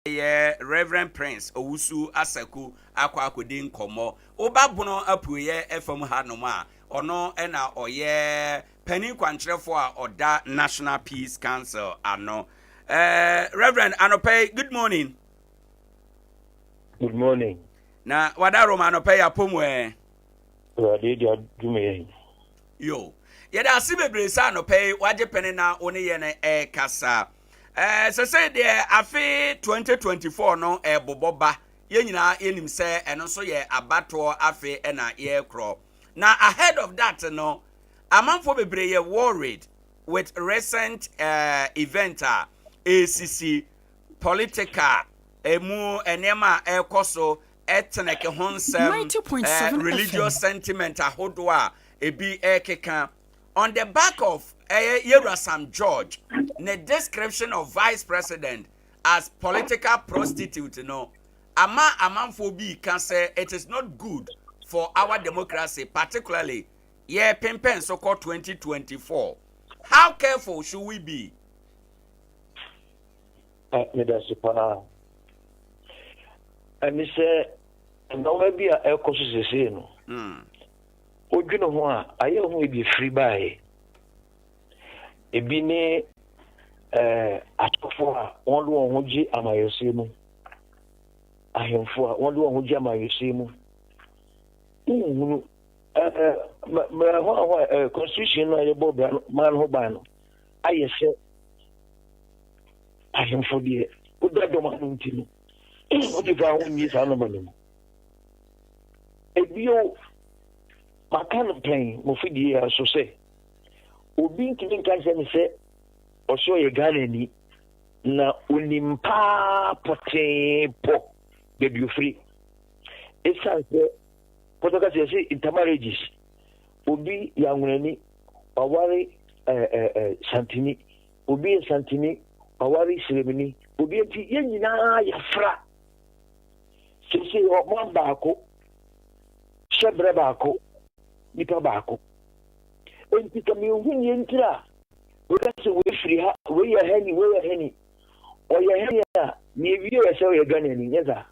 Reverend Prince Owusu Asaku akwadin komo obabono apuye FM hanoma ono ena oye pani kwantrefo a oda National Peace Council ano. Reverend Anope, good morning. Good morning. Na wadaro Anope ya pomwe. Adea Akye. Yo. Yeda asibebre sa Anope waje pene na one ye na kasa. So say there afi 2024 no boboba ye nyina yenim se eno so ye abato afi na ye kro. Now ahead of that no amanfo bebre ye worried with recent event ACC political emu enema ekoso etneke honsem 90.7 religious sentiment ahodo a ebi ekeka on the back of Yerasam George, the description of vice president as political prostitute, Amanfobi can say it is not good for our democracy, particularly Pempen so-called 2024. How careful should we be? And he said, and now maybe a conscious I will be free by. Ebi ne atofo a won do won gi amayose mu ahemfo a won do won gi amayose mu nhunu constitution no ye bo bra man ho ban no ayese ahemfo de o da do ma nti no o di fa won yi sa no manu ebi o makan plan mo fidie so say obi nkini kanse ni se oso ye Ghana ni na onimpa potempo bebi free esanse potoka se intermarriages obi ya nwani awari santini obi santini awari siremini obi enti yenyina ya fra sisi o mo baako shebre baako nipa baako enti kami ohun yentira we ka se we free ha we ya hani o ya hani a ni ewie ya se we Ghana ni nyeza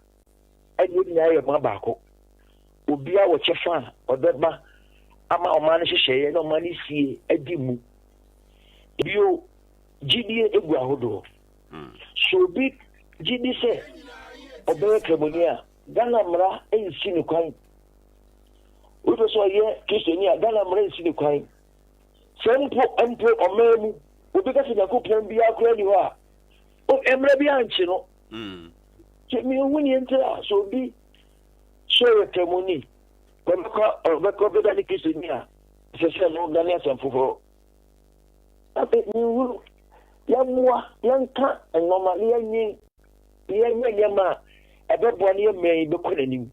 ayi ni ayo ma baako obi a wo chefa odeba ama o ma ne hyehyeye na o ma ne sie adimu bio gidie egu ahodo so bi gidi se obere kremonia Ghana mra ensi ni kwan we so ye Christiania Ghana mra ensi ni kwan sempo omemu obi ka se na ko plan bi akora ni ho a o emra bi anchi no ke mi ohuni entra so bi so temoni ko be dani Christiania se no dani asamfo ape ni wu ya muwa yanka normally yanyi ma ebebo ni me be ko nanim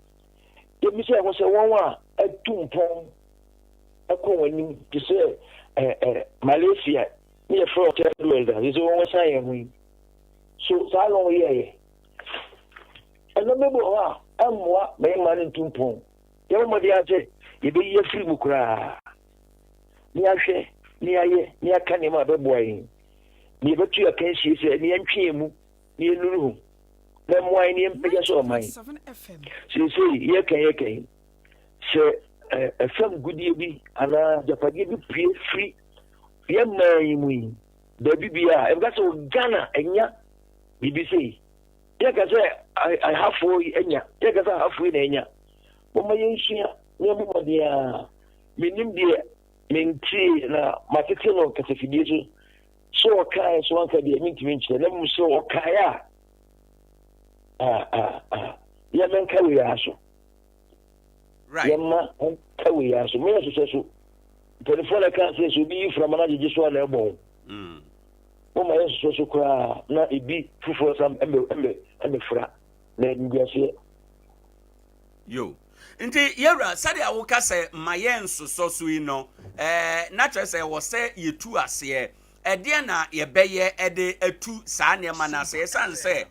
ye mi se ho se won wa atumpon akowani ti se Malaysia ni e for tell welder is one say hu so sa lo ye and no mebo ha amwa me man ntumpon ye mo dia je ye be ye free mukura ni ahwe ni aye ni aka ni ma bebo yin ni betu ya kan sie se ni antwe mu ni enuru na mo ayi ni mpeja so man so ye kan se FM goodie bi ana japage bi pie free ye mai mu da bibia e ga so Ghana enya BBC ye ga say I have for enya ye ga say have for enya mo ma yenhia ne mo mo dia minim dia menti na matete no kasafidie so kai so anka dia mintimi nchire na mo so kai ya men kai ya so right yamma kawe ya so me so telephone can say so be from manager just one ebo o ma so kwa na ibi fufu sam embe fra na ngwase yo nti yewra sade awoka se mayen so ino na twa se wo se yetu ase de na ye beye de atu saa ne ma na se sanse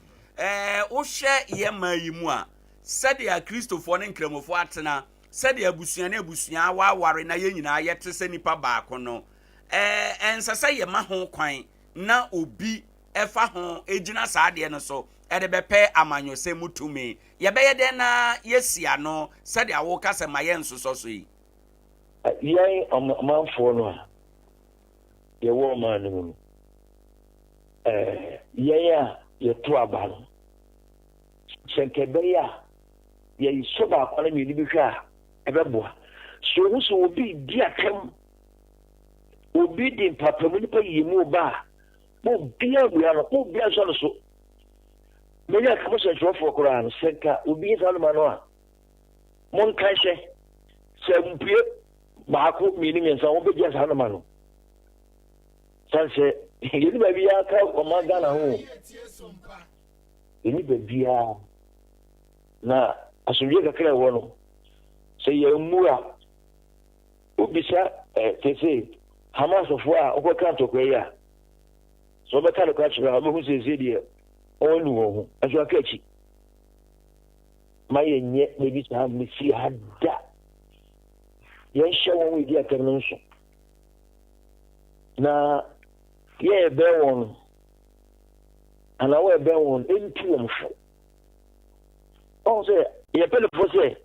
wo hwe ye mayimu a sade a Christopher ne nkramofo atena sade abusua waware na ye nyina yete se nipa baako no ensase ye ma ho kwan na obi efa ho ejina saade no so ede bepe amanyose mutumi ye beye den na yesia no said ya wo kase maye nsoso so yi yen amanfo no a ye wo man no yen ye to aba no senkebeya ye soba akwana mi ni bi hwa ebeboa so hu so obi di atem obi di papamu ni pa yimu ba mo bia bua no mo bia so menya ka mo se trofo kora no senka obi sa no ma no a mon kan se mpie baako mini nsa wo begia sa no ma no sanse yini ba bia ka o ma Ghana ho yini ba bia na asumye kakra wo no se ye mura obisa tese Hamas of wa o ka to ko ya so be ka ko chira mo hu se die onu wo aso akachi maye nye ne bi sa mi si hada yen shawo wi dia terno nso na ye be won ana we be won enti wo mfo o se ye pele fo se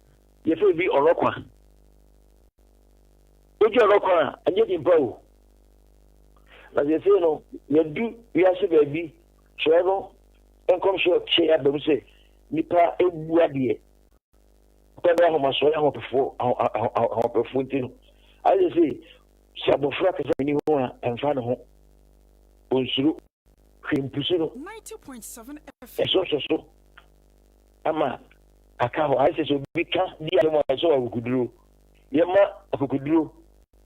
ye fe bi orokwa oji orokwa anje di mpa na ye se no ye du wi ase ba bi so enkom sho che abem se nipa ebu ade pebe ho maso ya ho pefo ntino aye se sabofra ka se ni ho a emfa ne ho onsuru hwempusuru 90.7 FM so ama aka ho aye se bi ka di ale mo so akukuduro yema akukuduro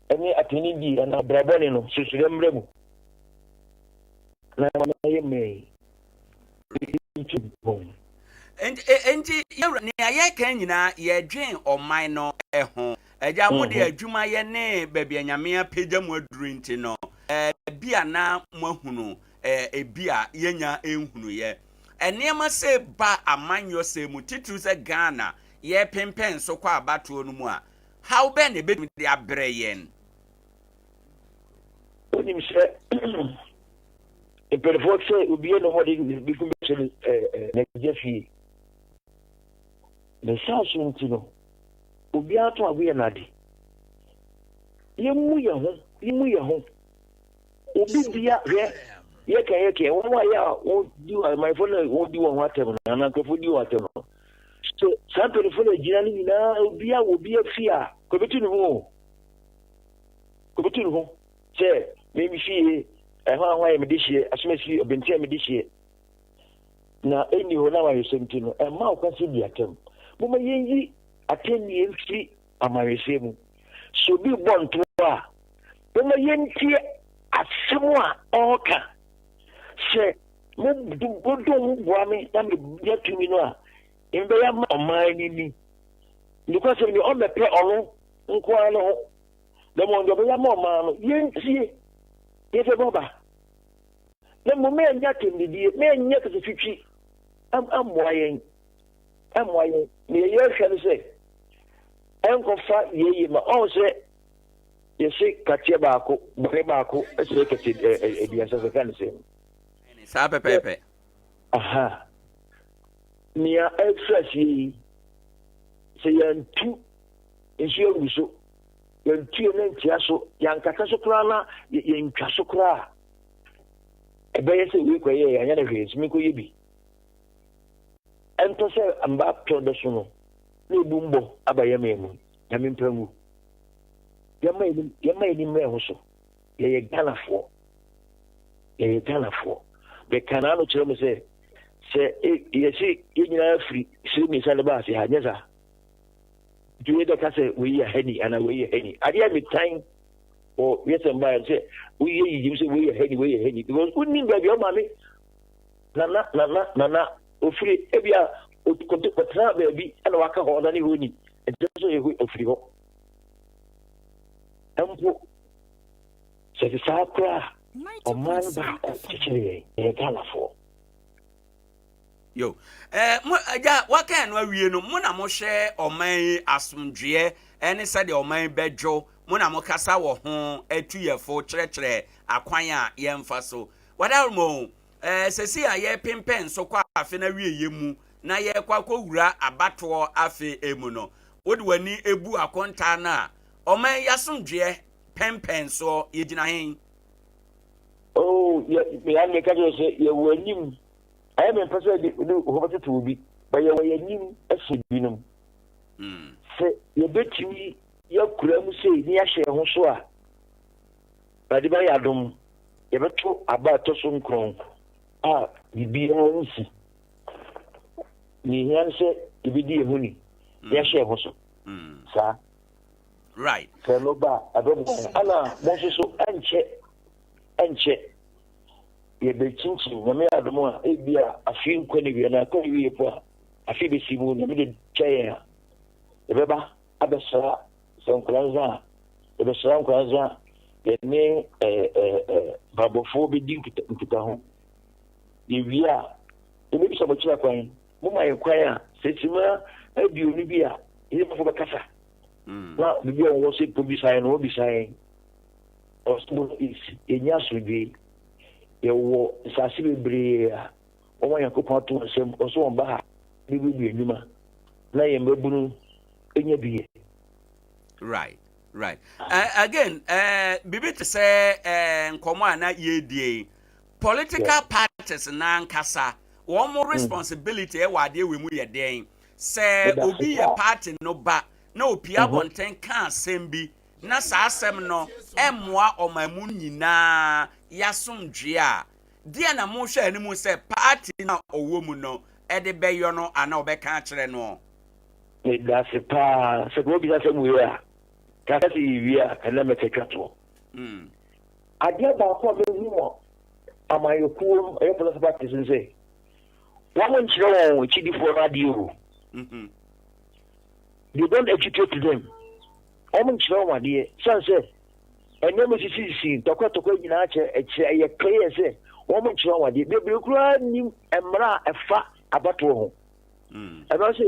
eni ateni di na brabone no susure mremu na ma ye me enti ne aye kan nyina ye dwen oman no ho eja mo de adwuma ye ne baabi anyame apagya mu aduru nti no bia na mahunu bia yenya enhunu ye enema se ba amanyo se mu titru se Ghana ye pempen so kwa abato no mu a how be ne be de abre yen onim se per forse ubie no modi bi kumbe ne jefi le sasu ntino ubi ato abuye nadi yemu ye ho obi bia ye won wa ya won di wa my phone won di won atem na nkofo di wa atem so sa telephone jina ni na obi afia ko betu no ho se me mi fie ho ya me dihie asomasi obentia me dihie na eni ho na wa yesenti no ma o kwase di atem mo ma yenyi ateni enfi amarese mu so bi bonto a mo ma yentie asemo a oka se mo do mo bua me na me ya tumi no a mbe ya ma omani ni because me o me pe onu nko ano na mo ndo be ya ma omano yentie yefe boba na mo me nya tendidi me nya ka fitwi amwayen ni ye hwere se enkofa ye ma on se ye se katie baako bere baako se katie ebiasa se kan se sa pepepe aha ni a express yi se yantu enso ruso yantu ne ntia so yankata so kra na yentwa so kra ebe se wi kwaye anya na hwezi mi ko yebi ento se amba to so no na ebumbo abaye memu ya memprangu ya mai ni me so ye Ghanafo be kanano kire mo se ye si ye nyina afri sire mi sale ba se ha nyeza duwe da kase we ya hani ana we ya hani adia mi time o yese mba se we ye yi se we ya hani because unni ba bi o ma mi na ofiri ebia otukote patra ba bi ana waka ho na ni honi ejo ye ofiri ho ampo se sakra o man ba ko chire e Ghanafo yo mo aja waka no awie no mo na mo hwe oman asomdwe ene sade oman bedwo mo na mo kasa wo ho atuyefo kyerɛkyerɛ akwan a yɛmfa so wada mo sesi a ye pempen so kwa afe na wie yemu na ye kwakowura abato afe emu no wode wani ebu akonta na oman yasomdwe pempen so yegina hen. Oh, ya me ka say ye wanim I am person de ho to bi ba ye wanim asibinum se ye betimi ya kura mu sei ni ya hye ho so a ba de ba ya dom ye beto aba to so nkron a bibi nsi ni yan se ibidi ehuni ya hye ho so sa right se no ba adom ana mo so enche ye be chinchin na me adom a ebia afi nkwane wi na kwa wi po afi be simu na me de chaya ebeba abesra Nkoranza ebesra Nkoranza ye ne babofo be din kuta ho ye wi a ebe bi so bo kira kwan mo ma ye kwan a setima abi oni bi a ye bofo be kasa na bi o wo se po bi sai no bi sai o so is enya sudwe ye wo sase bebre a o wa yakopon to nsem o so on ba bi bi enuma na ye mbabunu enya biye. Right. Again, bibi to say nkomo na yedie political parties na nkasa one more responsibility e wade we mu ye den say obi ye party no ba na opia bonten kan sembi na sa asem no emmoa omamu nyina yasomdwe a dia na mo hwe animu say party na owo mu no e de beyo no ana obeka kire no. That's a pa so go bi say mu ya kaka si wi a kana me tekato Adea ba ko be hu mo amayoku e police party say one man chiro won chidi for radio they don't educate them omen chiro wa de say enemo sisi tokotoko nyina ache ye clear say omen chiro wa de be kura ni emra efa abato ho I don't say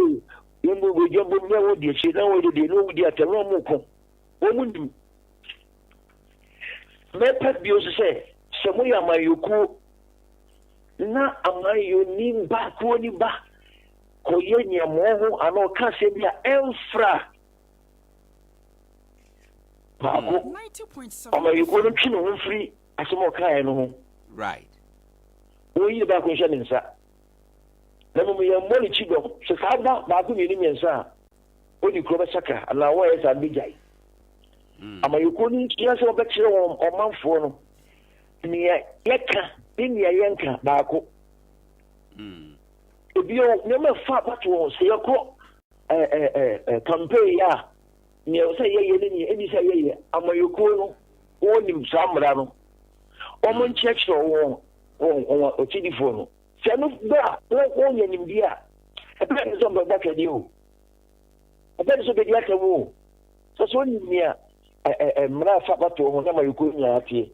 you go jumbo nyawo de chi na wo de no di atero mo ko omunim me pet bi o say semo ya mayoku na amayo ni ba ko ni ba ko ye nyamo ho ana ka se bia enfra ba ko 90.7 amayoku no twi no free asemo ka no ho Right. o yi ba ko hye ne nsa na mo ye mo ni chido se ka ba ko ni ni nsa o di kro ba saka na wo ye sa bijai amayoku ni ya se obekire won omanfo no ni yeka ni yenka ba ko ebio nyama fa pato se yako campaign ya ni o say ye ni eni say ye amayoku no onim samra no omon check won o tidifo no se no ba o nyanim dia e pe so ba ka di o e pe so be dia ka wo so ni mia mra fa pato ho na amayoku nya atie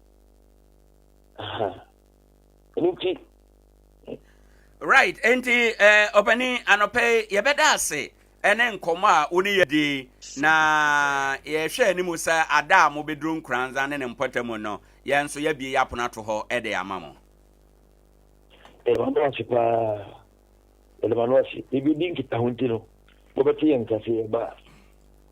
Right, enti opani anope yebeda ase ene nkomo a oni yedi na ye hwe animu sa ada mo bedru Nkoranza ne mpotemu no ye nso ye bie yapona to ho ede amamo ibi dinki ta huntino bobati yankase ba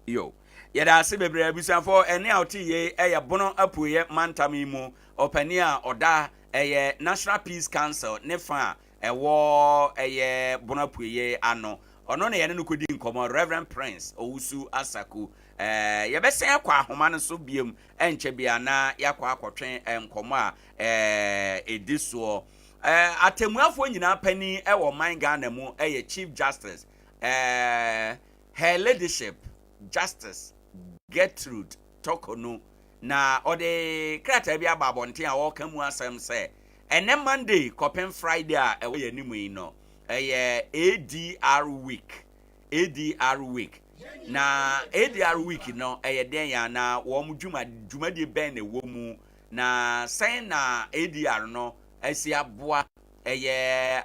yo yeda ase bebre abusanfo ene a oti ye eye bono apuye mantami mu opani a oda eye National Peace Council ne fa ewo eye bono apuye ano ono na yene no kodi nkomo Reverend Prince Owusu Asaku yebesen akwa ahoma no so biem enche bia na yakwa akotwen nkomo a ediso atemuafo nyina pani ewo man Ghana mu eye Chief Justice her leadership Justice Gertrude Tokono na ode krata bia babonten a wo kamu asem se ene Monday kopen Friday a ewo yanimu yi no ADR week na ADR week no den ya na wo mu dwumadi ben na wo mu na sen na ADR no asi aboa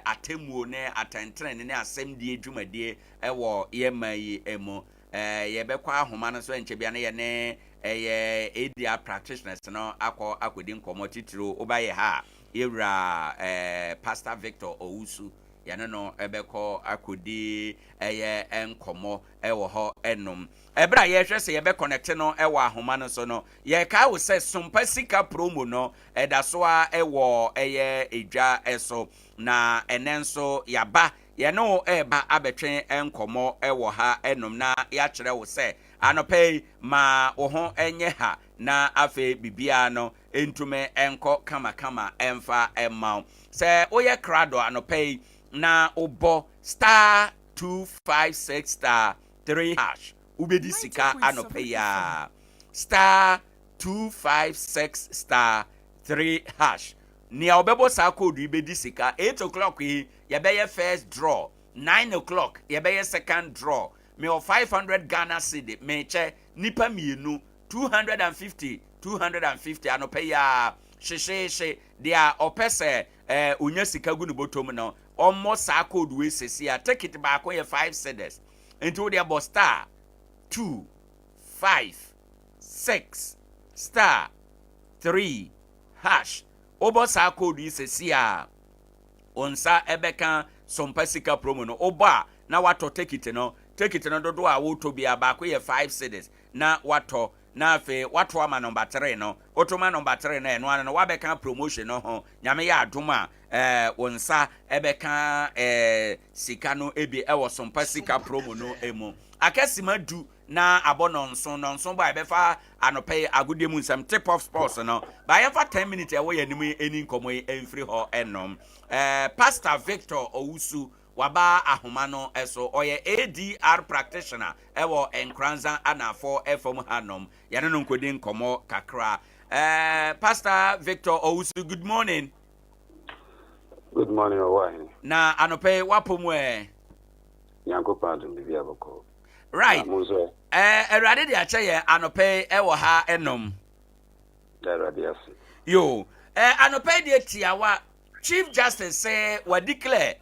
atemuo ne atentren ne asemdie dwumadi ewo yema yi emo yebekwa ahoma no so enche bia na ye ne ADR practitioners no akodi nkomo titiro obaye ha Ira Pastor Victor Owusu yɛne no ɛbɛkɔ akodi ɛyɛ enkomo ɛwɔ hɔ ɛnom ɛbra yɛhwɛ sɛ yɛbɛ connect no ɛwɔ ahoma no so no yɛka wo sɛ Sompa sika promo no ɛda so a ɛwɔ ɛyɛ edwa ɛso na ɛnɛ nso yaba yɛne ɛba abɛtwe enkomo ɛwɔ ha ɛnom na yɛakyerɛ wo sɛ anɔpɛ ma wo ho ɛnyɛ ha na afe bibia no entume enko kama emfa emma se oye krado anopay na obo star 256 star 3 hash ubedi sika anopay ya star 256 star 3 hash ni obebo sa code ubedi sika 8 o'clock yi yebeye first draw 9 o'clock yebeye second draw me o 500 Ghana cedi me che nipa mienu 250 anopay ya she dia opese unya sika gu no botom no almost sa code we sesi a ticket ba ko ye 5 cedis into dia bo star 256 star 3 hash obo sa code we sesi a onsa ebeka Sompa sika promo no oba na wato ticket no dodo a wo to bia ba ko ye 5 cedis na wato na fe wato ama number 3 no otoma number 3 na eno no wabeka promotion no ho nyame ya adoma wonsa ebeka sika no ebi ewo Sompa sika promo no emu akasima du na abononso ba ebefa anope agudie mu nsam tip of sports no ba yefa 10 minutes ewo yanim eni nkomo enfri ho enom Pastor Victor Owusu waba ahoma no eso oye ADR practitioner ewo Nkoranza anafo FM hanom yane no nkodi nkomo kakra Pastor Victor Owusu, good morning. Good morning, Owoahene. Na anope wapomu Yanko Pantum bibia boko. Right. Erade de ache ye anope ewo ha enom. Erade ase. Yo, anope de tiawa Chief Justice say we declare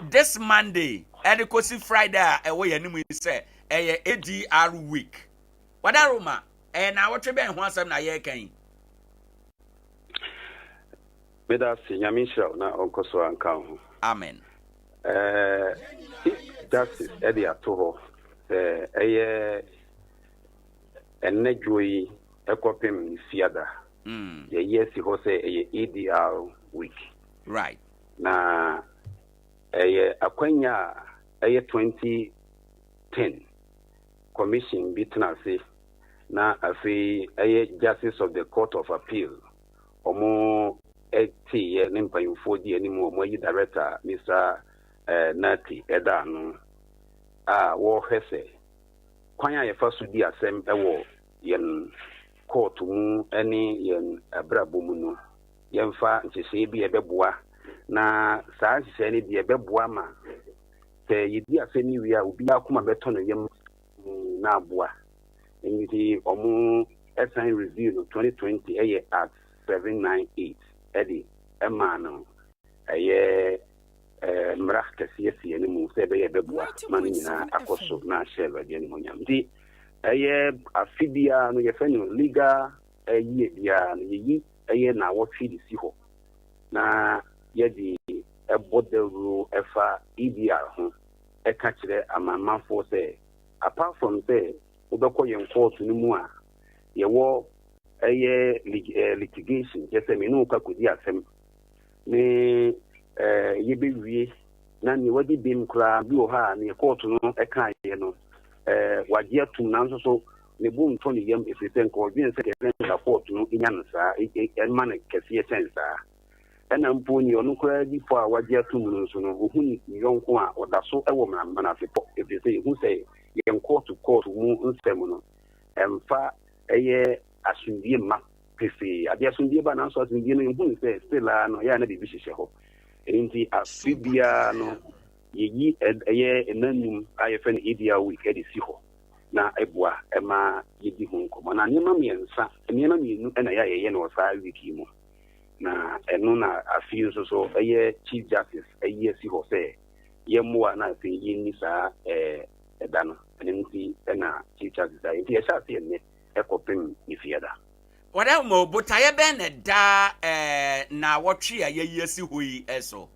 this Monday and the Friday ewo yanim say ADR week. Wadaruma na what be ho asem na ye kan. Beda se nyame hira na onkoso anka ho. Amen. Justice Adea to enedwoyi ekopem fiada. Ye yesi ho say ADR week. Right. Na akwanya 2010 commission bitna say na afi Justice of the Court of Appeal omo eti ne mpanyimfo di animu omo yi director Mr. Nati Edano wo hwese kwanya ye faso di asem ewo yen court mu eni yen abrabo mu no yemfa nchese bi ebeboa na saa nchese ne bi ebeboa ma te yidi asemi wi a obi akoma beto no yem na aboa nti omo assign review no 2020 at 798 edi emano mrah kasiesi ene mu sebe beboa manina akoso na shebe de no nyam di afibia no ye fenyo legal bia no yi na wo twidi si ho na ye di ebodelu efa EDR ho eka kire amanmanfo say apart from say obekọ yen court no mu a ye wo litigation just me no ka kodi asem ne yebewie na ni wadi bim kra bi o ha ne court no eka ye no wadi atum na nso so ne bu nto ne yam efisen ko bi nse ke na court no inya nsa ma na kese sensa ena mpo ni onu kra di fo a wadi atum no nso no ohu ni yonko a oda so ewo mama na afepo efisen hu say yen court to court mu nsem no emfa asundie ma pefe adia asundie ba na so asundie no hu say still no ya na bibi hyehyɛ hɔ enti afibia no yeyi enanum ayefe na EDR week edi si hɔ na eboa ema yedi hu nkomo na niema mienu na ya yeye na osa wiki mu na eno na afi nso so Chief Justice si hɔ sɛ yemmoa na afi yini saa da no enti na Chief Justice enti ya sha se ne ekopem ifiada wada mo botaye ben da na wotwe a yeyesi hoyi eso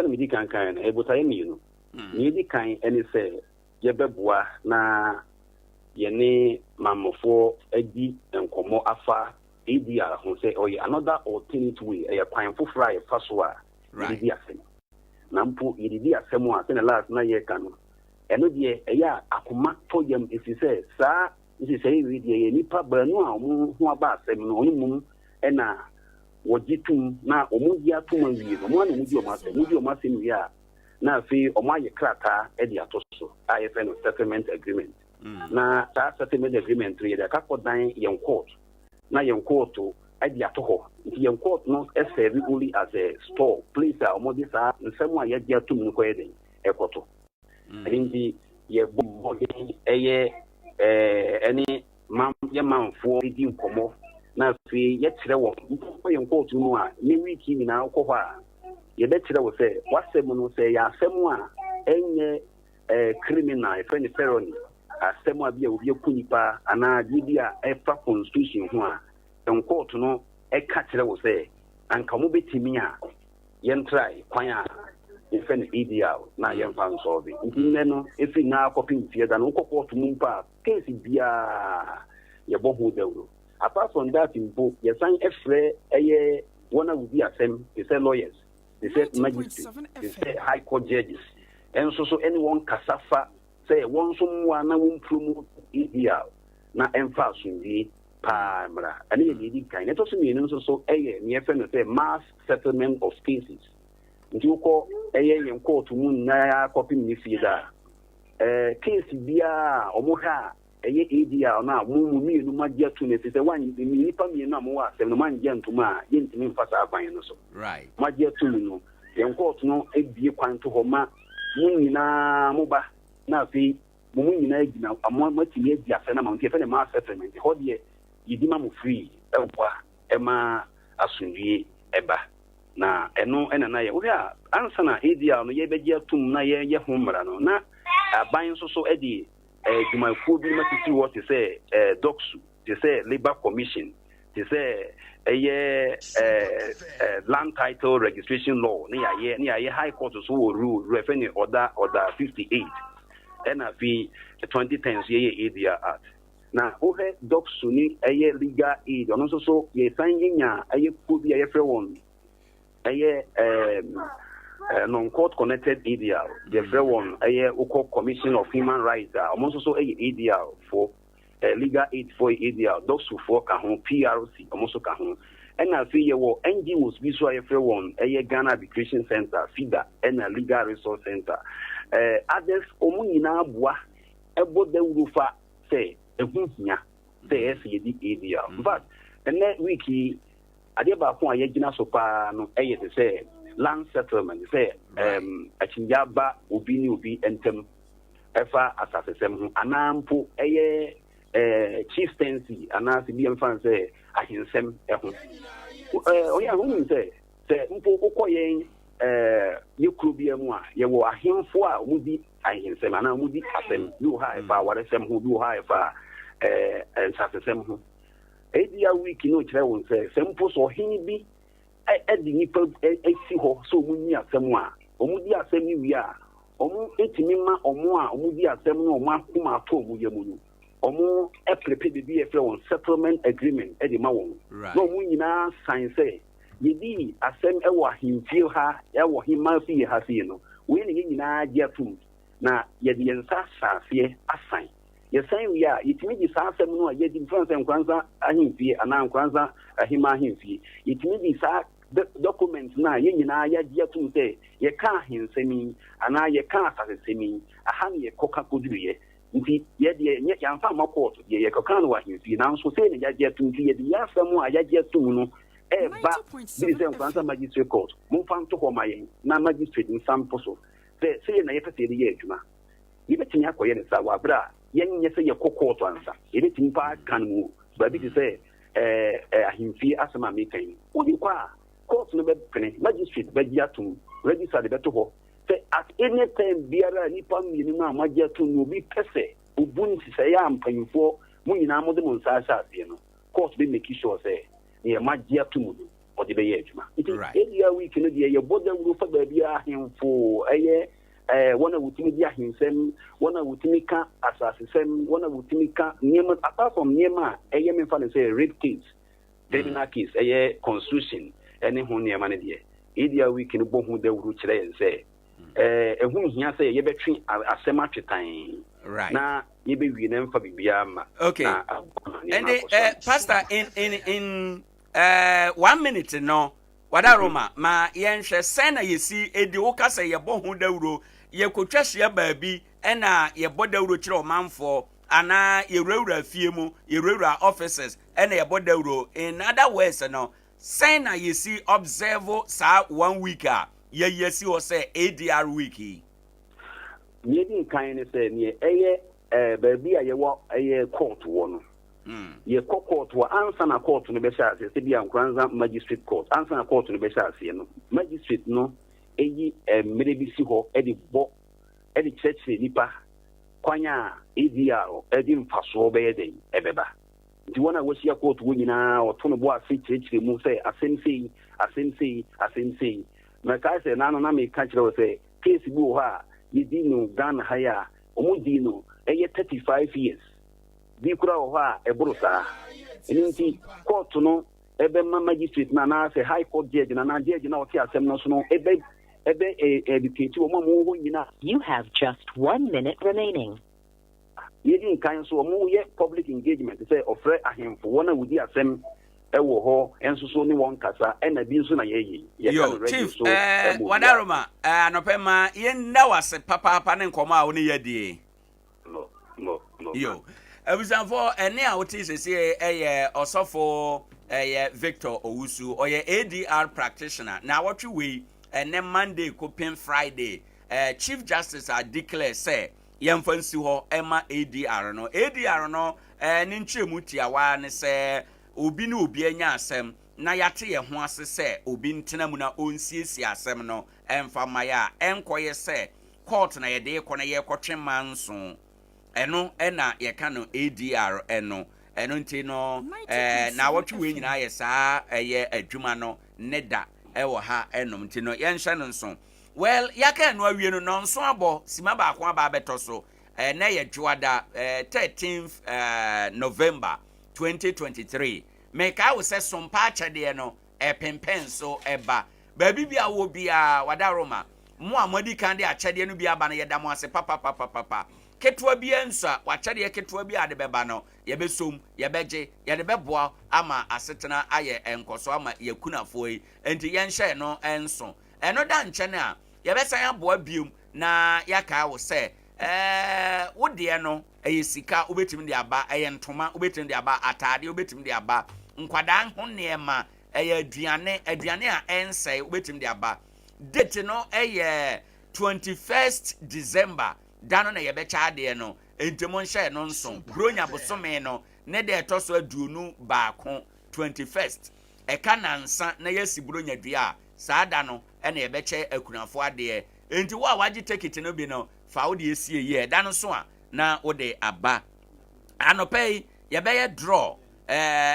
sɛ me di kan no ebutaye mienu ni di kan ene sɛ yɛbɛboa na yɛne mamofo adi nkomo afa Adea ho sɛ ɔyɛ another alternate way ɛyɛ kwan foforɔ a yɛfa so a yɛdi asɛm na mpo yɛdi asɛm a sɛ na last na yɛka no ɛno deɛ ɛyɛ akoma tɔ yam esi sɛ saa esi sɛ yɛ deɛ yɛ nipa baanu a ɔmo ho aba asɛm no ɔno mum ɛna wɔgye tum na ɔmo di atom awie no ɔmo ana ɔmo di ɔmo asɛm wie a na afei ɔmo ayɛ krataa ɛde ato so a yɛfɛ no settlement agreement na saa settlement agreement yɛde akakɔ dan yɛn court na yɛn court ɛde ato hɔ nti yɛn court no ɛsɛɛvi only as a store place a ɔmo de saa nsɛm a yɛde atom no kɔyɛ den ɛkɔto ɛnti yɛbɔ ɛyɛ ɛne yɛ manfoɔ di nkɔmɔ na afei yɛkyerɛ wɔn nkɔmɔ yɛn court no a ne wiki nyinaa kɔ hɔ a yɛbɛkyerɛ wɔ sɛ wasɛm no sɛ yɛ asɛm a ɛnyɛ criminal ɛfɛ ne felony asɛm a bi a obi aku nipa anaa bi a ɛfa constitution ho a nkɔɔto no ɛka kyerɛ wɔ sɛ anka mo bɛtumi a yɛntrae kwan a yɛfɛ no Adea na yɛmfa nsɔɔbe nti nnɛ no ɛfiri na akɔpem fie da no wokɔ kɔɔto mu mpo a case biaa yɛbɔ ho dawuro apart from that mpo yɛsan ɛfrɛ ɛyɛ wɔn a wodi asɛm te sɛ lawyers te sɛ magistrate te sɛ high court judges ɛnso so ɛne wɔn kasa fa sɛ wɔn nso mmoa na wɔn promote Adea na ɛmfa asomdwie paa mmra ɛne yɛ deɛ di kan na ɛtɔ so mmienu nso so ɛyɛ neɛ ɛfɛ no sɛ mass settlement of cases nti wokɔ ɛyɛ yɛn court mu nyinaa kɔpem ne fie da case biara ɔmo ha ɛyɛ Adea ɔno a mo mmienu mo agye ato no ɛsɛ sɛ nipa mmienu a mowɔ asɛm no moangye ntom a yɛntumi mfa saa kwan no so mo agye ato mu no yɛn court no ebie kwan to hɔ ma mo nyinaa mo ba na afei mo nyinaa gyina matumi adi asɛ na ma nti ɛfɛ ne mass settlement hɔ deɛ yɛdi ma mo free ɛboa ɛma asomdwie ɛba na ɛno ɛna na yɛ wohɛ a ansa na Adea no yɛbɛgye atom na yɛyɛ ho mmara no na aban nso so ɛde dwumayɛfoɔ bi ma titi wɔ te sɛ docsu te sɛ labour commission te sɛ ɛyɛ land title registration law ne yɛayɛ high court so wɔ rule ɛfɛ ne order 58 ɛna fi 2010 so yɛyɛ Adea Act na wohɛ docsu ne ɛyɛ legal aid ɔno nso so yɛsan yɛnya ɛyɛ kuo bi a yɛfrɛ wɔn ɛyɛ non-court connected Adea yɛfrɛ wɔn ɛyɛ wokɔ commission of human rights a ɔmo nso so ɛyɛ Adea for legal aid for Adea docsu for ka ho PRC ɔmo so ka ho ɛna afei yɛwɔ NGOs bi so a yɛfrɛ wɔn ɛyɛ Ghana Arbitration Center FIDA ɛna Legal Resource Center others ɔmo nyinaa boa ɛbɔ dawuro fa sɛ ɛho hia sɛ ɛsɛ yɛdi Adea in fact ɛnɛ wiki adeɛ baako a yɛgyina so paa no ɛyɛ te sɛ land settlement sɛ akyingyaba obi ne obi ntam ɛfa asasesɛm ho anaa mpo ɛyɛ chieftaincy anaasɛ bi ɛmfa sɛ ahensɛm ɛho ɔyɛ ahonim sɛ mpo wokɔ yɛn yɛ kuro bia mu a yɛwɔ ahemfo a ɔmudi ahensɛm anaa ɔmudi asɛm bi wɔ ha ɛfa awaresɛm ho bi wɔ ha ɛfa nsasesɛm ho Adea week no kyerɛ wɔn sɛ mpo so ɔhene bi ɛde nipa esi hɔ so ɔmo nyi asɛm a ɔmo di asɛm ni wie a ɔmo etimi ma ɔmo a ɔmo di asɛm no ɔmo akoma ato ɔmo yɛ mu no ɔmo ɛprepe bibi yɛfrɛ wɔn settlement agreement ɛde ma wɔn na ɔmo nyinaa san sɛ yɛdi asɛm ɛwɔ ahemfie ha ɛwɔ hema fi yɛ ha fie no wɔn ne nyinaa gye atum na yɛde yɛn nsa asaaseɛ asan yɛsan wie a yɛtumi di saa asɛm no a yɛdi mfrɛ sɛ Nkoranza ahemfie anaa Nkoranza ahema ahemfie yɛtumi di saa document na yɛn nyinaa yɛagye atom sɛ yɛka ahensɛm yi anaa yɛka asasesɛm yi aha ne yɛkɔka kɔduruyɛ nti yɛdeɛ yɛamfa ma court deɛ yɛkɔka no wɔ ahemfie nanso sɛ ne yɛagye atom nti yɛde yɛ asɛm a yɛagye atom no ɛɛba biri sɛ Nkoranza magistrate court momfa nto hɔ ma yɛn na magistrate nsa mpo so sɛ sɛyɛ na yɛpɛ sɛ yɛde yɛ adwuma yɛbɛtumi akɔyɛ ne saa wɔ aberɛ a yɛnyɛ sɛ yɛkɔ court ansa yɛbɛtumi paa ka no mu baabi te sɛ ahemfie asɛm a meka yi wode kɔ a court no bɛpene magistrate bɛgye atom register de bɛto hɔ sɛ at any time biara nipa mmienu no a moagye atom no obi pɛ sɛ obu nhyehyɛeɛ a mpanyimfoɔ mo nyinaa mode mo nsa ahyɛ aseɛ no court bɛmaki sure sɛ yɛ moagye atom no or the Bayajma. It is Right. Adea week in the year, your body will for baby him for a year. One of Utimedia himself, one of Utimika assassin, one of Utimika, Nieman, apart from Niema, a year fan say rape case, criminal case, a year construction, any who near money. Adea week in the Bohu de Ruche and say, whom he say, you between a semi time. Right. Now, you be we name for Bibiama. Okay. And Pastor, in 1 minute, no. Wadaroma, ma yenhwe sena yesi edi wokasa yebo hu dawuro yekotwa hye baabi ena yebo dawuro kire omanfo ana yewura fie mu yewura offices ena yebo dawuro. In other words, no, sena yesi observe sa 1 week a yesi o say ADR week. Yedi kan say ne baabi a yewo court wo no. Ye court wa answer na court no be sha se bia Nkoranza magistrate court answer na court no be sha se no magistrate no eyi mere bi si ho e di bo e di church nipa kwanya ADR e di mfaso be ye den e beba nti wona wo sia court wo nyina o to no bo afi church mu say asem sei na ka se na no na me ka kire wo say case bi wo ha ye di no Ghana ha ya o mu di no e ye 35 years bi kura ho a ebrusa enti court no ebe magistrate na say high court judge na judge na o ti asem no so no ebe educate wo mo ho nyina. You have just 1 minute remaining. Yedi kan so mo ye public engagement say ofre ahemfo wona wudi asem ewo ho enso so ni won kasa na bi nso na ye yo chief Wadaroma anopema ye nda wase papa ne nkoma a woni yedie no yo Ebusanfo ene a wote sese osofo Victor Owusu oye ADR practitioner na wotwe we ene Monday kopin Friday Chief Justice declare say yemfansi ho ema ADR no ne nchemu tiawa ne se obi ne obi anya asem na yate ye ho ase se obi ntena mu na onsiesi asem no emfa maya enkoye se court na ye de na ye kotwe manso eno ena ye ka no ADR eno nti no na wotwe we nyina ye saa ye adwuma no neda ewo ha enom nti no ye nhye no nso well yaka no awie no nso abo sima ba akwa ba betoso na ye dwoada 13th November 2023 meka wo se sompa achede no epempen so eba baabi bia wo bia Wadaroma mo amadi kan de achede no bia ba na yeda mo ase papa ketwa bia nsa wachede ketwa bia de beba no yebesom yebeje yede beboa ama asetena aye enkoso ama yakunafo yi enti yenhye no enso eno da nche na yebesan aboa biom na yaka wo se wo de no sika obetimi de aba ntoma obetimi de aba atade obetimi de aba nkwada ho neema aduane a ense obetimi de aba date no 21st December dano na yebecha de no entemo nhye no nso bronya bosome no ne de etoso aduonu baako 21st eka nansa na yesi bronya dua saada no na yebeche akunafo ade enti wo a waji ticket no bi no fa wo de esie ye dano so a na wo de aba anopei yebeye draw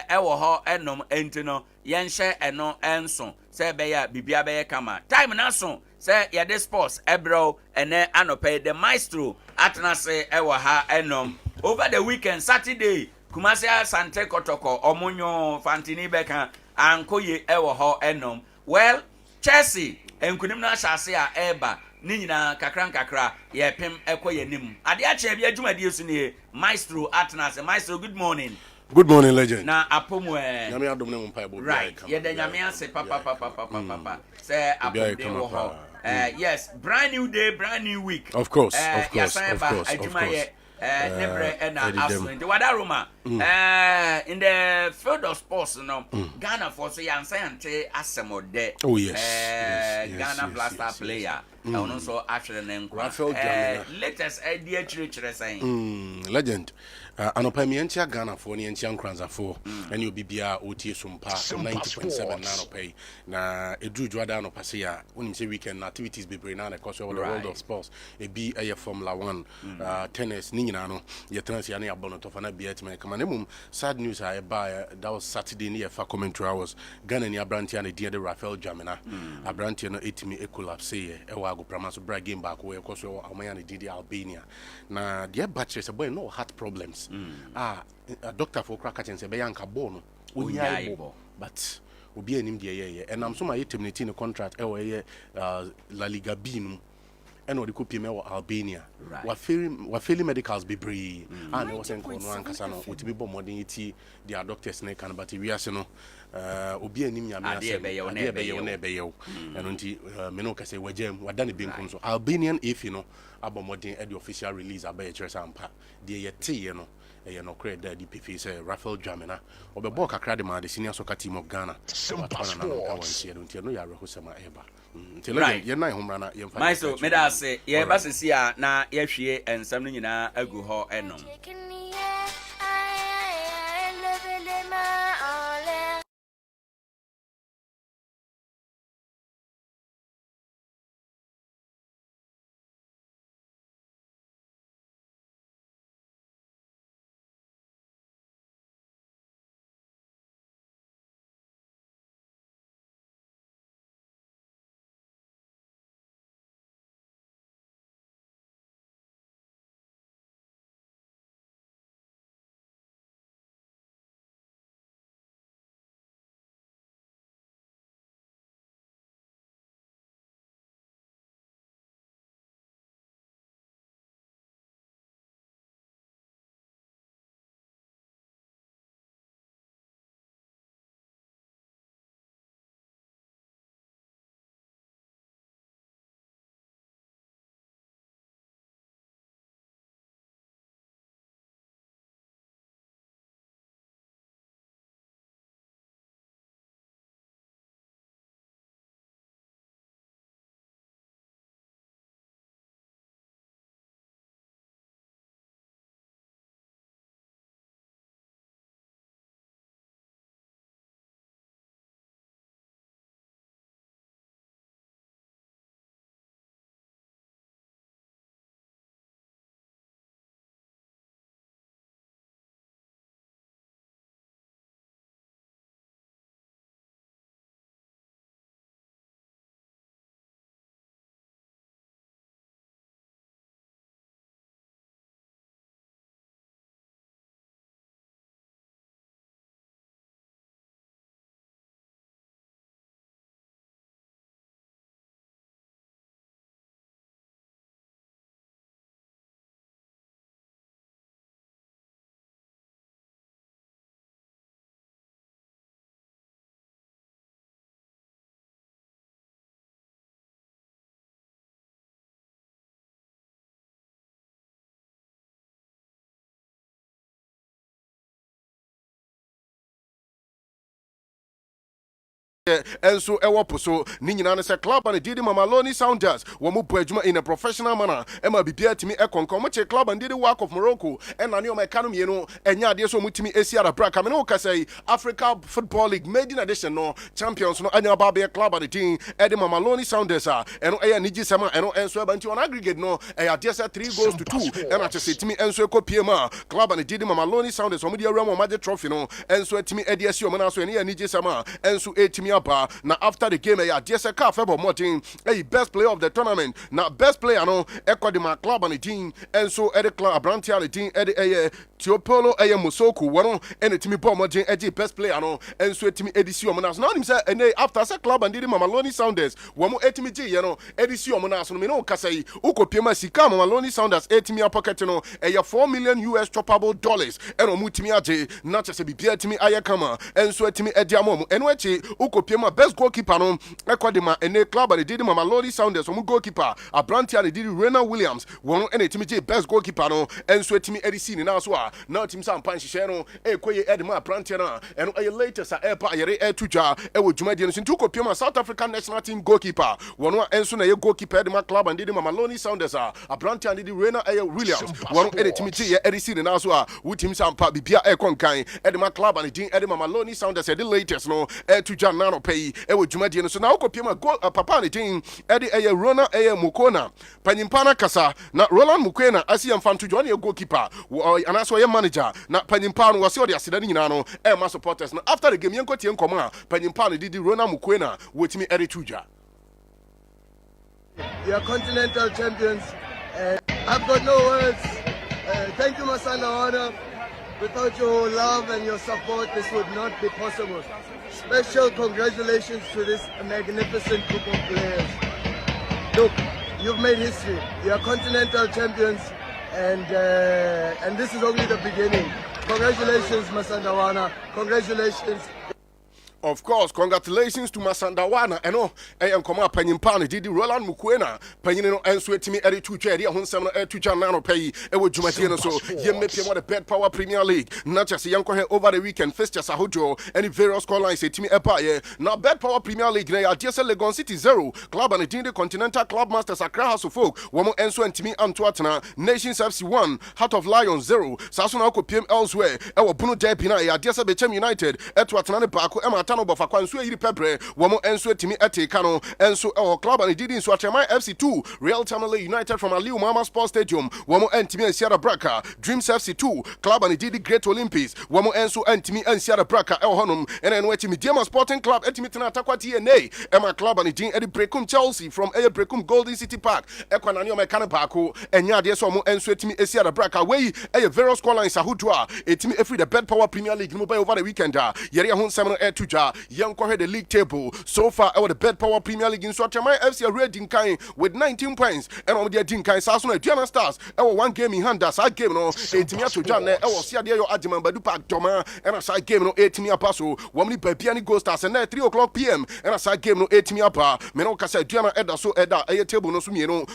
ewo ho enom enti no yenhye eno enso se beya bibia beye kama time na so se yede sports ebro ene anopei the maestro atnase ewo ha enom over the weekend Saturday Kumasi Sante Kotoko omunyo fantini beka ankoye ewo ho enom well Chelsea enkunim na hyase a eba ni nyina kakra ye pem ekoye nim Adea Akye Abia adwumadi esu ne maestro atnase maestro good morning. Good morning, legend. Na apomu nyame adom ne mpa ebo right ye de nyame ase papa say apode wo ho yes brand new day brand new week of course adwuma ye nebre na aso ndi Wadaroma in the field of sports no Ghana for so yansante asemode oh yes Ghana blaster player ono so actually ne nkwa latest idea chire saying legend Anopa mi entia Ghana for ni entia Nkoranza for ene obi bia oti Sompa 90.7 na no pay na edru dwada no pase ya wonim say weekend activities be brain na cause of the world of sports e bi Formula 1 tennis ni nyina no ye trans ya na ya bono to fa na bia etime kama na mum sad news I buy that was Saturday near fa commentary hours Ghana ni abrantia na dia de Rafael Jamina abrantia no etimi e collapse e wa go prama so bra game back we cause of amaya na di Albania na dia batch say boy no heart problems a doctor for crack and say be yanka bone no but obi anim de ye and am so my terminating contract e La Liga B no and what the copy me Albania wa failing medicals be bree and was en kono ankasa no we be bo modern iti their doctors na kan but we ase no obi anim nya me ase be ye na be ye and nti me no kase wagem wada ne benkum so Albanian if you know abo modern the official release abaye chere sampa de ye tie no e no credit that the PF say Rafael Jamina obebo kakra de ma the senior soccer team of Ghana no ya rehosema eba right ye na homra na ye my so me da say ye ba sisi a na ye hwie ensam no nyina agu ho enom and so ewapo so ni nyina say club and didi mama Loni Sounders wo mo bo adwuma in a professional manner e ma bibia timi e konkom mo che club and didi work of Morocco and na ne o mekanom ye no enya ade so mutimi esi ara bra kam ne o ka say Africa Football League maiden edition no champions no anya ba be club and didi e de mama Loni Sounders eno e ya niji sama eno enso e ba nti on aggregate no e ya 3-2 and at say timi enso e kopie ma club and didi mama Loni Sounders o mo di awura mo magic trophy no enso timi e de esi o mo na so ene ya niji sama enso e timi now after the game, just a car Febo Martin, best player of the tournament. Now best player no echo the my club and the team, and so at the club Brantia the team at the Teopolo Musoku, one and the Timmy Paul Martin best player no, and so Timmy Edisio Monas. Now himself and after a club and did Mama Loni Sounders, one more Etimi you know, Edisio Monas no Mino Kasai, Uko Pima Sika Mama Loni Sounders, Etimi pocket no, $4 million US choppable dollars, and Omutimi not just a BPA Timmy Ayakama, and so Timmy Ediamo, and Wechi Uko Piema best goalkeeper no Ekwadema ene club and did Mamelodi Sounders omu goalkeeper Abrantia and did Rena Williams one and team best goalkeeper no enso timi edisi ni na so a na team sam pan hye no ekoye Edema Abrantia na eno e latest a epa yere etuja e wo dwumadi no ntu ko Piema South African national team goalkeeper one enso na ye goalkeeper Edema club and did Mamelodi Sounders a Abrantia and did Rena Williams one and team ye edisi ni na so a wo team sam pa bibia e konkan Edema club and did Edema Mamelodi Sounders the latest no etuja na no pay e wo dwumadi no so na ko Piema papa ne din edi eye Rona eye Mukona panyimpana kasa na Roland Mukwena asi yamfanto John ye goalkeeper anaso ye manager na panyimpano wase odi aseda ni nyina no e ma supporters no after the game yenkotie nkomo a panyimpano didi Roland Mukwena wotimi edi tuja. We are continental champions and I've got no words. Thank you Masanda. Without your love and your support this would not be possible. Special congratulations to this magnificent group of players. Look, you've made history. You are continental champions, and this is only the beginning. Congratulations, Masandawana. Congratulations. Of course, congratulations to Masandawana. Eno, nkoma panyimpane didi Roland Mukwena. Panyine no enso etimi eri tuche eri ahonsam no etucha nano pay ewo dwumadie no so yemme pia the Bet Power Premier League. Not just yanko he over the weekend fixtures ahojo any various score lines etimi epa ye. Now Bet Power Premier League na ya DSL Legon City 0 club and the Continental Club Masters Accra House of Folk. Womo enso entimi Antwerpna Nations FC 1 Heart of Lions 0. Saso na ko PM elsewhere ewo bunu derby na ya DSL Bechem United etwatna ne baako emata no bofa kwanso yiri pebre womo enso etimi eteka no enso club and didi nso Atema FC 2 Real Tamale United from Aliu Mama Sports Stadium womo entimi ensiara braka Dreams FC 2 club and didi Great Olympics womo enso entimi ensiara braka honum ene no etimi Diama Sporting Club etimi tena takwati ene ema club and didi edi Brekum Chelsea from Brekum Golden City Park ekwana ne o mekane baako enya de so womo enso etimi ensiara braka wey various score lines ahudwa etimi every the Bet Power Premier League no by over the weekend yere ho nsem no etuja Yanko the league table so far our the Bet Power Premier League in Swatama FC rating kind with 19 points and on the Dinkai Sasuna Diana Stars our one game in hand that's a game no 18 to Jan our Siadia Adjiman Badu Park Toma and a side game no 18 paso Womni Babiani Ghost Stars and 3:00 p.m. and a side game no 18 apa Menoka said Diana Eda so Eda a table no sumino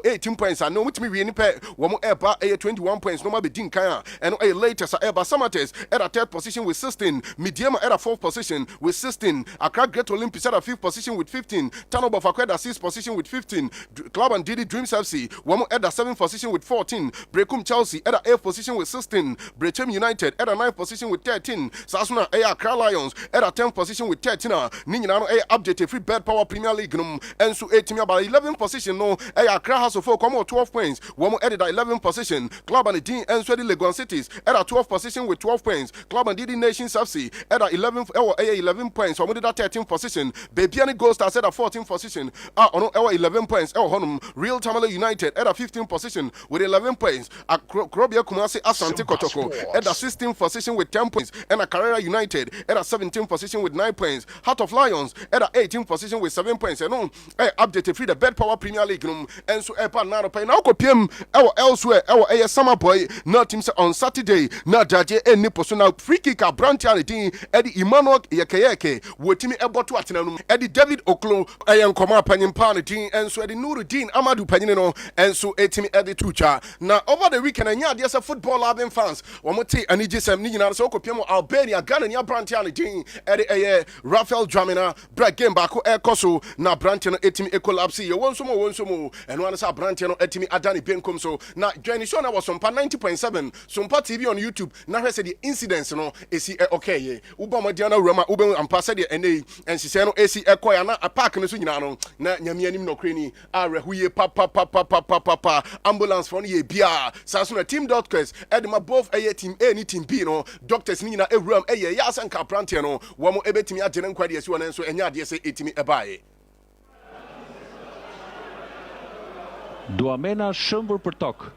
18 points and no with me winning pay Womo Eba a 21 points no be Dinkaya and a latest Eba Samates at a third position with 16 Mediama at a fourth position with 16, Accra Great Olympics at a 5th position with 15, Tanobo Fakweda 6th position with 15, Club and Didi Dreams FC, Wamo at a 7th position with 14, Brekum Chelsea at a 8th position with 16, Brechem United at a 9th position with 13, Sasuna Accra Lions at a 10th position with 13, Ninano update free Bet Power Premier League, and so 18 about 11th position, no, Accra House of Folk, 12 points, Wamo at a 11th position, Club and Didi and Swedi Legon Cities at a 12th position with 12 points, Club and Didi Nations FC at a 11th, 11 points. So we did that 13th position. Babiani Ghost Stars at a 14th position. On 11 points. Real Tamale United at a 15th position with 11 points. Krobia Kumasi Asante Kotoko at a 16th position with 10 points. And a Carrera United at a 17th position with 9 points. Heart of Lions at a 18th position with 7 points. And updated free the Bet Power Premier League. And so Nano Pay now PM elsewhere. Our summer boy not teams on Saturday. Not Jaje and Niposuna free kicker Brantianity Eddie Emmanuel Yakayake. Wotimi eboto atenanum Eddie David Oklo ayenkoma panyimpane din enso Eddie Nuruddin Amadu Panyino enso etimi Eddie Tucha na over the weekend anya de say football loving fans womote anigisem ni nyina so kopiemo Albania Ghana nya brantiane din Eddie Rafael Dramina break game baako ekoso na brantie no etimi collapse ye wonsomo eno an sa brantie no etimi adani benkom so na join show na was Sompa 90.7 Sompa TV on YouTube na hwese the incidents no esi okay ye ubamadiana rama ube ampasa de ene ensise no esi ekoya na park no so nyina no na nyame anim no kreni arehuye papa ambulance for no ye bia saso na team.quest edema both aye team A ni team B no doctors ni nyina ewuram aye ya sanka prante no wo mo ebetimi agene nkwade esi wona nso enya ade se etimi ebae Duamena Shumbur Pertok.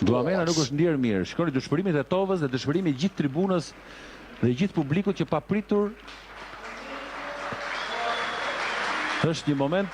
Duamena nuk është ndjerë mirë. Shkoni dëshpërimit e tovës dhe dëshpërimit gjithë tribunës dhe gjithë publiku që pa pritur. Është një moment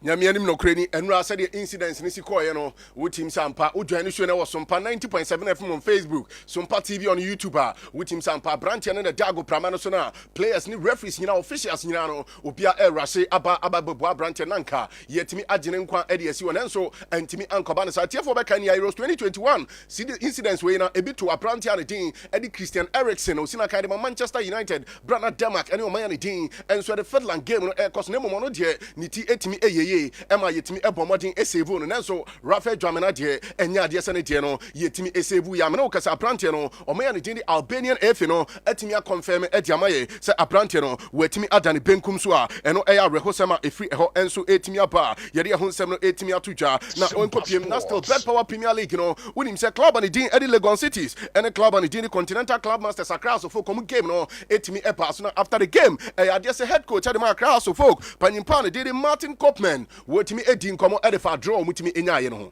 nyamianim no kreni enura said the incidents ni sikoye no wo team Sampa wo join show na wo Sompa 90.7 FM on Facebook, Sompa TV on YouTube. Wo team Sampa branch na Dago Prama no so na players ni referees nyina officials nyina no obia erase aba beboa branch nanka yetimi agene nkwa ede asi wona nso antimi ankoba no sa tiefo beka ni Euros 2021 see the incidents we na ebi to branch ya din ede Christian Eriksen o sina kind Manchester United Brana Denmark ene o man ya din enso the Finland game no cause ne mo no de ni ti etimi eyeye Emma yetimi ebomodin esevu no nanso Rafael Dwamena de enya de sene de no yetimi esevu ya me no kasa apprenti no omeya ne din Albanian FA no etimi a confirm ediamaye se apprenti no wetimi adane benkum so a eno eya rehosema efri eho enso etimi aba yede ho nsem no etimi atudwa na onkopiem na still Bet Power Premier League no unim se club ani din edi Legon Cities ene club ani din Continental Club Masters Accra so folk game no etimi epa so na after the game eya de se head coach ade ma Accra so folk panyimpa ne din Martin Kopman wotimi edi nkomo edefa draw mutimi enyaye no ho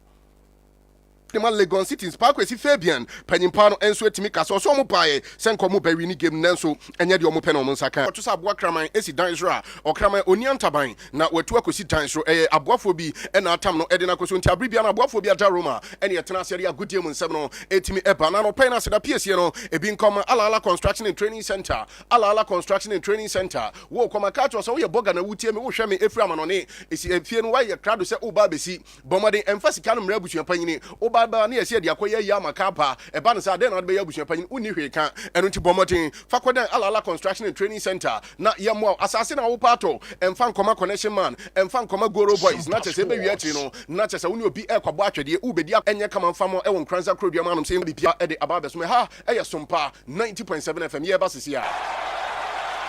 Tema Legon Cities Parkwesi Fabian Panyimpa enso etimi kaso so mo pae senkomo bawi ni game nanso enye de omo pe no mo nsaka to sa aboa kraman esi dansra okraman oniantaban na watu akosi dansro aboafo bi na atam no ede na koso nti abribia na aboafo bi ada Roma ene yetena se ya gudie mu nsem no etimi eba na no pen na se da piesie no ebi nkoma ala construction and training center ala construction and training center wo koma ka to so wo ye boga na wutie me wo hwe me efri amanone esi efie no wa ye krado se oba besi bomade emfasika no mra busuan panyini oba ba na yesi de akoya ya makapa eba no sa de na be ya busuan panyin uni hwe ka eno nti bomoden fakodan ala construction and training center na yemo asase na wo pato emfa nkoma connection man emfa nkoma goro boys na chese be wiachi no na chese uni obi ekwabo atwede ubedi enye kama mfamo ewo Nkoranza krodua manum se bibia ede ababa so me ha eye Sompa 90.7 FM ye ba sisia.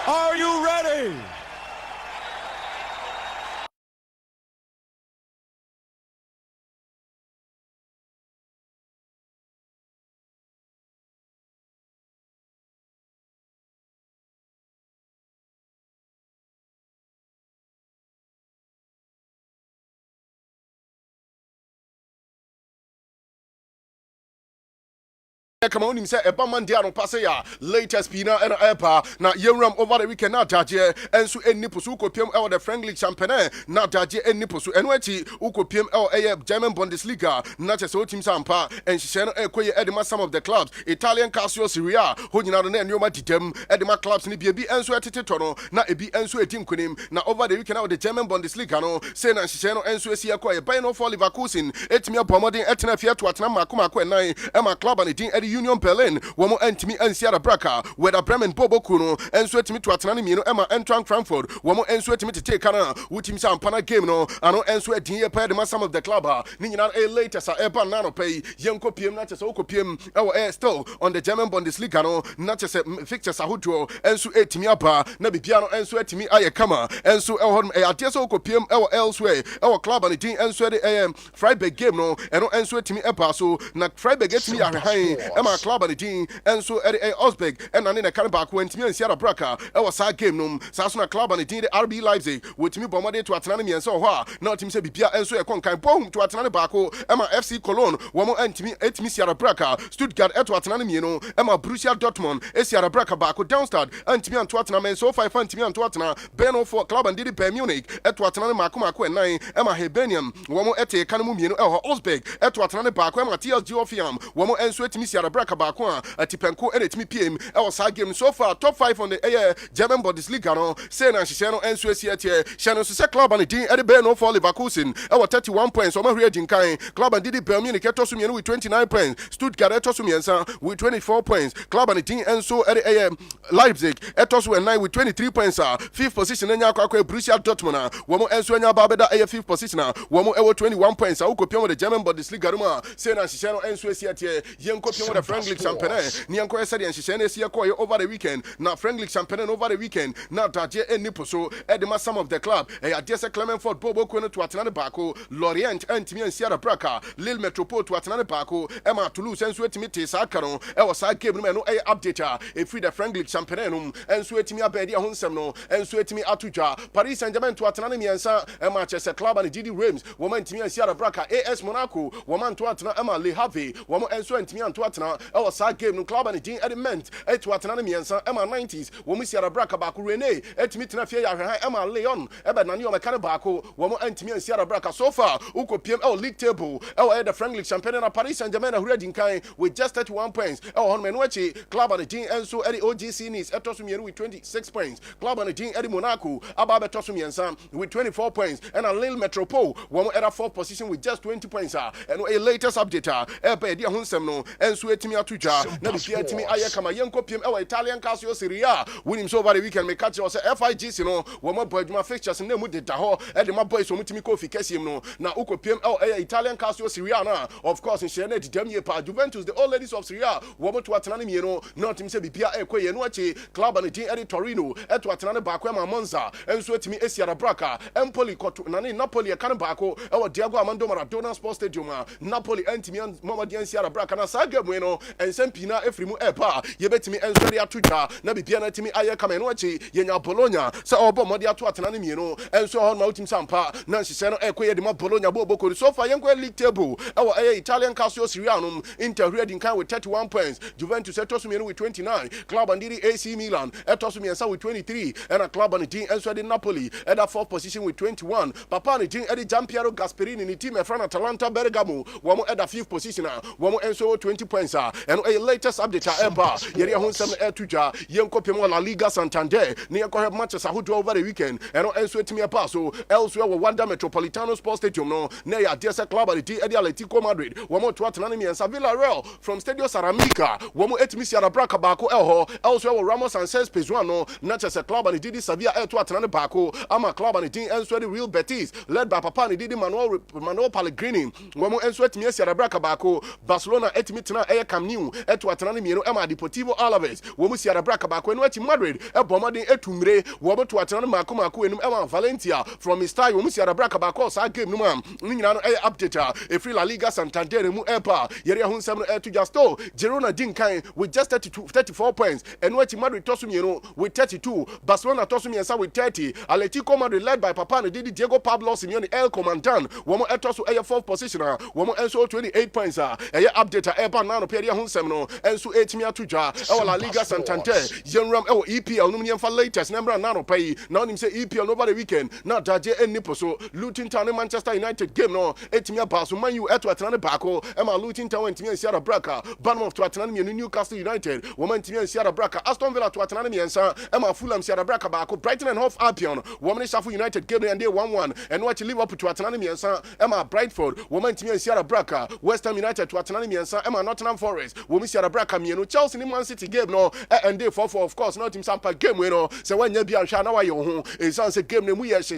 Are you ready? Come on, him say eba man dia no pass ya latest pina and epa na yewram over the weekend na daje enso enni posu kopiem e the friendly champagne na daje enni posu eno achi ukopiem e German Bundesliga na chese o team Sampa enhihye no ekoye edema some of the clubs Italian Calcio Serie A ho nyina no na enoma didem edema clubs ni bia enso eteteto no na ebi enso edim kunim na over the weekend the German Bundesliga no say na enhihye no enso esi ekoye Bayern for Leverkusen etimi abomodin etena fie to atena makoma enan ema club and din Union Berlin womo entimi ansiara braka weda Bremen Bobo Kuno enso etimi to atena ne mienu ema Eintracht Frankfurt womo enso etimi tete kana wutim Sampa na game no ano enso edin ye pa de some of the club ni nyina later sa eba na no pay yenkopiem na chese okopiem still on the German Bundesliga no na chese fixtures ahodo enso etimi aba na bibia no enso etimi aye kama enso hodom ade so okopiem elsewhere club and din enso de Freiburg game no eno enso etimi eba so na Freiburg etimi ahehan Emma club and team and so Osberg and Nana Kanabak went me and Sierra Braka. Our side game no Sasuna club and team the RB Leipzig with me bombarde to Atanami and so not him say Bipia and so a concan boom to Atanami Bako Emma FC Cologne one more and me et me Sierra Braka Stuttgart et Atanami no Emma Borussia Dortmund Sierra Braka Bako downstart and me and Tottenham and so 5 and me and Tottenham Beno for club and did it Munich et Atanami Makuma and 9 Emma Hebenium one more et Kanamu Osberg et Atanami Bako Emma TSG Ofiam one more and so et me Sierra Braka Bako Tipenko and it me PM our side game so far top 5 on the German Bundesliga no say na Shishano and Suecia Shano se club and the Eddie Beno for Leverkusen our 31 points on my reading kind club and did it Munich Etosumi with 29 points Stuttgart Etosumi with 24 points club and the team and so Leipzig Etosu and 9 with 23 points 5th position in Yakwa Borussia Dortmund womo enso nya babeda 5th position womo 21 points ukopia the German Bundesliga ruma say na Shishano and Suecia yenkopia the friendly champagne ni enko said and Shishano sia over the weekend na friendly champagne over the weekend na daje enipo so edema some of the club Adea Clermont Bobo Kono to Atlanta Bako Lorient and Timi and Sierra Braka Lille Metropole to Atlanta Bako Emma Toulouse and Sweetimi Tesakano side game no update if free the friendly champagne and Sweetimi Abedia Hunsemno and Sweetimi Atuja Paris Saint-Germain to Atlanta Miansa Emma Chester Club and Didi Reims woman Timi and Sierra Braka AS Monaco woman to Atlanta Emma Le Havre woman and Sweetimi and to Atlanta na ɛwɔ saa game no club and din element to atena ne miensa ɛma 90s wo mu siara braka baako Rene etimi tena fie ya hwehwan ɛma Leon ɛbɛ nane o meka ne baako wo mu antimi ansiara braka so far ukopiem ɛwɔ league table ɛwɔ the Frank League champion na Paris Saint-Germain na huradi nkan with just 31 points ɛwɔ hɔ no menu achi club and din enso ɛde OGC Nice ɛtɔ so mienu with 26 points club and din ɛde Monaco aba bɛtɔ so miensa with 24 points and a Lille Metropole wo mu ɛda 4th position with just 20 points and a latest update ɛbɛ ɛde ho nsɛm no enso etimi atudwa na bifia etimi ayɛ kama yenko piem ɛwɔ Italian Calcio Serie A winning so over the weekend me catch us FIGC no wo mo boy adwuma fixtures na mu de da hɔ ɛde ma boys wo mutimi kofi kɛsiem no na ukopiem Italian Calcio Serie A na of course in share na didam ye pa Juventus the old ladies of Serie A wo mo to atena ne mieno na otimi se bibia ekoye no achi club and team Edi Torino eto atena ne baako ma Monza enso etimi Esiara Braka Empoli koto na ne Napoli e kan baako ɛwɔ Diego Armando Maradona Sports Stadium Napoli entimi Mamadi Esiara Braka na sa game no ensem pina efrimu epa yebetimi enso de atuja na bibia na timi aye kama no achi yenya Bologna sa obo modi ato atena ne mieno enso hɔ ma utim sampa na nhyehyɛ no ekoye de ma Bologna boboko so far yenko league table ɛwɔ Italian Calcio Serie A no Inter reading kan with 31 points Juventus etos mienu with 29 club and the AC Milan etos miensa with 23 and a club and team enso de Napoli at the 4th position with 21 papa and team Eddie Giampiero Gasperini ni team efra Atalanta Bergamo wo mo at the 5th position wo mo enso 20 points and a latest update ever yeri ho nsɛm etuja yenko pem La Liga Santander ne yenko have matches ahodo over the weekend and enso etimi apa so elsewhere wo Wanda Metropolitano Sports Stadium no na ya Adea club and the Atletico Madrid wo mo to atena ne miensa Villarreal from Stadio Ceramica wo mo etimi siara braka baako elho elsewhere wo Ramos Sanchez Pizjuan na chese club and Didi Sevilla to atena ne baako ama club and the enso the Real Betis led by Papa and Didi Manuel Pellegrini wo mo enso etimi siara braka baako Barcelona etimi tena Camp Nou to atena ne mienu ama Deportivo Alaves wo mo siara braka baako no ati Madrid bomodin etumre wo mo to atena ne maako enum ama Valencia from Mestalla wo mo siara braka baako sa game no ma ni nyina no update e free La Liga Santander mu epa yeri ho nsɛm no to just Girona dinkan with just 34 points and what Madrid tossum with 32 Barcelona tossum yensa with 30 Atletico Madrid led by Papa and Didi Diego Pablo Simeone El Comandan wo mo etoso 4th position wo mo enso 28 points update epa na no pere ho nsɛm no enso etimi atudwa e La Liga Santander yenram e EPL no nyemfa latest number na no pay na onim say EPL over the weekend na daje enipo so Luton Town and Manchester United game no etimi aba so Man U eto atena ne baako e ma Luton Town entimi ansiara braka Bournemouth to atena ne Newcastle United wo man entimi ansiara braka Aston Villa to atena ne miensa e ma Fulham siara braka baako Brighton and Hove Albion wo man Sheffield United game and day 1-1 and watch Liverpool to atena ne miensa e ma Brentford wo man entimi ansiara braka West Ham United to atena ne miensa e ma Nottingham Forest wo mi siara braka mienu Chelsea ni Man City game no and day 4 of course not team sampa game we no se wanya bia hwa na wa ye ho e san se game ne mu ye she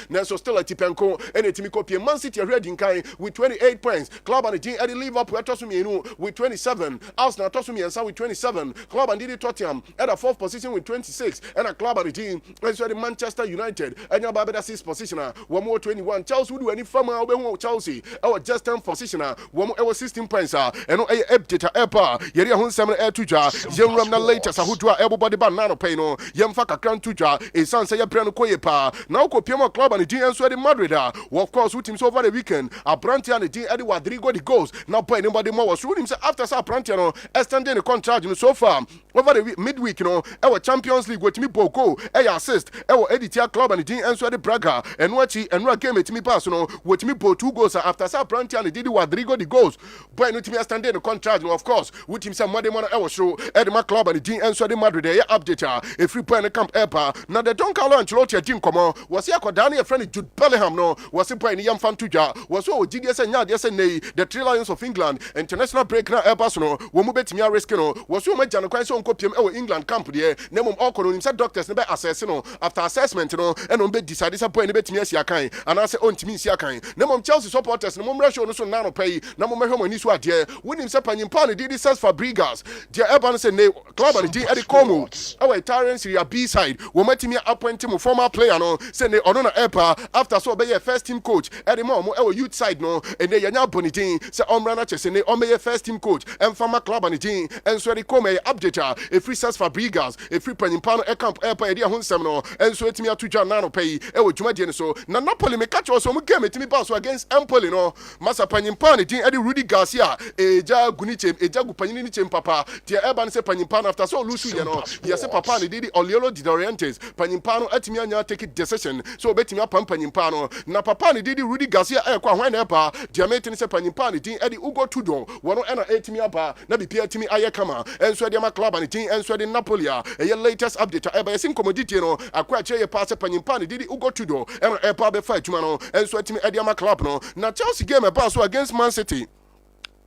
na so still a tipenko and etimi kopie Man City ready nkai with 28 points club and the Eddie Liverpool etoso mienu with 27 Arsenal etoso miensa with 27 club and the Tottenham at the 4th position with 26 and a club and the team enso the Manchester United and your babeda 6th position one more 21 Chelsea do any farmer obe Chelsea our just 10th position one more 16 points and no update epa yeri ho nsem etuja yemram na latest ahodo everybody ban na no pay no yemfa kakran tuja e san say yebra no koye pa na okopiem club and the team enso the Madrid of course with teams over the weekend Abrantia and the team Eddie Rodrigo the goals now play anybody more was showing himself after Abrantia no extending the contract so far over the midweek our Champions League with me Boko assist our Editia club and the team enso the Braga and watchi and ra game with me pass with me bo 2 goals after Abrantia and the Rodrigo the goals boy no team extending the contract of course with himself money show Edema club and the team enso the Madrid update a free point camp epa now the Don Carlo Ancelotti team come on was here Kodani a friend Jude Bellingham no was he playing yam fan tuja was so GDS and Yad nay the Three Lions of England international break na Airbus no wo mu betimi risk no was so major no kwan so nkopiem e England camp there na mum all nim say doctors ne be assess no after assessment no and on be decide say point ne betimi asia kan and say ontimi asia kan na mum Chelsea supporters no mum ratio no so na no pay na mum hwe mani so ade wonim say panyimpa ne didi says Fabregas the Airbus say ne club and the Eddie Como our Italian Serie B side wo matimi appoint him former player no say ne ono na Airbus after so be first team coach Eddie Mo our youth side no and they yanya bonitin say omra na chese ne omeye first team coach and former club and team and so Eddie Como updater a free says Fabregas a free panyimpa no camp Airbus Eddie ho nsem no and so etimi atuja na no pay e wo dwumadie ne so na Napoli me catch us so mu game etimi pass against Empoli no masa panyimpa ne team Eddie Rudy Garcia eja gunichem eja gupanyini nichem papa tia eba ne se panyimpa after so lusu ye no ye se papa ne didi Oliolo de Orientes panyimpa no atimi anya take decision so obetimi apam panyimpa no na papa ne didi Rudy Garcia ekwa hwan na eba dia meti se panyimpa ne din edi Ugo Tudor wono ena etimi aba na bipia timi aye kama enso de ma club ne din enso de Napoli eye latest update eba yesin commodity no akwa che ye pass panyimpa ne didi Ugo Tudor ena eba be fa adwuma no enso etimi ediama club no na Chelsea game eba so against Man City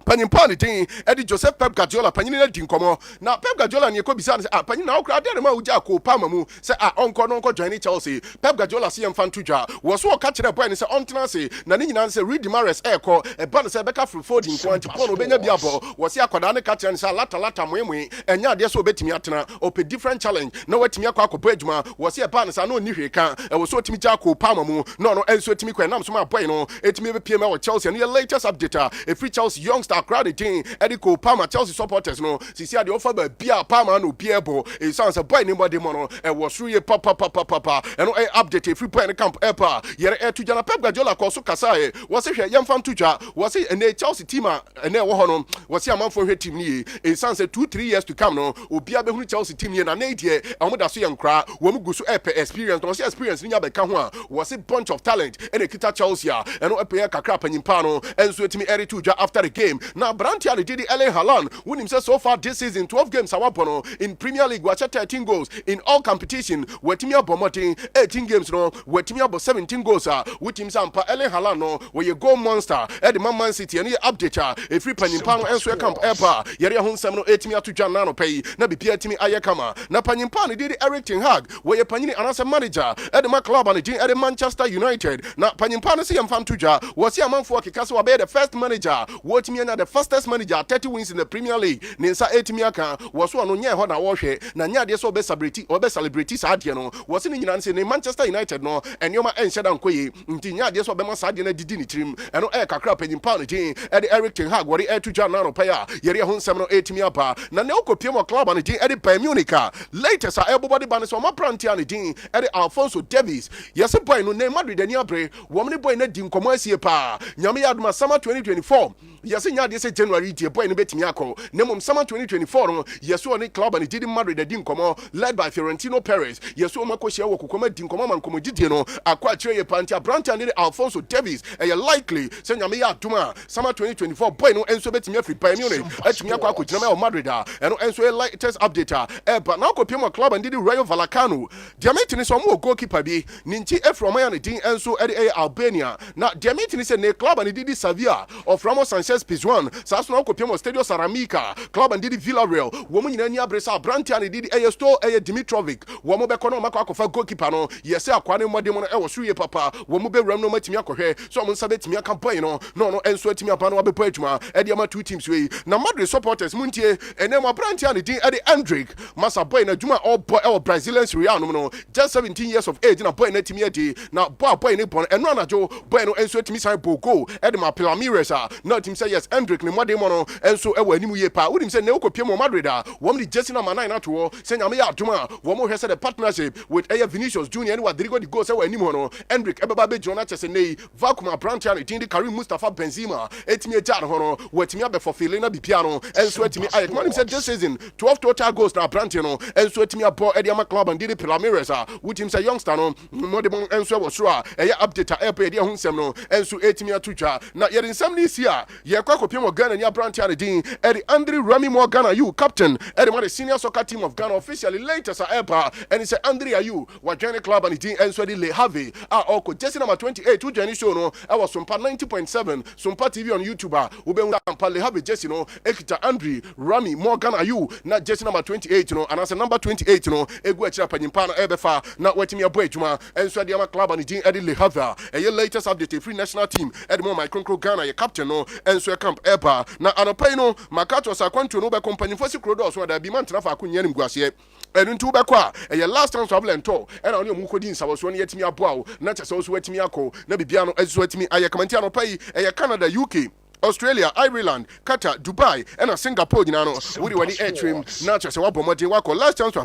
panyimpa ne tin edi Joseph Pep Guardiola panyini na din komo na Pep Guardiola ne ekobisa se panyina na okra de ma uja ko pa mamu se onko no onko join Chelsea Pep Guardiola se yemfa ntudwa wo so ka kire boy ne se ontena se na ne nyina se Reed Mahrez eko eba ne se beka free folding ko antipo no benya bia bo wo se akoda ne ka kire ne se lata moemwe enya ade so obetimi atena ope different challenge na watimi akwa akọ adwuma wo se eba ne sa no ni hweka wo so otimi ja ko pa mamu no enso otimi kwa nam so ma boy no etimi be pie ma wo Chelsea ne latest update e free Chelsea youngster crowd thing Edico Palmer Chelsea supporters no sisi ade offer ba bia Palmer no biebo e sounds a boy nobody mono e was really papa and no update free point camp epa yere to jana Pep Guardiola ko so kasa e was hwe yemfam tujwa was e Chelsea team e na wo hono was amanfo hwe team ni e sounds 2-3 years to come no obia be hunu Chelsea team ni na na die omo da so yankra wo mu gusu experience no experience ni nya be ka ho a was a bunch of talent and e kita Chelsea and no epa kakra panyimpa no enso etimi eri tujwa after the game na Brantia did Erling Haaland win himself so far this season 12 games awapono in Premier League watch 13 goals in all competition wetimia bomotin 18 games no wetimia bo 17 goals with him sampa Erling Haaland no we goal monster at the Man City and update a free panyimpa no enso camp epa yere ho nsem no etimia to dwan na no pay na bipia timi ayekama na panyimpa no did Eric Ten Hag we panyini anasa manager at the club and at the Manchester United na panyimpa no se yemfam to dwa was amanfo akeka so be the first manager wetimia na the fastest manager 30 wins in the Premier League Ninsa 8 miaka was one on ho na wo hwe na nya de so be celebrity sa de no was ni nyina nse ne Manchester United no enyoma enhyeda nkoyi nti nya de so be ma sa de na didi ni tirim eno kakra panyimpa no din e Eric Ten Hag wori to jana no paya yere ho nsem no 8 miapa na ne okopie mo club an din e Bayern Munich latest everybody ban so ma prantia ne din e Alphonso Davies yes boy no ne Madrid ani abre wo me boy na di nkomo asie pa nyame yaduma summer 2024 yes nya de se January die boy no betimi akọ nemom summer 2024 no yes one club and did Madrid di nkomo led by Florentino Perez yes o makohia wo kokoma di nkomo man komo didie no akwa kire ye pantia Brantia ne Alphonso Davies e likely se nyame ya aduma summer 2024 boy no enso betimi afri Bayern Munich atumi akọ akogina me Madrid eno enso e latest update but now kopie mo club and did Rayo Vallecano diamantini so mo goalkeeper bi ninti efroma ya ne din enso e Albania na diamantini se ne club and did Sevilla of Ramos Sanchez Pizjuan saso na kopie mo Stadio Ceramica club and did Villarreal wo mo nyina ni abresa Brantia ne did store Dimitrovic wo mo be kono makọ akọfa goalkeeper no yesi akwa ne modem no e wo so ye papa wo mo be ram no matimi akọhwe so mo nsa betimi campaign no enso atimi apa no abepọ adwuma e de ama two teams we na Madrid supporters muntie ene mo Brantia ne din e de Endrick masa boy na adwuma all boy e Brazilian Real no just 17 years of age na boy na timi ade na boy ne bon eno anajo boy no enso atimi sai bogo e de ma Ramirez na team say yes Endrick ne modem no enso e wa animu ye pa wonim say ne okopie mo Madrid wo mo di Jesse na man na to say nyame ya adwuma wo mo hwese the partnership with Vinicius Junior and Rodrigo di go say wa animu no Endrick e baba be jona chese nei vacuum Brantia ne tin di Karim Mustafa Benzema etimi eja no no watimi abe for feeling na bipia no enso etimi ayet man say this season 12 total goals na Brantia no enso etimi abo e dia club and di Ramirez with him say youngster no modem enso wo so e update e dia ho nsem no enso etimi atutwa na ye nsem ni sia ye kwa kopie mo Ghana ni Brantia ne din e Andre Remy Morgan you captain the senior soccer team of Ghana officially latest ever and he said Andre Ayew was joining club and he and so Le Have oko Jesse number 28 who join show no I was Sompa 90.7 Sompa TV on YouTube ube unta Le Have Jesse no ekita Andre Remy Morgan Ayew na Jesse number 28 no and as number 28 no egu achira panyimpa no ebefa na watimi abo adwuma and so the club and he and Le Have a latest update free national team at mo my concro Ghana your captain no and so camp ever na anopai no makato sakwantu no be company for secret so da bi man trafa akunya nim guase enu ntu be kwa e last time travel ento e na oni mu kodi nsawo so ne yetimi aboa na chese so watimi akọ na bibia no ezo watimi ayekamanti anopai e Canada UK Australia, Ireland, Qatar, Dubai, and Singapore, you know, we were the air trim, not just a bomb, last chance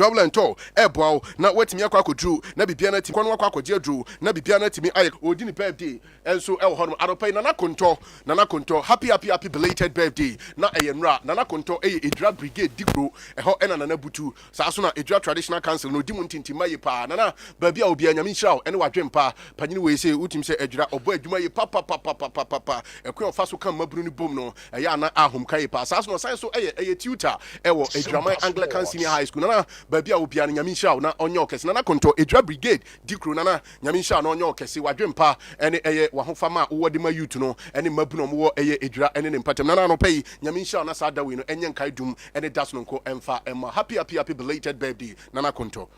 double and tall ebow na wetimi akwa kodru na bibia na ti kwano akwa akogye adru na bibia na timi aye odi ni birthday enso e ho no adopai nana konto happy belated birthday na eyenra nana konto edra brigade dikro ho ena nana butu saa so na edra traditional council no dimu ntintima ye pa nana babia obi anyame nhyiraw ene wadwempa panyini we say utim say edra obo adwuma ye pa ekwe ofa so kan maburu ni bom no eya na ahom kai pa saa so no sai so eye tutor ewo edraman Anglican Senior High School nana babia obi anyame nhyiraw na onye okese nana konto edra brigade dikro nana nyame nhyiraw na onye okese wadwempa ene eye wahofama wo de ma youth no ene mabunu mo wo eye edra ene ne mpatem nana no pay nyame nhyiraw na saa da we no enye nkai dum ene das no nko emfa emma happy belated birthday nana konto.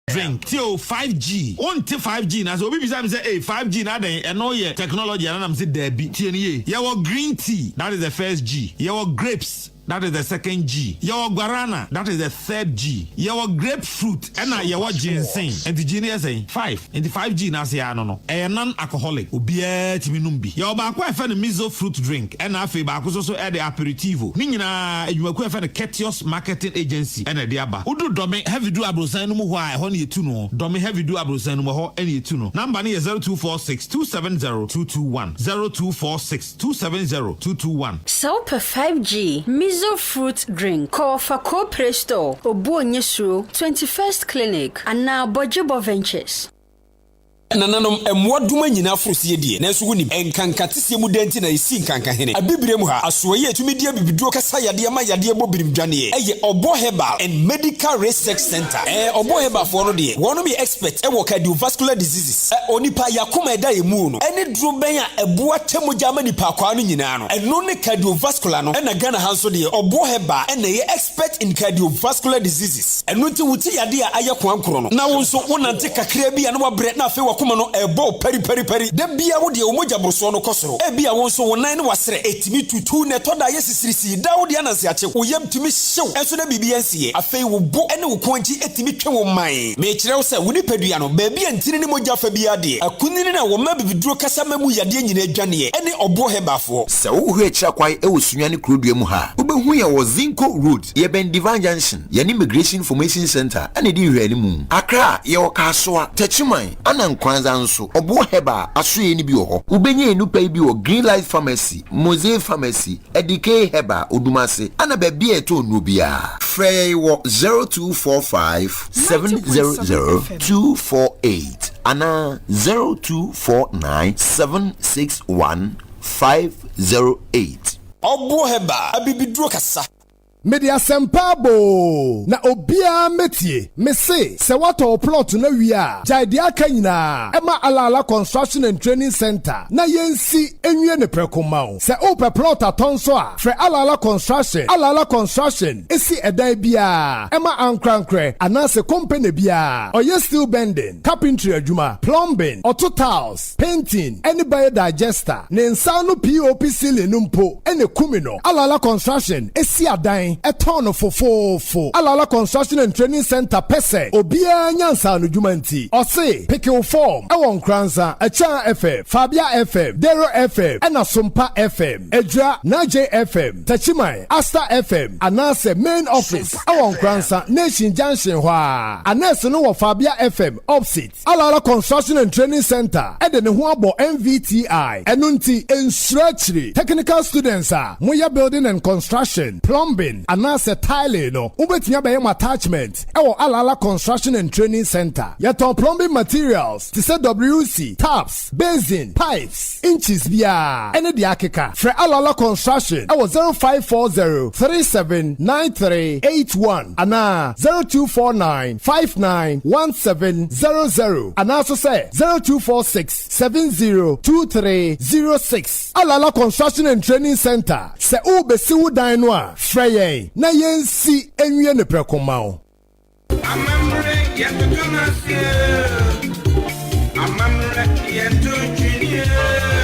Drink till 5G. On till 5G now. So we say, hey, 5G now then and all your technology and I'm say there be TNA. Your green tea, that is the first G. Your grapes, that is the second G. Your guarana, that is the third G. Your grapefruit, and your ginseng. And the genius saying 5. And the 5G now say no. A non-alcoholic. Ubia timinumbi. Your bakwa fan miso fruit drink. And afe bakwa also add the aperitivo. Nina you are fan a Ketios marketing agency. And a diaba. Udu dome have you do abrosanum why honey tuno. Dome have you do abrosanum ho any tuno. Number is 0246 270 221. 0246 270 221. Sompa 5G. Miso fruit drink. Call for Co-Presto. Obu Nyesru 21st Clinic. And now Bojibo Ventures. Nananom emwaduma nyina frosie die nanso wonim enkankatese mu denti na isi nkanka hene abibire mu ha asoye atumi bibiduo kasa yade ma yade bobirim dwane eye obo herbal and medical research center obo herbal for no de wono be expert cardiovascular diseases onipa yakoma eda emu no ene duro ben a eboa temogya ma nipa kwa no nyina no eno ne cardiovascular no ena Ghana hanso de obo herbal ena ye expert in cardiovascular diseases eno nti wuti yade a ayekwa nkoro no na wonso wonante kakra bi na wabre na afi kuma no ebo peri de bia wo de omoja broso no kosoro e bia won so wonan ne wasere etimi tutu ne toda yesisirisi da wo de ananse ache wo yam timi hyew enso na bibia nsie afei wo bo ene wo konji etimi twe wo man me kire wo se wo ni padua no ba bia ntini ne moja fa bia de akunini na wo ma bibiduro kasa mamu yade nyina adwane ene obo hebafo se wo hu akira kwai e wo sunyane krodua mu ha wo be hu ye wo Zinco Road ye ben Divine Junction ye Immigration Information Center ene di hwani mu Accra ye wo kasoa tachiman ana Nkoranza nso obo heba asoye ni bi ho ubenye enupa bi wo Green Light Pharmacy Mosaic Pharmacy edike heba odumase ana ba bia eto no bia frey wo 0245 700 248 ana 0249 761 508 obo heba abibiduro kasa Media Sempabo na obia metie mese se wato plot na wia Adea Akye nyina ema alala construction and training center na yensi enwie ne prekomao se ope plot atonso a fre alala construction esi edan bia ema ankrankre anase company bia oye steel bending carpentry adwuma plumbing auto tiles painting any biodigester ne nsa no POP ceiling numpo ene kumino alala construction esi adan etono fofofo alala construction and training center pese obia nyansa no dwumanti ose pickle form ewon Nkoranza Acheampong FM Fabia FM Dero FM ena Sompa FM Edra Naje FM Tachimai Asta FM anase main office ewon Nkoranza Nation Junction hwa anase no wo Fabia FM opposite alala construction and training center ede ne ho abo MVTI enunti ensurachiri technical students moya building and construction plumbing anase tile no ubetinya be attachment ewo alala construction and training center yeton plumbing materials to say WC taps basin pipes inches bia ene de akeka fre alala construction ewo 0540 379381 ana 0249 591700 ana so say 0246 702306 alala construction and training center se ubesi wudan no a frey na yensi enwie ne prekomao.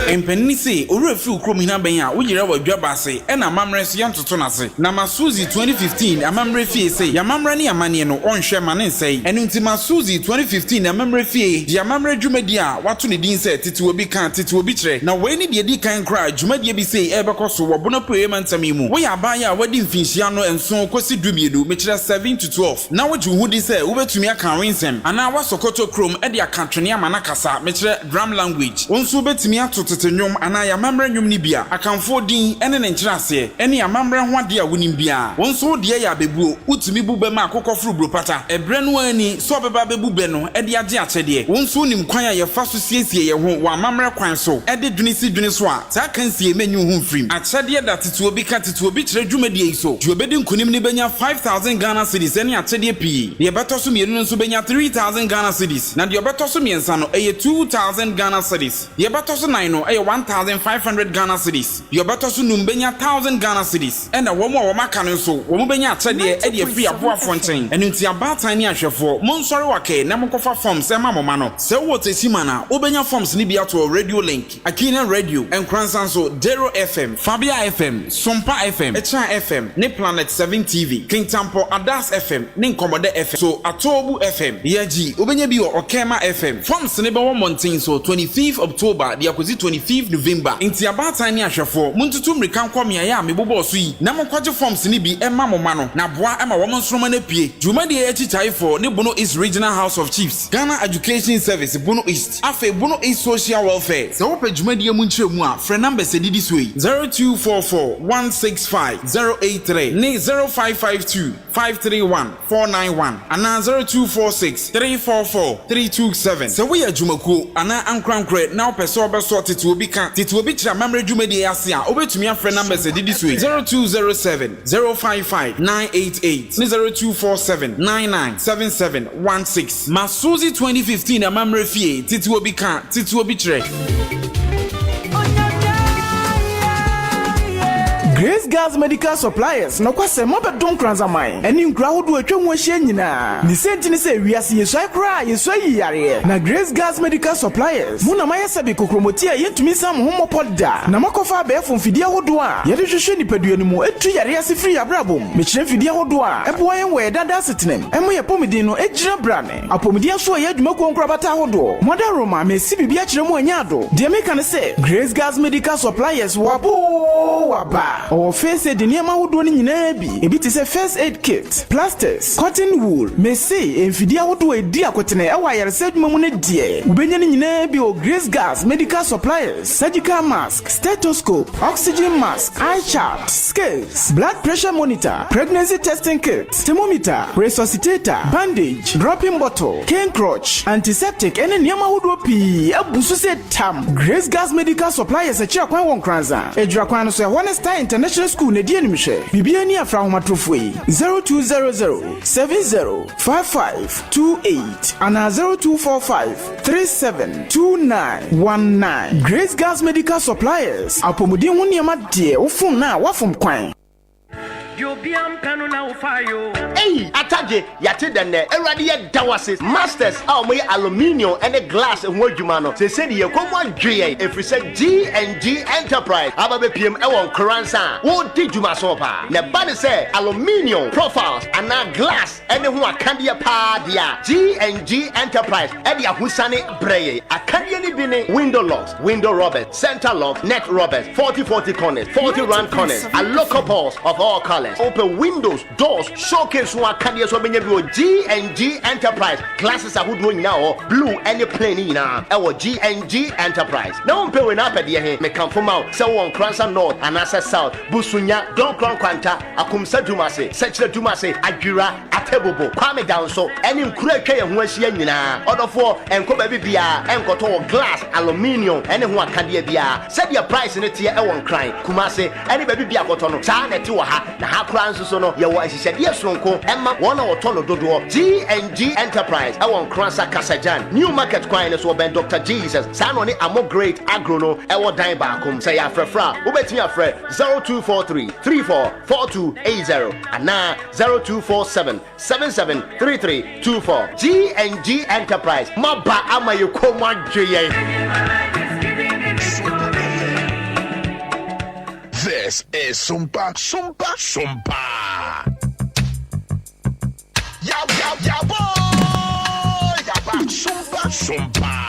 Empenni say owura fi ukrom hina ben a wogire wadwaba ase e na mamre so yantoto nase na masuzi 2015 amamre fie say yamamre ne amane no onhwe ma ne nsei enu nti masuzi 2015 amamre fie di amamre dwumadi a wato ne din say tete obi kan tete obi kire na we ni de di kan kra dwumadi bi say e bekoso wo bono poema ntami mu wo ya ban ya wadi mfinhia no enso kosi dumiedu me kire 7 to 12 na woju hudi say wo betumi aka winsem ana wasokoto krom e de akantwene amana kasa me kire drum language wonso betumi atoto nyom ana ya mamre nyom ni bia akamfo din ene ne nkyerase ene ya mamre ho ade a wonim bia wonso de ya bebuo utumi bube ma akokofru bropata ebre no ani so beba bebube no ede age akyede wonso nim kwan ya yefa so siesie ye ho wa mamre kwan so ede dwene so a ta kan sie menyu ho mfrim akyede da tete obi ka tete obi kire dwumadi yi so ju obedi nkunim ni benya 5000 Ghana cedis ene akyede pi ye beto so mienu nso benya 3000 Ghana cedis na de obeto so miensa no eye 2000 Ghana cedis ye beto so nine no 1,500 Ghana cedis. Your better soon numbenya 1,000 Ghana cedis. And a woman or macan so, Womubenya Chadi, Eddie free a boa fontaine. And into your bad tiny ashafo, Monsori Wake, Namokofa forms, Emma Mano. So what is Simana, Obenya forms Libya to a radio link, Akina Radio, and Kransanso, Dero FM, Fabia FM, Sompa FM, Echa FM, Ne Planet 7 TV, King Tampo, Adas FM, Ninkomode FM, so Atobu FM, Yaji, Obenyabio or Kema FM, forms Nebo Mountain, so 25th October, the opposite 25th November. Inti abata ni ahwefo muntutu mrikan kwame ya mebobo so yi na mokwaje forms ni bi emma momano na boa ema wo monsroma na pie jumadi e chichaifo ne Bono East Regional House of Chiefs Ghana Education Service Bono East afa Bono East Social Welfare se wo pe jumadi mu nkyeremu a frɛ number se didi so yi 0244165083 ne 0552531491 ana 0246344327 se wo ya jumakuo ana ankrankre na wo pese obeso tete obi kan tete obi kira mamre dwumadi ase a obetumi afrɛ number se didi so 0207 055 988 0247997716 Masuzi 2015 amamre fie tete obi kan tete obi kire Grace Gas Medical Suppliers no kwase mobe don Nkoranza man eni nkura hodo atwa mu ahia nyina ni senti ni se wiase yesua kra yesua yiyare na Grace Gas Medical Suppliers muna mayesa bi kokromoti a yentumi sam homopoda na makofa be fomfidi hodo a yede hwehwe nipadua ni mu etu yare ase free abrabom mekire fidi hodo a ebo yen we dada setenem emo ye pomidin no egira brane apomidi aso ye adwuma ko nkura bata hodo modern roma mesi bibia kire mu anya ado de meka ne se Grace Gas Medical Suppliers waba or face aid niema wodo ni nyina bi ebi te se first aid kit plasters cotton wool mesi enfidia wodo edi akotene e wa yare sedwuma mu ne die ubenya ni nyina bi o Grace Gas Medical Suppliers surgical mask stethoscope oxygen mask eye chart scales blood pressure monitor pregnancy testing kit thermometer resuscitator bandage dropping bottle cane crutch antiseptic ene niema wodo pi abusu se tam Grace Gas Medical Suppliers e kira kwan won Nkoranza ejura kwan no so e Honesta International School ne die nimhwe bibia ni afra homatrofo yi 0200705528 ana 0245372919 Grace Gas Medical Suppliers apomudin ho niam de wofun na wafom kwan Hey, ataje yate dene erade ye dawase masters a omoye aluminium and glass ho adwuma no se se de yekomo adwe efrise G&G Enterprise ababe piem e won Nkoranza wo di dwuma so pa ne ba ne se aluminium profiles and glass ene ho akande pa dia G&G Enterprise e de ahusane breye akande ni bi ne window locks window robbers center lock neck robbers 40 corners 40 round corners and local balls of all colors open windows, doors, showcase one candy so many G&G Enterprise glasses are good now blue any plain na our G&G Enterprise now on pay when up here me come from out so on Nkoranza North and Asa South Busunya Don Kwanta Akumsa Dumase Sechre Dumase Adwira Atebobo Kwame down so any nkureke ho ahia nyina order for enko ba bibia enko to glass aluminium any ho akade bia said your price in it here e won cry Kumase any ba bibia koto no sa na ti wo ha na akra nso so no ye wo ahihyedeɛ sonko ɛma wɔn a wɔtɔ no dodoɔ G&G Enterprise ɛwɔ Nkoranza Kasajan New Market kwan no so ben Dr. Jesus saa no ne Amo Great Agro no ɛwɔ dan baakom sɛ yɛ afrɛfrɛ a wobɛtumi afrɛ 0243 344280 ana 0247 773324 G&G Enterprise maba ama ye koma dweye. This is Sompa. Ya boy, ya ba Sompa.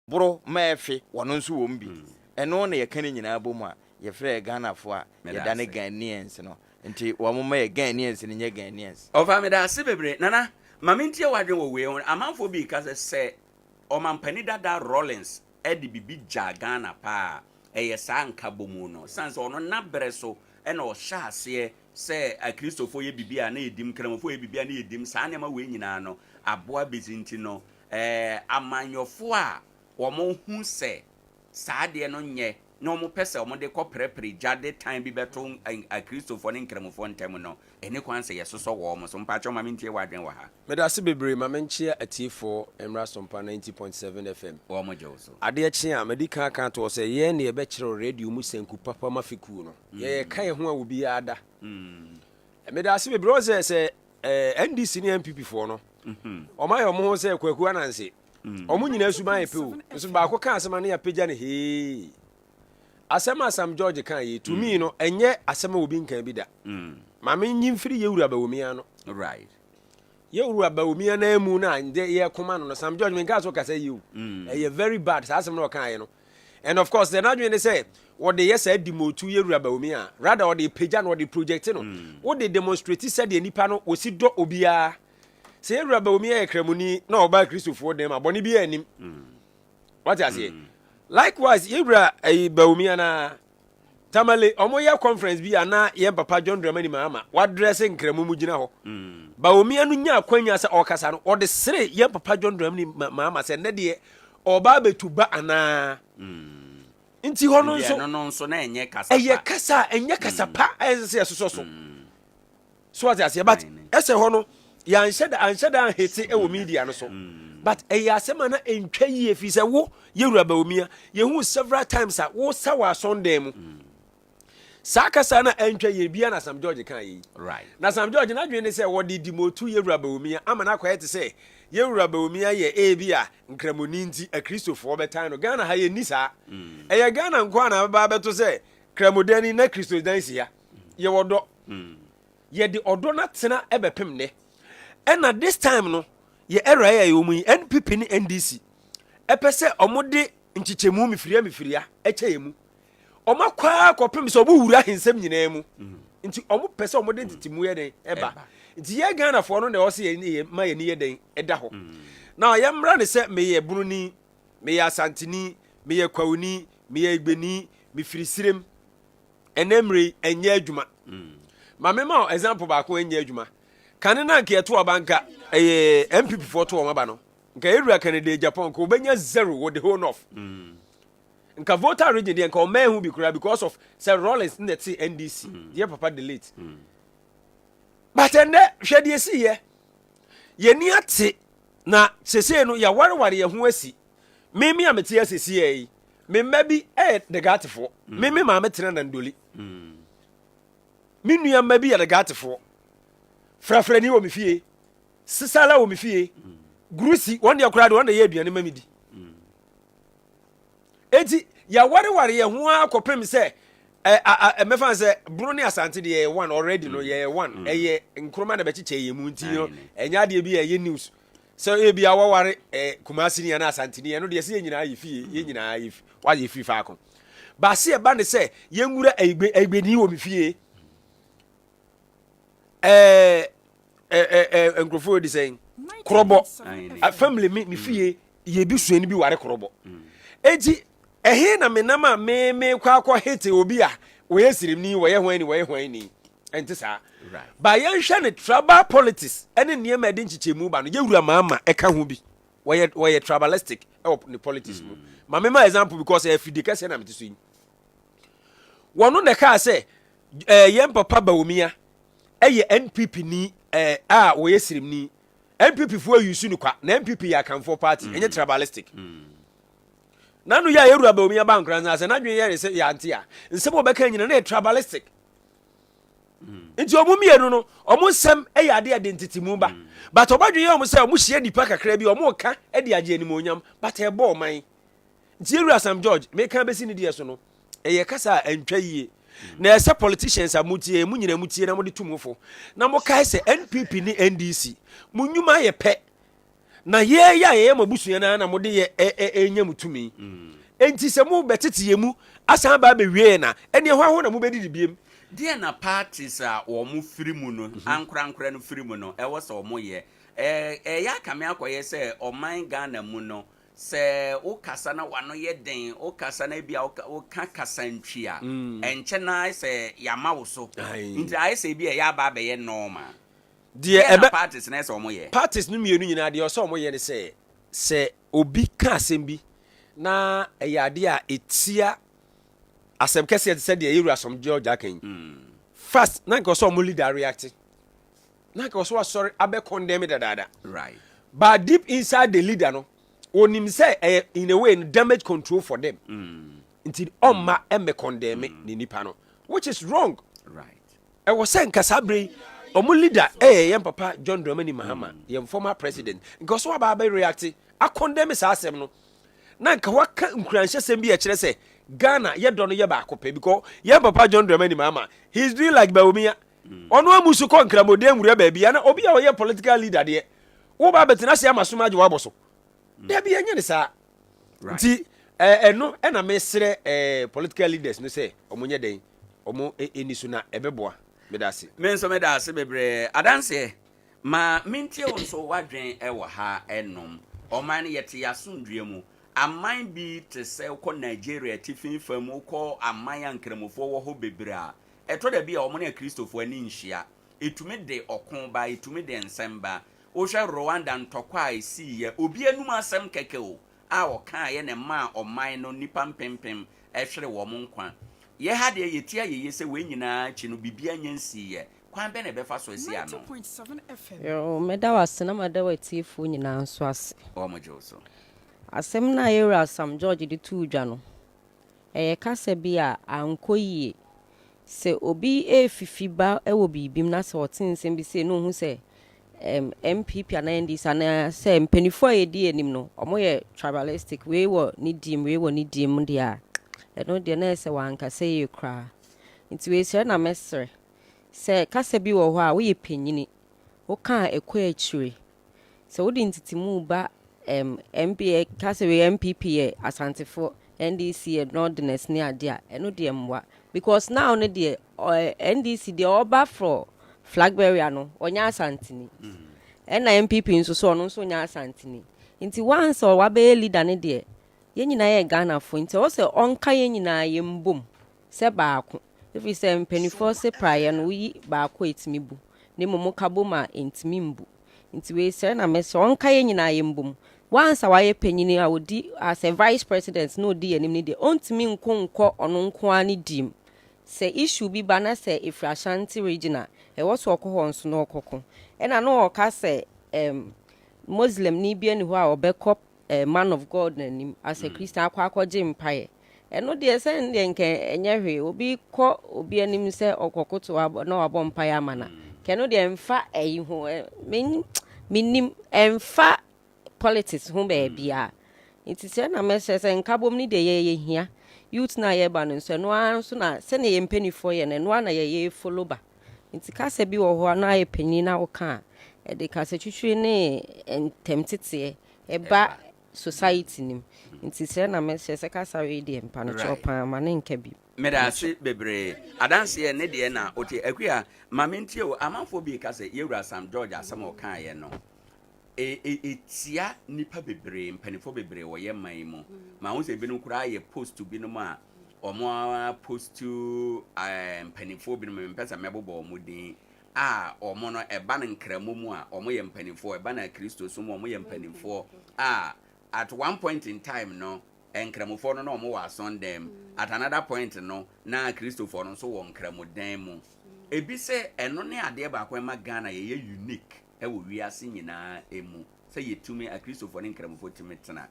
bro maefe wono nso wo mbi eno na ye kan nyina bomu a ye frɛ Ghana fo a ye da ne Ghanaians no nti wo mo ma ye Ghanaians ne nye Ghanaians ofa me da se bebre nana mamintie wadwen wo we amanfo bi ka se omampani dada Rollins edi bibi ja Ghana pa eye sa nka bomu no sanse ono na breso e na o hya ase se a Christopher ye bibi a na edim kramofo ye bibi a na edim sa ne ma we nyina no aboa bezinti no amanyofo a wo mo hu se saa de no nye na omo pese omo de koprepre jade time bi beto a Christopher ne nkramofo ntem no ene kwan se yesoso wo mo so mpacho ma mentie wadwen wa ha medase bebre ma menchia atifo emra Sompa 90.7 FM wo mo joso ade chi a medika kan to se ye ne be kire radio mu senku papa mafiku no ye kan ho a obi ada medase bebre o se NDC ne MPP fo no o ma yo mo ho se kwaku ananse o mu nyina suma ye pe o so ba ko kan asema ne ya pagya ne he asema Sam George kan ye to me no enye asema obi nkan bi da ma men nyimfiri ye wura ba womia no right ye wura ba womia na emu na nde ye koma no Sam George men ka so kasa ye ye very bad sa asema no kan ye no and of course the nadwen dey say what they yes said demotu ye wura ba womia rather what they pagya no what they project no what they demonstrate said the nipa no osi do obia se ye wura ba womia ye kramuni na oba Christopher dem aboni bi anim what you say likewise ye wura ba womia na tamale omoya conference bi ana ye papa John Dramani mama wa dressing nkramu mu gina ho ba omi anu nya akwanya se okasa no ode sere ye papa John Dramani mama se ne de oba betuba ana nti hono nso na enye kasa eye kasa enye kasa pa ese so so what you but ese hono ya ansheda hete e wo media no so but eye asema na entwa yi efi se wo ye wura ba omi ye hu several times a wo sawa Sunday mu sakasa na entwa ye bia na Sam George kan yi right na Sam George na dwen ne se wo de dimotu ye wura ba omi ama na kwa yete se ye wura ba omi ye e bia nkramoni nti a Christopher obetan no Ghana ha ye ni sa eye Ghana nko na ba beto se kramodani na Christo dan sia ye wodo ye de odo na tena ebepem ne and at this time no ye era ye omu NPP ni NDC epese omode nchichemu mifiria echeyemu oma kwa kopem so obu wura hensem nyina mu nti omo pese omode ntitimu ye den eba nti ye Ghana fo no de o se ye ma ye ni ye den eda ho na ye mra ne se me ye bununi me ye asantini me ye kwawuni me ye igbeni me firisirem enemre enye adwuma ma me ma example ba ko enye adwuma kan na nke to obanka MPP fo to o maba no nka area Canada Japan ko benya 0 wo the whole north nka voter region dey nka o man who be kura because of Sir Rollins in the NDC ye papa delete but ende hwede si ye ni ate na sese no ya wareware ye ho asi mimi amete asesi yi me mabi the gatefo mimi ma metena na ndoli minu ya mabi ya the gatefo frafrani wo me fie sisala wo me fie grusi won de kura de won de ye aduane mamidi enti ya wareware ye ho akopem se mefa se bro ne asante de ye one already no ye one eye nkroma na bechiche ye mu nti no enya de bi ye news so e bia waware kumasi ne na asante ne no de se ye nyina ayefie ye nyina ayef wa ye fi fa ko ba se e ba ne se ye nwura egbe ni wo me fie nkrofo di saying krobo family me fie ye bi suani bi ware krobo eji ehe na menama me kwa hete obi a we yesirim ni we ye hwan ni enti sa ba ye hwe ne tribal politics ene ne ma de nchichemu ba no ye wura mama eka ho bi we tribalistic ne politics mu ma me ma example because FD kase na metiso yi wono ne ka se ye papa ba omia eye NPP ni a we yesirim ni NPP fo yusu ni kwa na NPP ya kanfo party enye tribalistic nanu ya yerua ba omi aba Nkoranza se nadwen ye se ya antia nsebo beka nyina na tribalistic nti omumienu no omunsem eya ade identity mu ba but obadwen ye omse omuhie nipa kakra bi omuka e de age anim onyam but e bo man nti yerua Sam George me kan besi ni de so no eye kasa antwa yie na ese politicians amutie mu nyina mutie na mo de tumufo na mo kai se NPP ni NDC munyuma ye pe na ye mabusua na mo de ye enya mutumi enti se mo betete ye mu asan ba be wie na ene ho na mo bedidi biem dear na parties a wo mu firi mu no ankra no firi mu no e wo se wo mo ye ya kame akoye se oman Ghana mu no se o kasa na wano ye den o kasa na bia o kasa ntwia enche na se yama wo so nti ai se bia ya ba be ye normal de ebe parties na se wo mo ye parties no mienu nyina de o so mo ye ne se obi ka asem bi na eyade a etia asem kese de se de yeru asom George akan first na nka so mo leader react na nka so sorry abe condemn dada right but deep inside the leader no onim say in a way damage control for them until omma emme condemn ni nipa no which is wrong right e was say nka sabre omo leader yem papa John Dramani Mahama yem former president nka so aba react a condemn sa asem no na nka waka nkuranhye sem bi e kire say Ghana ye do no ye ba akope because yem papa John Dramani Mahama he's doing like Bawumia ono amusu ko nkramode amure ba bia na obi a wo ye political leader de wo ba betina se amaso maje wa boso da bia nya ne sa nti no na mesre political leaders no say omonye den omo enisu na ebeboa medase menso medase bebre adanse ma mintie wonso wadwen ewo ha enom oman yete yasundue mu aman bi te se ko Nigeria tifin fam ko aman ankramofo wo ho bebre a eto da bia omo na Christopher ani nhia etume de okon ba etume de nsemba o hwe Rwanda ntokwa isi ye obi anum asem keke o a o kan ye ne ma oman no nipa mpempem ehwere wo mo nkwa ye ha de yetia ye se we nyina chi no bibia nyansi ye kwan be na be fa so esi ano 90.7 FM yo meda wasena meda watifu nyina nso ase o mo joso asem na yera Sam George de tuudwa no kasa bi a ankoyie se obi fifiba ewo bibim na se otinsem bi se no hu se MPP ana ndi sana se mpenifo edi enim no omoye tribalistic we wo ni dim dia eno de na se wanka se ye kra nti we se na mesre se kasa bi wo ho a wo ye panyini wo ka ekwa achire se wo di ntitimu ba MPA kasa we MPP asantefo NDC Northerners ni ade a eno de mwa because now no de NDC de oba for flag bearer no onya asantini na MPP nso so no nso onya asantini nti once or wa be leader ne de ye nyina ye Ghana fo nti o se onka ye nyina ye mbom se baako if we say mpenifo se prayer no yi baako etimi bu ne momo kaboma entimi mbu nti we se na me se onka ye nyina ye mbom once wa ye panyini a odi as a vice president no di enim ne de ontimi nko ono nko ani dim se issue bi bana se Ifrashanti regional was okoho nso no okoko ena no oka se Muslim ni bia ni ho a obekop man of God nanim as a Christian akwakoje mpaye eno de se nde nke enye hwe obi ko obi anim se okokoto na wabo mpaye amana keno de mfa eyi ho minim emfa politics ho be bia iti se na mese se nkabom ni de ye hia youth na ye ba no so no anso na se ne ye mpanifo ye no na ye follow ba nti kasa bi wo ho na ye panyin na wo ka e de kasa twitwe ne entemtete e ba society nim nti se na mese se kasa we de mpa no chopa ma ne nka bi medase bebre adanse ye ne de na oti akua mamentie o amanfo bi kasa yewura Sam George asem o kan ye no etia nipa bebre mpanifo bebre wo ye man mu ma wo se bi no kura ye post bi no ma omo post to mpanifo bi no mpesa mebobo omudin a omo no eba na nkramo mu a omo ye mpanifo eba na Kristo so mu omo ye mpanifo at one point in time no nkramofo no omo wa sondem at another point no na Christopher no so wo nkramo dan mu ebi se eno ne ade ba kwa ma Ghana ye unique ewo wiase nyina emu se yetumi a Christopher ne nkramofo timetena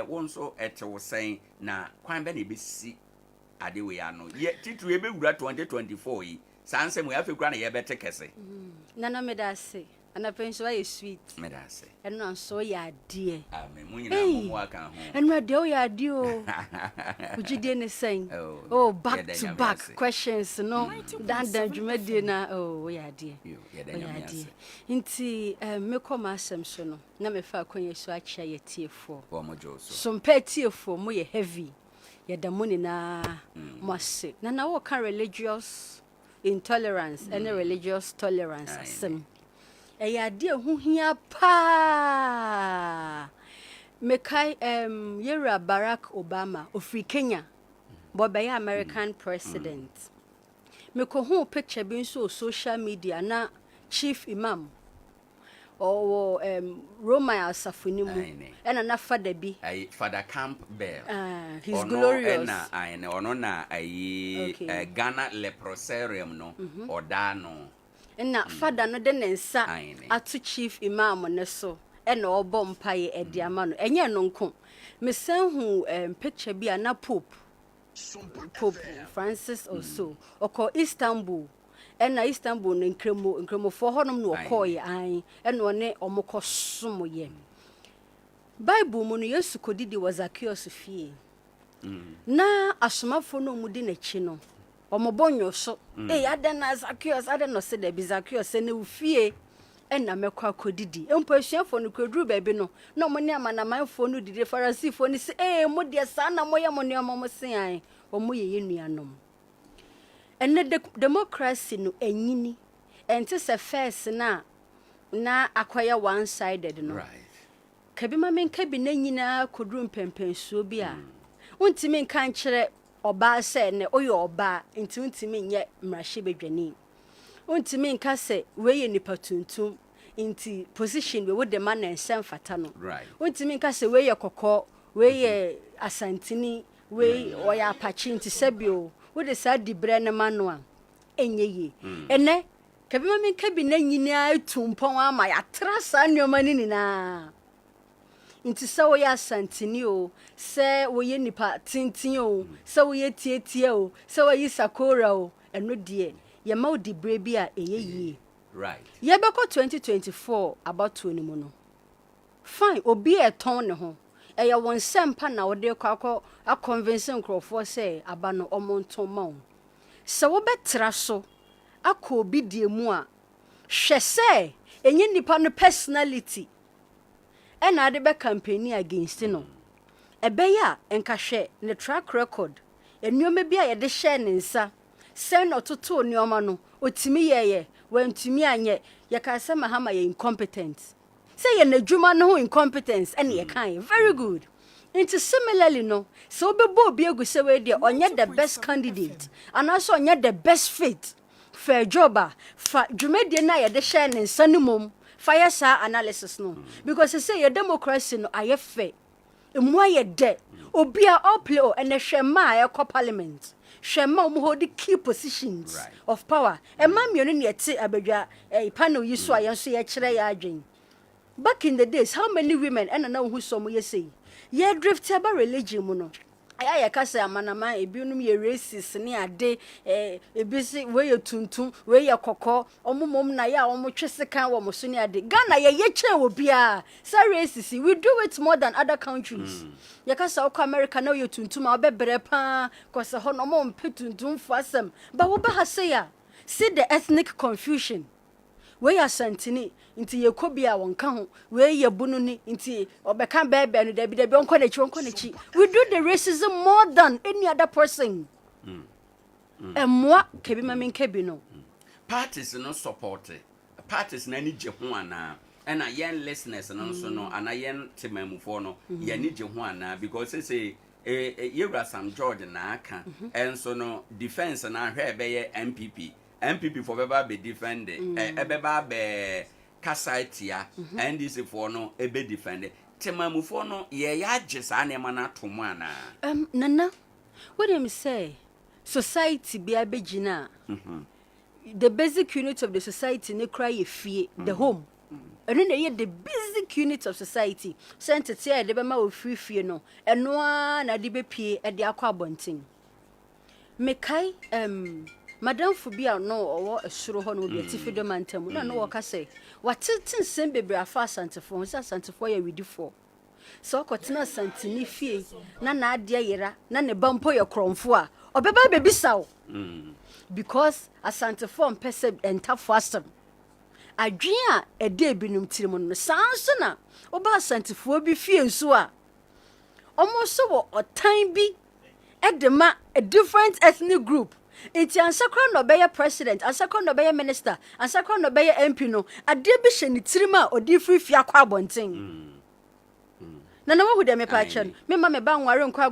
wonso etewo sen na kwan be na ebesi ade we ya no ye titu ebe wura 2024 yi sanse mu afekura na ye bete kese nana medase And I penso I sweet. Medase. And no so ya dear. Amen. Munina waka ho. And we do ya dio. Would you didn't say? Oh, back to back questions, no. Dan dwumadi na oh ya dear. Ya dear. Inti me come asem so no. Na me fa akwanye so acha ye tiefo. Wo mo jo so. Some pet tiefo mo ye heavy. Ya da money na must. Na wo kan religious intolerance and religious tolerance asem. Eya de hu hia pa mekai Yera Barack Obama of Kenya bobe American president me ko hu picture bi so social media na chief imam or Roma asafuni mu ena na fada bi Father Campbell he's glorious ono na ayi Ghana leprosarium no odano na fada no de nensa atu chief imam ne so na obo mpaye edi ama no enye no nko me san hu picture bi na Pope Francis also oko Istanbul na Istanbul no nkremo fo honom no okoye an na one omoko somo ye Bible mu no Yesu kodidi Zacchaeus fie na asomafo no mu di na chi no omobonyo so adena Zacchaeus adena se de Zacchaeus ne ufie na mekwa akodidi empasuafo no kwaduru baabi no na omone amanamanfo no dide Farisifo ni se mo de sa na moye mo ne mo se an omo ye yenuanom enne democracy no enyini ente se first na akwaya one sided no kabi ma menka bi na nyina koduru mpempensuo bi a untimi nkan kire oba se ne oyo oba nti untimi nye mrahye bedwani untimi nka se weye nipa tuntum nti position we de man ensem fata no untimi nka se weye kokko weye asantini we oya apachi nti sebio wo de sa dibre ne mano a enyeye ene kabi ma menka bi na nyina etumpon ama ya trasa nneoma ni na nti se wo ya santini o se wo ye nipa tintin o se wo ye tietie o se wo yi sakora o eno de ye ma odi brebi a eyeye ye beko 2024 about 20 mu no fine obi e ton ne ho eye won sempa na wo de kwakọ a convince nkrofo se aba no omonton ma wo se wo betra so akọ obi die mu a hwe se enye nipa no personality ena ade be campaign against no ebeya enkahwe ne track record enuoma bi a ye de share ne nsa se no toto nuoma no otimi yeye wantumi anye ye ka se mahama ye incompetent se ye nadwuma no ho incompetence ene ye kan very good into similarly no so obebo obi egu se we de onye the best candidate and also onye the best fit for job fa dwumedie na ye de share ne nsa no mom fire sa analysis no because say your democracy no aye fair emu aye de obi a all play o ene hwema aye ko parliament hwema om hold key positions of power e ma mienu ne yete abadwa panel yi so aye so ye kire ya adwen back in the days how many women ena na hu so mo ye say ye drift about religion mu no aya kasa amanama ebiunum ye racist ne ade ebisi we ye tuntum we ye kokko omumom na ya omotwesekan wo moso ne ade Ghana ye kire wo bia sa racist we do it more than other countries ye kasa okọ America na ye tuntum a obebere pa cause ho no mo mpetuntum fo asem ba wo ba ha say ya see the ethnic confusion we ya santini nti ye kobia wonka ho we ye bunu ni nti obeka bebe no dabi onko na chi we do the racism more than any other person moi kebi ma men kebi no parties no support parties na ni je ho ana na yen listeners no so no ana yen temamufo no ye ni je ho ana because say Yewra Sam George na aka enso no defense na hwe be ye MPP for beba be defend ebeba be kasaitia NDC for no ebe defend temamu for no ye ya gisa na ema na tomu ana nana what do you say society be abegina the basic unit of the society ne cry ye fie the home eno na ye the basic unit of society sentete e de be ma ofifie no eno na de be pie e de akwa abonten mekai madam Fubia no or a suro hono be tifi de mantam na no waka say what tin sem bebre afa asantefo say asantefo ya widi for so kotena santini fie na ade yera na ne bampo ye kromfo a obeba bebisa because asantefo mpese entafo asem adwen a ede binum tirim no sanso na oba asantefo bi fie nso a almost so otan bi edema a different ethnic group. It's ansakra no be president, ansakra no be minister, ansakra no be MP no. Ade bi hye ni tirima odi free fia kwa abonten. Na na wo hu de me pa chen. Me ma me ba nware nkwa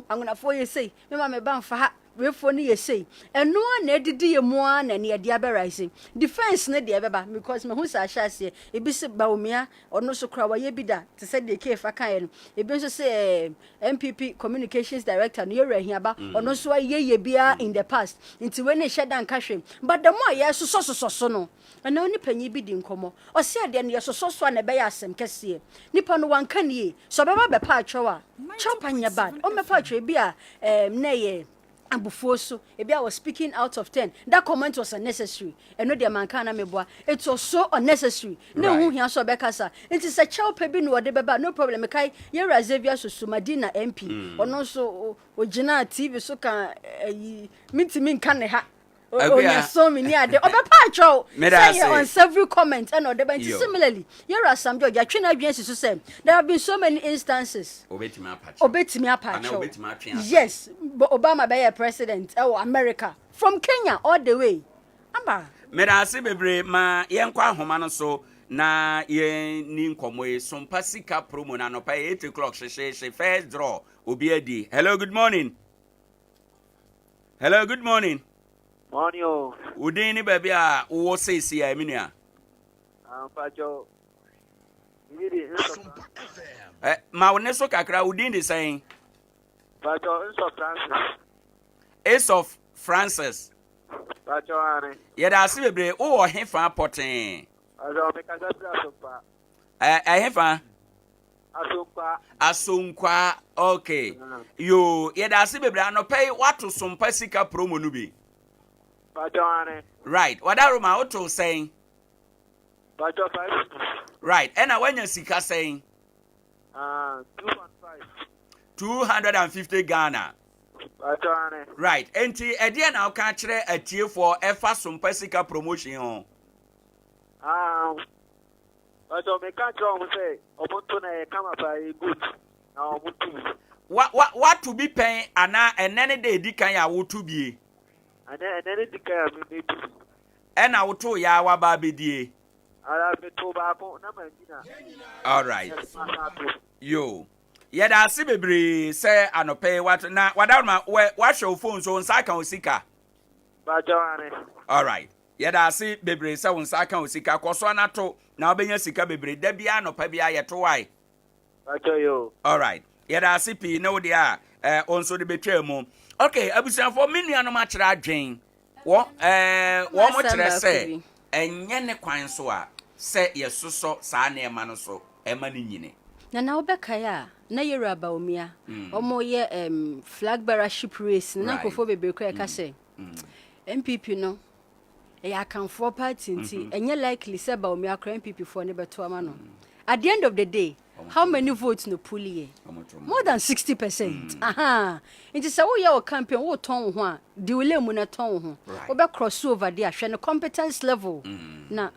angunafo ye sei. Me ma me ba mfa ha wefo ni ye sei. Eno na edidi ye mu a na ne de aberise. Defense ne de beba because me hu sa ahase e bi se ba omia ono so kra wa ye bi da te se de ke fa kan no. E bi so se MPP communications director no ye rahia ba ono so ye bia in the past. Nti we ne hye dan ka hwem. But the more ye so no. Ana oni panyi bi di nkomo. O se ade no ye so na be ya asem kese. Nipa no wanka nie. So beba be pa atwa chopanya bad. O me pa atwa bi a na ye Abufoso, I was speaking out of 10. That comment was unnecessary. And no, the man can't meboa. It was so unnecessary. No, who here so bekasa. It is a child pebi no de beba. No problem. Kai yera Xavier so Madina MP. Or no so Ojina TV so can minti min can ha. Oh, so many are there. Say on several comments and other bands. Similarly, here are some Georgia China agencies to say there have been so many instances. Obey me up. Yes, but Obama be a president or America from Kenya all the way. Amba. Medasi bebre ma yenkwa homano so na ye ni nkomwe Sompa sika promo na no pa 8 o'clock she first draw obi adi. Hello, good morning. Hello, good morning. Morning. Udini baby a wo say si a minia. Pacho. Ma wone so kakra udini saying. Pacho Francis. Ace of Francis. Pacho ane. Yeda asi bebre wo hefa poten. Azo me kasa Sompa. Hefa. Asonkwa. Okay. Yo yeda asi bebre anopay watu Sompa sika promo no bi. Right. What are my auto saying? Right. And I when you sika saying 250 Ghana. Right. Enti Adea now can chere atie for efa Sompa sika promotion on. Pacho me can try say omuntu na e kama pa good. Na omuntu. What to be paying ana enene de edikan ya wo to bie. And then it declare me too. And I will tell ya wa babidi. All right. Yo. Yeah, that's bebre say anope what na what your phone so nsaka osika. All right. Yeah, that's bebre say nsaka osika kwaso anato na obenya sika bebre da bia anopa bia yeto wai. All right. Yeah, that's pi no dia onso de betwa mu. Okay, abusan for me nua no ma kira adwen. Wo mo kire se enye ne kwan so a se yesoso saa na ema no so ema ni nyine. Na obeka ya na yera ba omia. Omo ye flag bearership race na kofo bebekwa ka se. MPP no ya kan for party nti enye likely se ba omia kra MPP for ne beto ama no. At the end of the day, how many votes no pull more than 60%. Aha. It is a way your campaign wo ton ho a de wole mu na ton ho. Wo be cross over there hwe no competence level. Na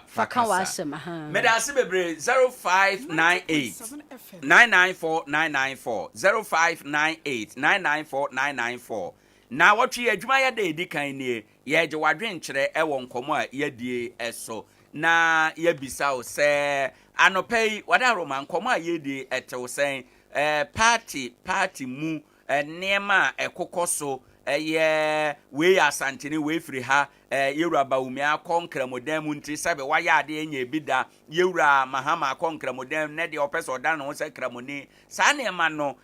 faka wasem. Aha. Me da se bebre 0598 994994 0598 994994. Na wotwe adwuma ya de edikan nie ye je wadwen kire e wo nkomo a ye die eso na ye bisa o se anopei wada roman nkomo a ye die etew sen party mu nema ekokoso ye we asantene we firi ha yewura baumi akonkra modem nti sabe waya ade enya bida yewura mahama akonkra modem ne de opese odan no se kramoni sa nema no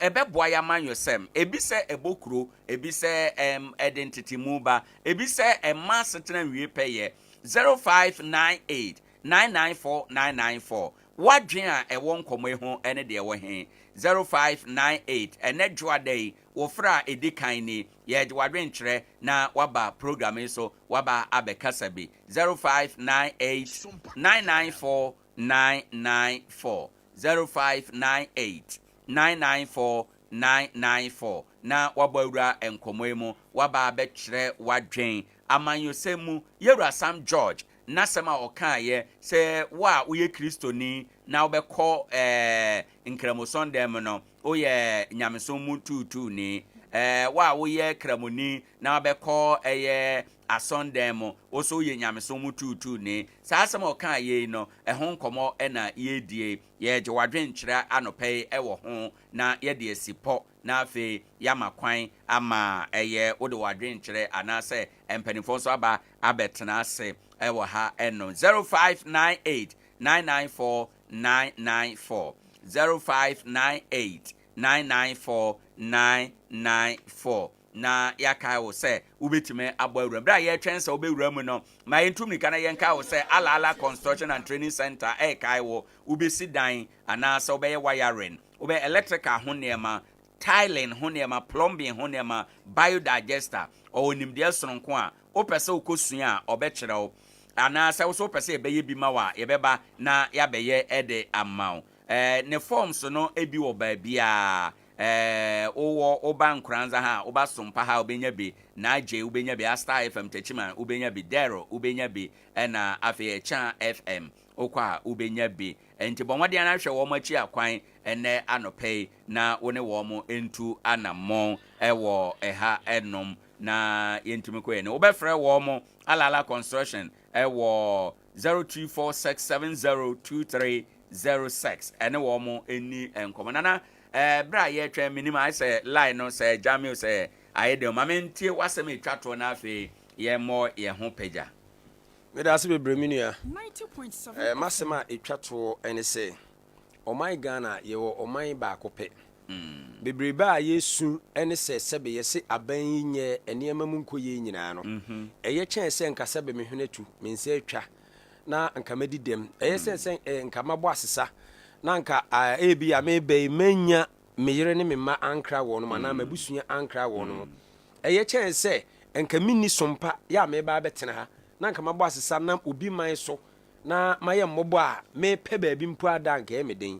ebeboa ya man yosem ebi se ebokuro ebi se identity muba ebi se mass tena wie peye 0598 994994 wadwen a ewon komo ho ene de ewo he 0598 ene dwoadai wofra edikan ni ye wadwenkyerɛ na waba program so waba abekasa bi 0598 994 994 0598 994 994 na wabawura enkomoemu waba bekyerɛ wadwen amanyosemu Yewura Sam George na sema okaye se wa uye kristoni na obekɔ nkramoson dem no oye nyameson mu tutu ni wa uye kramoni na obekɔ asondem oso ye nyameson mu tutu ni saa sema okaye no ho nkomo na yedie ye je wadwen kyerɛ anɔpɛ ɛwɔ ho na yɛde asipɔ na afi yama kwan ama wode wadwen kyerɛ anase empanifo so aba abetena ase ewo ha eno 0598 994 994 0598 994 994 na yaka wo se ubetime abo awura bra ye twen se obewura mu no ma yentum nika na yenka wo se ala construction and training center kai wo ubesi dan ana se obeye wiring obe electrical ho niema tiling ho niema plumbing ho niema biodigester o nimde sononko a opese okosua a obekyerɛw ana se wo so opese ebeye bi ma wa yebeba na yabeye ede amount ne forms no ebi wo ba bia owo oba Nkoranza ha oba Sompa ha obenya bi na aje obenya bi Star FM Techima obenya bi Dero obenya bi na afi Echa FM okwa obenya bi enti bonwade na hwe wo machi akwan ene anopei na wone wo mo entu anamon ewo eha enom na yentumi ko ene obefre wo mo alala construction ewo 0246702306 ene wo mo eni enkomonana bra ye twa minimum I say line no say Jamil say ayede ma mentie wasem etwato na afi ye mo ye ho pagya me da se bebre minua 90.7 masema etwato ene say oman Ghana ye wo oman ba kope bebre ba yesu ene say sebe ye se aban nye enema mu nkoye nyina no eye chen se nka sebe me hwenetu me nse atwa na nka medidem eye se nka mabo asesa na nka ebi ya mebe menya meyere ne mema ankra wono ma na mabusua ankra wono eye chen se nka minni sompa ya meba betena ha na nka mabo asesa na obi man so na maye mmobo a me pe ba bi mpo ada nka emeden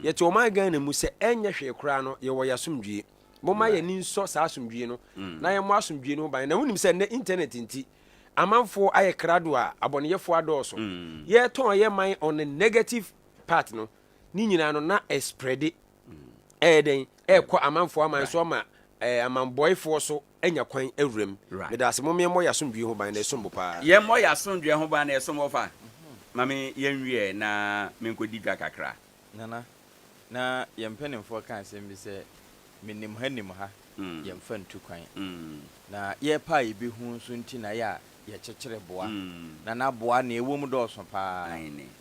ye ti o man Ghana mu se enye hwe kra no ye wo yasomdwie mo ma ye ni nso sa asomdwie no na ye mo asomdwie no ban na wonim se na internet nti amanfo aye krado a aboneyefo adoso ye ton ye man on the negative part no ni nyina no na spread den kwa amanfo aman so ma amanboyfo so enya kwan awuram me da se mo me mo yasomdwie ho ban na esombo pa ye mo yasomdwie ho ban na esombo fa mami yenwie na menkodi dwa kakra nana na yempenemfo kan sem bi se menim hanim ha yemfa ntu kwan na ye pa ibi hu so nti na ya ye kyekere boa na na boa na ewom dɔɔso pa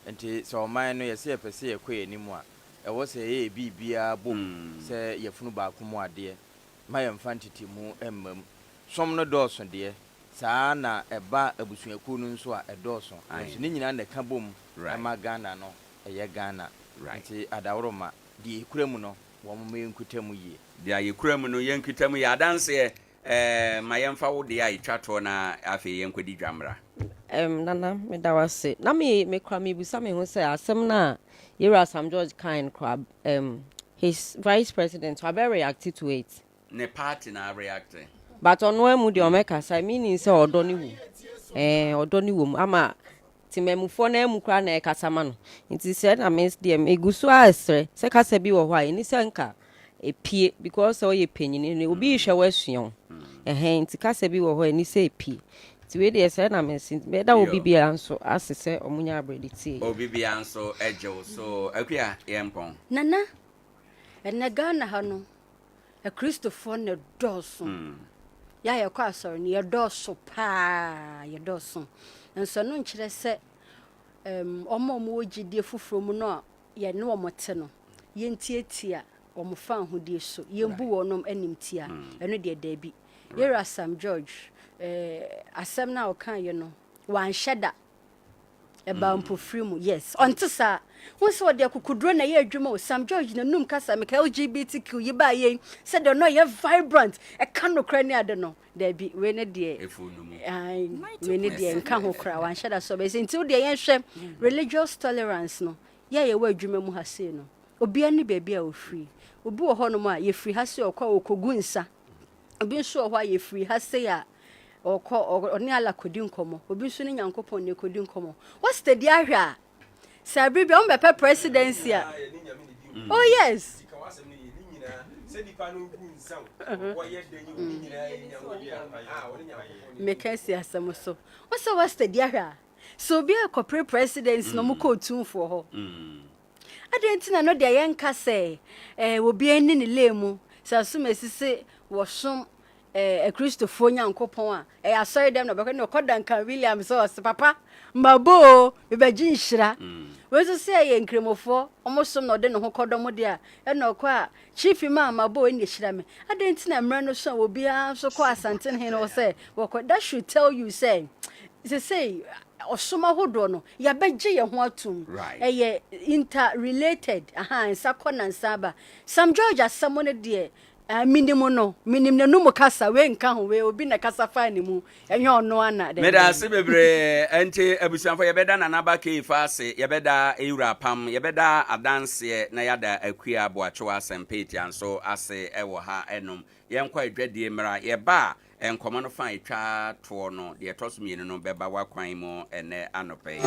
nti so oman no ye se pese ye kɔ anim a ɛwɔ se ye bibia bom se ye funu ba komo ade ma yemfa ntiti mu emmam som no dɔɔso de saa na eba abusuaku no nso a ɛdɔɔso nso ne nyina na ka bom ama Ghana no ɛyɛ Ghana nti adaworoma de ekuremu no wo mo yenkutamu yie de ayekuramu no yenkutamu yie adanse ma yemfa wo de ayetwato na afi yenkodi dwamra nana me da wase na me kra me busa me ho say asem na Yewura Sam George kind crab his vice president so very react to it ne party na react but ono emu de o meka say meaning say odo ni wu odo ni wo ama timemufo na emu kra na ekasama no nti said na mens dem egusu asre se kasa bi wo ho ai ni se nka epie because o ye penyini ne obi hwe wasuon nti kasa bi wo ho ni se epie ti we dey said na mens be da obi bia nso asese omunya abrediti obi bia nso ejew so akua yempon nana ena Ghana ha no a Christopher ne doso ya ye kwa sorry ne doso pa ye doso nso no nkyere se omo ogidie fufuro mu no ye ne omote no ye ntietia omo fa hodie so ye mbu wonom animtia eno de dabi Yewura Sam George asem na okan ye no wan hyeda eba mpofiri mu yes onte sa won se ode akukudro na ye adwuma o Sam George na num kasa me ka LGBTQ ye ba ye se de no ye vibrant e ka no kra ni ade no da bi we ne de ai we ne de nka ho kra wan shada so be se nti de ye hwe religious tolerance no ye wa adwuma mu ha se no obi ani ba bia ofiri obi wo ho no ma ye free ha se okwa okogu nsa obi nso ho ye free ha se ya oni ala kodi nkomo obi nso ne nyankopon ne kodi nkomo what's the dia hwa sabri bi on be presidency oh yes mekansi asem so what's the dia hwa so bi a corporate presidents no mu ko tunfo ho adentina no de yenka se obi ani ne lemu sasum esise wosom Christopher Nyankopon a asori dem no be no Kodankan William so papa mabo be beji nhira we so say ye nkremofo omosom no de ne ho kodom de a na okwa chief man mabo ni hira me adentina mra no so obi a so ko asante he no say that should tell you say osoma hodo no ya beje ye ho atum ye interrelated sakona nsaba Sam George asamone de minimum na numu kasa we nka ho we obi na kasa fa ni mu enye ono ana de meda se bebre ente abusanfo ye beda na naba ke fase ye beda ewura pam ye beda adanse na yada Akye Abia asempeti anso ase ewo ha enum ye nkwa adwadie mra ye ba enkomo no fa etwa to no de etoso no beba wakwan mu ene anope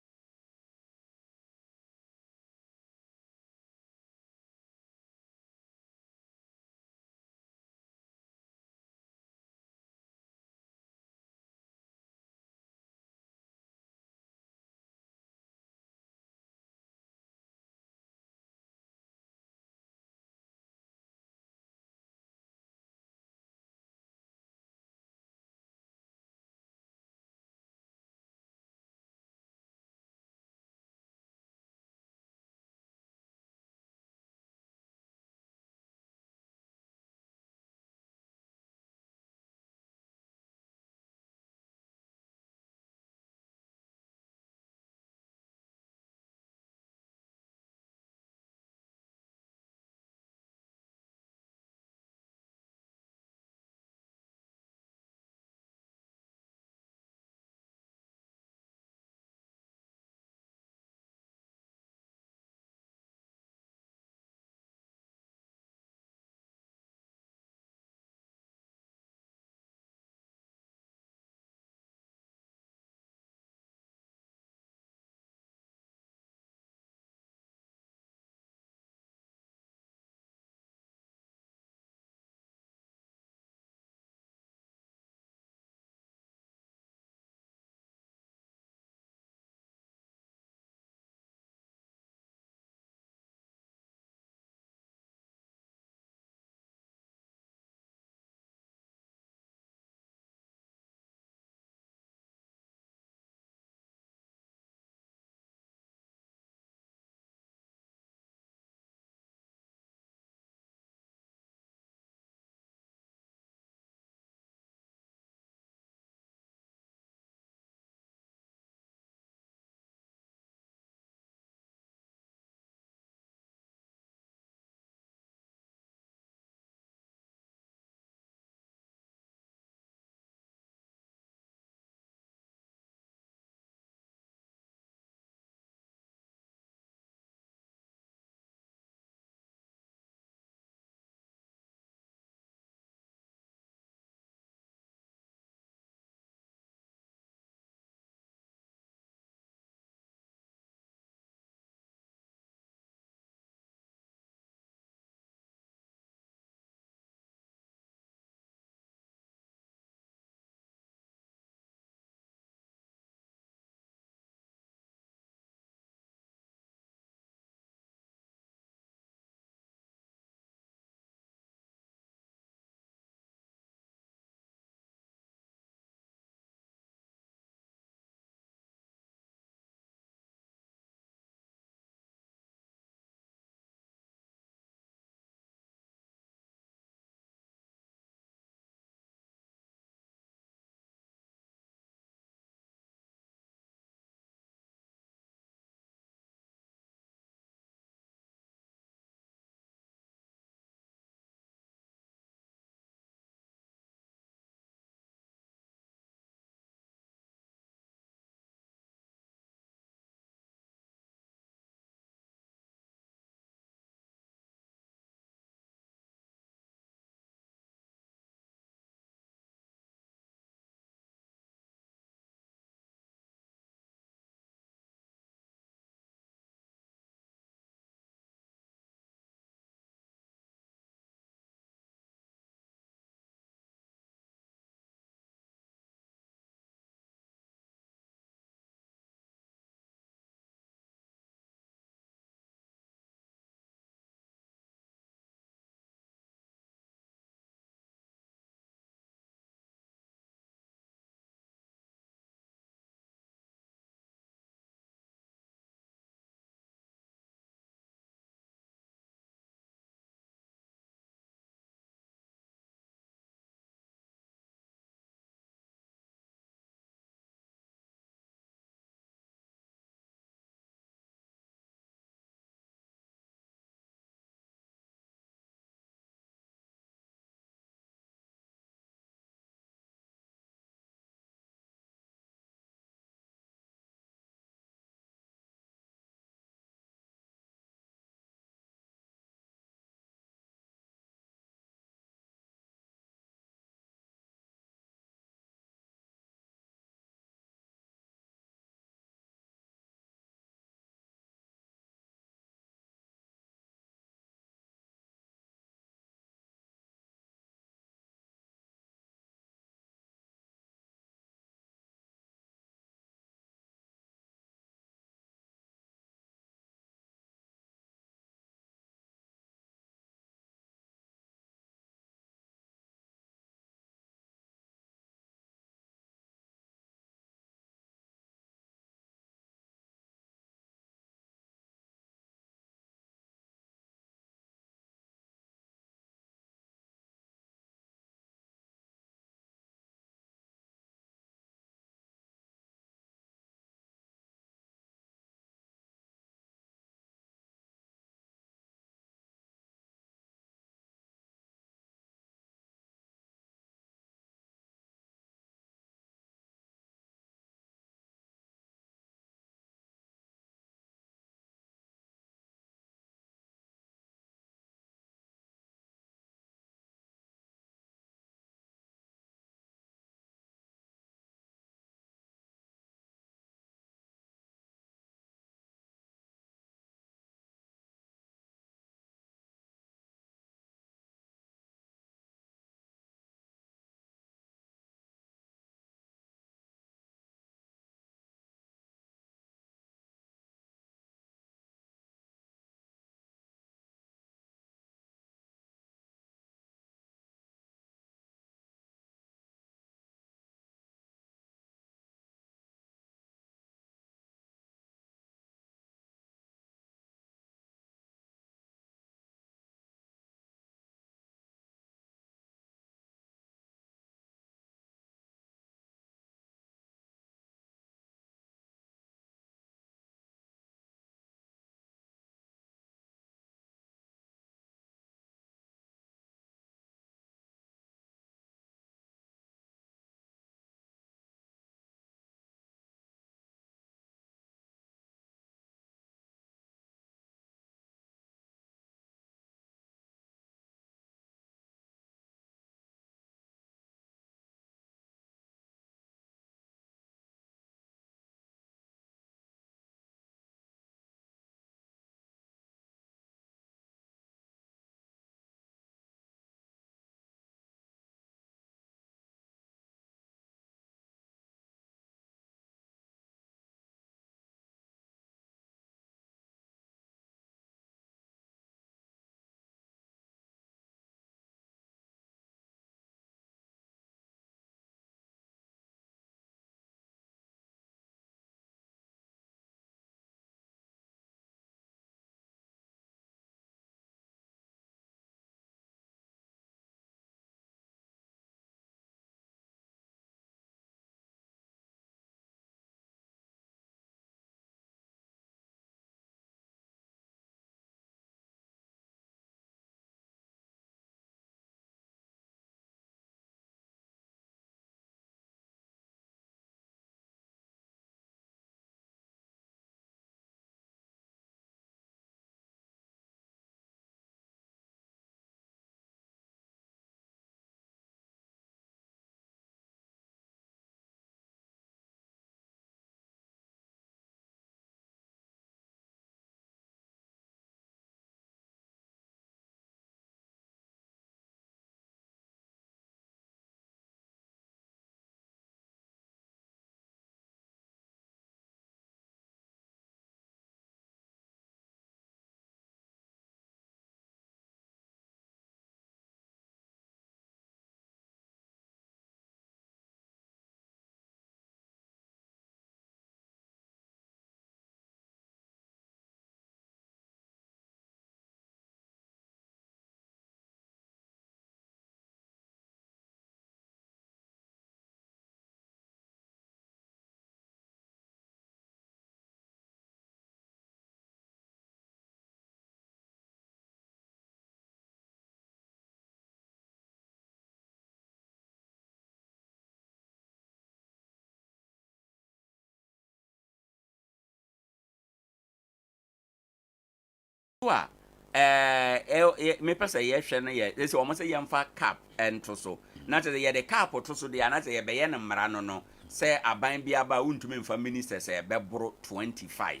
wa me pesa ye hwe no ye say o mo say yemfa cap ento so na te ye de cap to so de na te ye be ye ne mra no say aban bia ba untumi mfa minister say be boro 25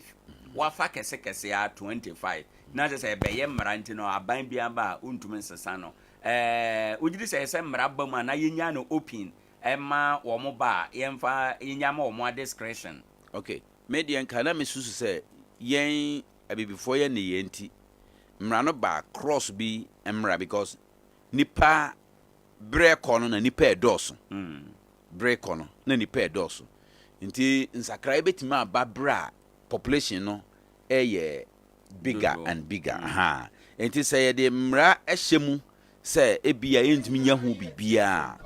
wa fa kese ya 25 na te say be ye mra nti no aban bia ba untumi nsesa no ujiri say mra ba mu na yenya no open ema wo mo ba yemfa yenya ma wo mo discretion. Okay, median kana me susu say yen abibifo ye ne yenti mra no ba cross bi emra because nipa break on na nipa edoso break on na nipa edoso nti nsakra betima aba bra population no bigger and bigger aha nti say de mra ehyemu say ebia yentimi nya hu bibia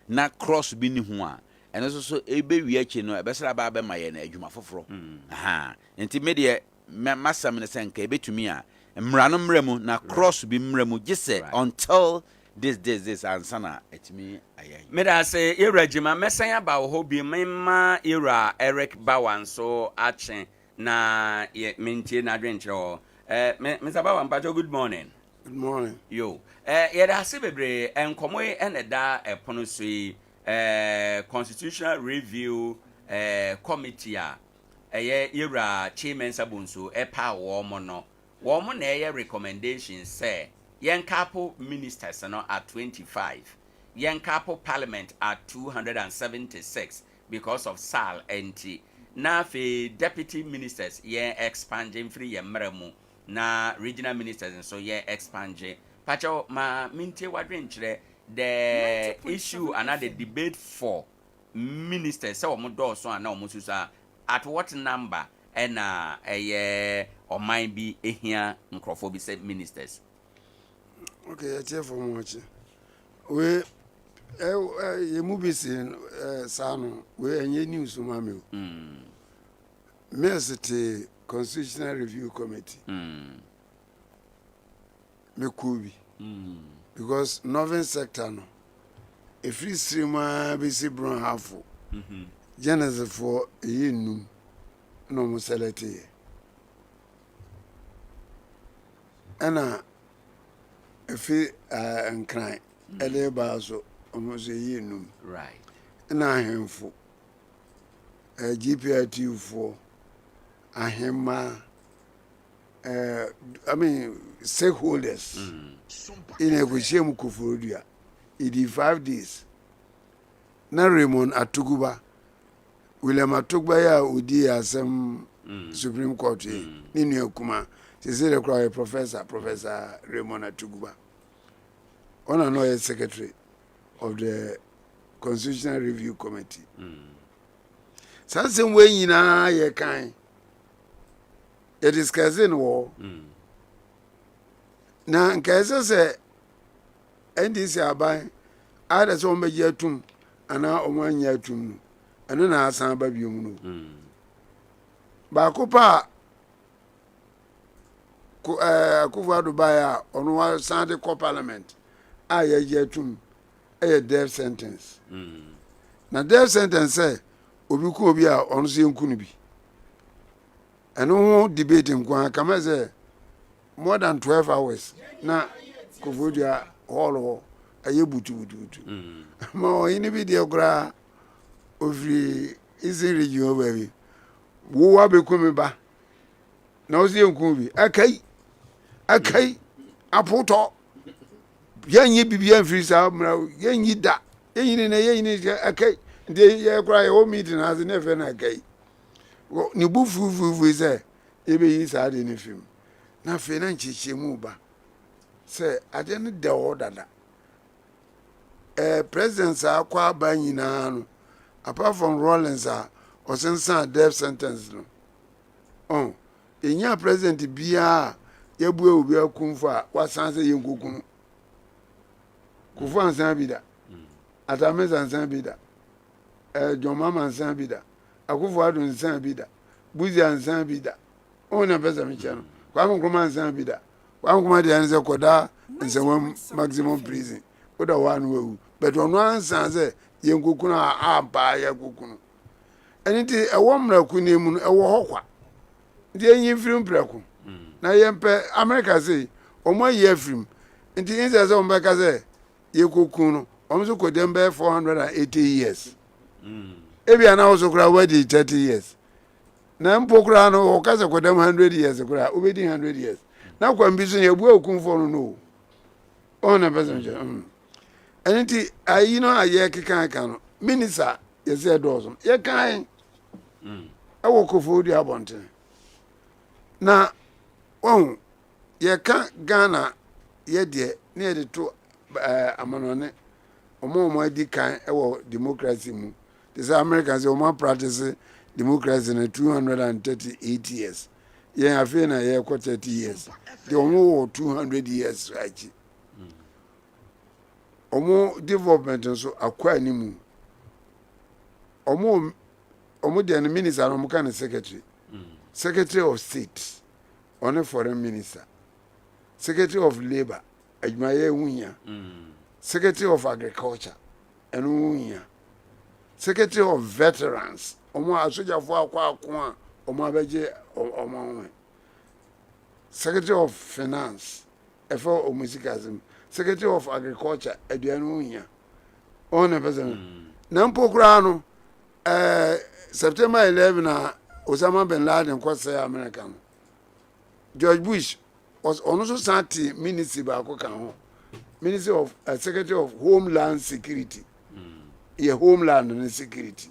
na cross bi ni hu a eno so ebewi achi no ebesra ba be maye na adwuma foforo aha nti media masam ne senka ebetumi a mra no mremu na cross bi mremu gise until this ansana etimi ayen me da say era jima mesan aba wo bi memma era Eric Bawanso achen na mentie na adwenkyere o Mr. Bawan good morning. Good morning. Yo ye da se bebre enkomo ene da epono so yi constitutional review committee a era chairman sabunso epa wo mo no wo mo na recommendations say yen capo ministers no at 25 yen capo parliament at 276 because of sal enti na fe deputy ministers yen expanding free yen mremu na regional ministers so yen expanding pacho ma mintie wadwenkyere the issue another debate for ministers say omo do so ana omo susa at what number and or might be ehia nkrofo bi say ministers. Okay, I tell for much. We you movies in Sano, we any news mami. Me city constitutional review committee. Me kubi. Because northern sector no. A free streamer be see brown half. Genesis for yinum no muselete. Ana efi nkran ele bazo omoze yinum right na ahemfo GPRT for ahema I mean stakeholders in a kushemu kufurudia idi 5 days na Raymond Atuguba William Atuguba ya udi asem Supreme Court ni nu kuma say the cry Professor Raymond Atuguba. One and no secretary of the Constitutional Review Committee. Something way in a kind. It is cousin war. Now, in case I say, and this year by either so many year tomb and now 1 year tomb, and then I sang baby you. Bakupa Kufa Dubaya on one Sunday Parliament. I year tomb a death sentence. Now, death sentence say, Ubikubia on Sion Kunibi. And no debating come as a more than 12 hours. Now, Kufudia Hall a yebutu. More in video gra of the easy region baby. Who are becoming back? No, Sion Kubi. Okay, I put up. Yan ye be bien free, yan ye da. Yan in a yen, okay. They cry all meeting as never an okay. Ni bufu is there. Ebe is had in a film. Na financial chemuba. Say, I didn't the order that. Presidents are quite banging apart from Rollins or since death sentence. Oh, in your president be a yebu will be a kumfa, what sounds a young kukunu. Kufu and Sambida. Atames and Sambida. John Mama and Sambida. Akufuadu and Sambida. Buzi and Sambida. Own a person, Michano. Kwame Kuma and Sambida. Kwame the answer Koda and some maximum prison. What a one will. But on one sanse, young Kukuna are by a Kukunu. And it is a woman of Kunimun, a Wahokwa. The film preku. na yempe America say omo ye film nti inse say omo ka say ye kokun no omo so ko dem be 480 years ebi ana so kura wedi 30 years na mpokura no o ka say ko dem 100 years kura obedi 100 years na kwa mbiso ye bu okun fo no ona person je enti ayi no aye kekan kan no minister ye say dozo ye kan awo kofo di abonte na won ye kan Ghana ye de na ye de to amanone omo adi kan ewo democracy mu this Americans omo practice democracy na 238 years ye afi na ye ko 30 years the omo 200 years right omo development so akwa ni mu omo de an minister omo kan secretary secretary of state on a foreign minister secretary of labor adwumaye hunya secretary of agriculture enu hunya secretary of veterans omo asojafo akwa omo abeje omo secretary of finance efo omusikazim secretary of agriculture aduanu hunya on a person na mpokura no September 11 na Osama bin Laden kwase America no George Bush was also sent ministry ba ko kan ho ministry of secretary of homeland security homeland and security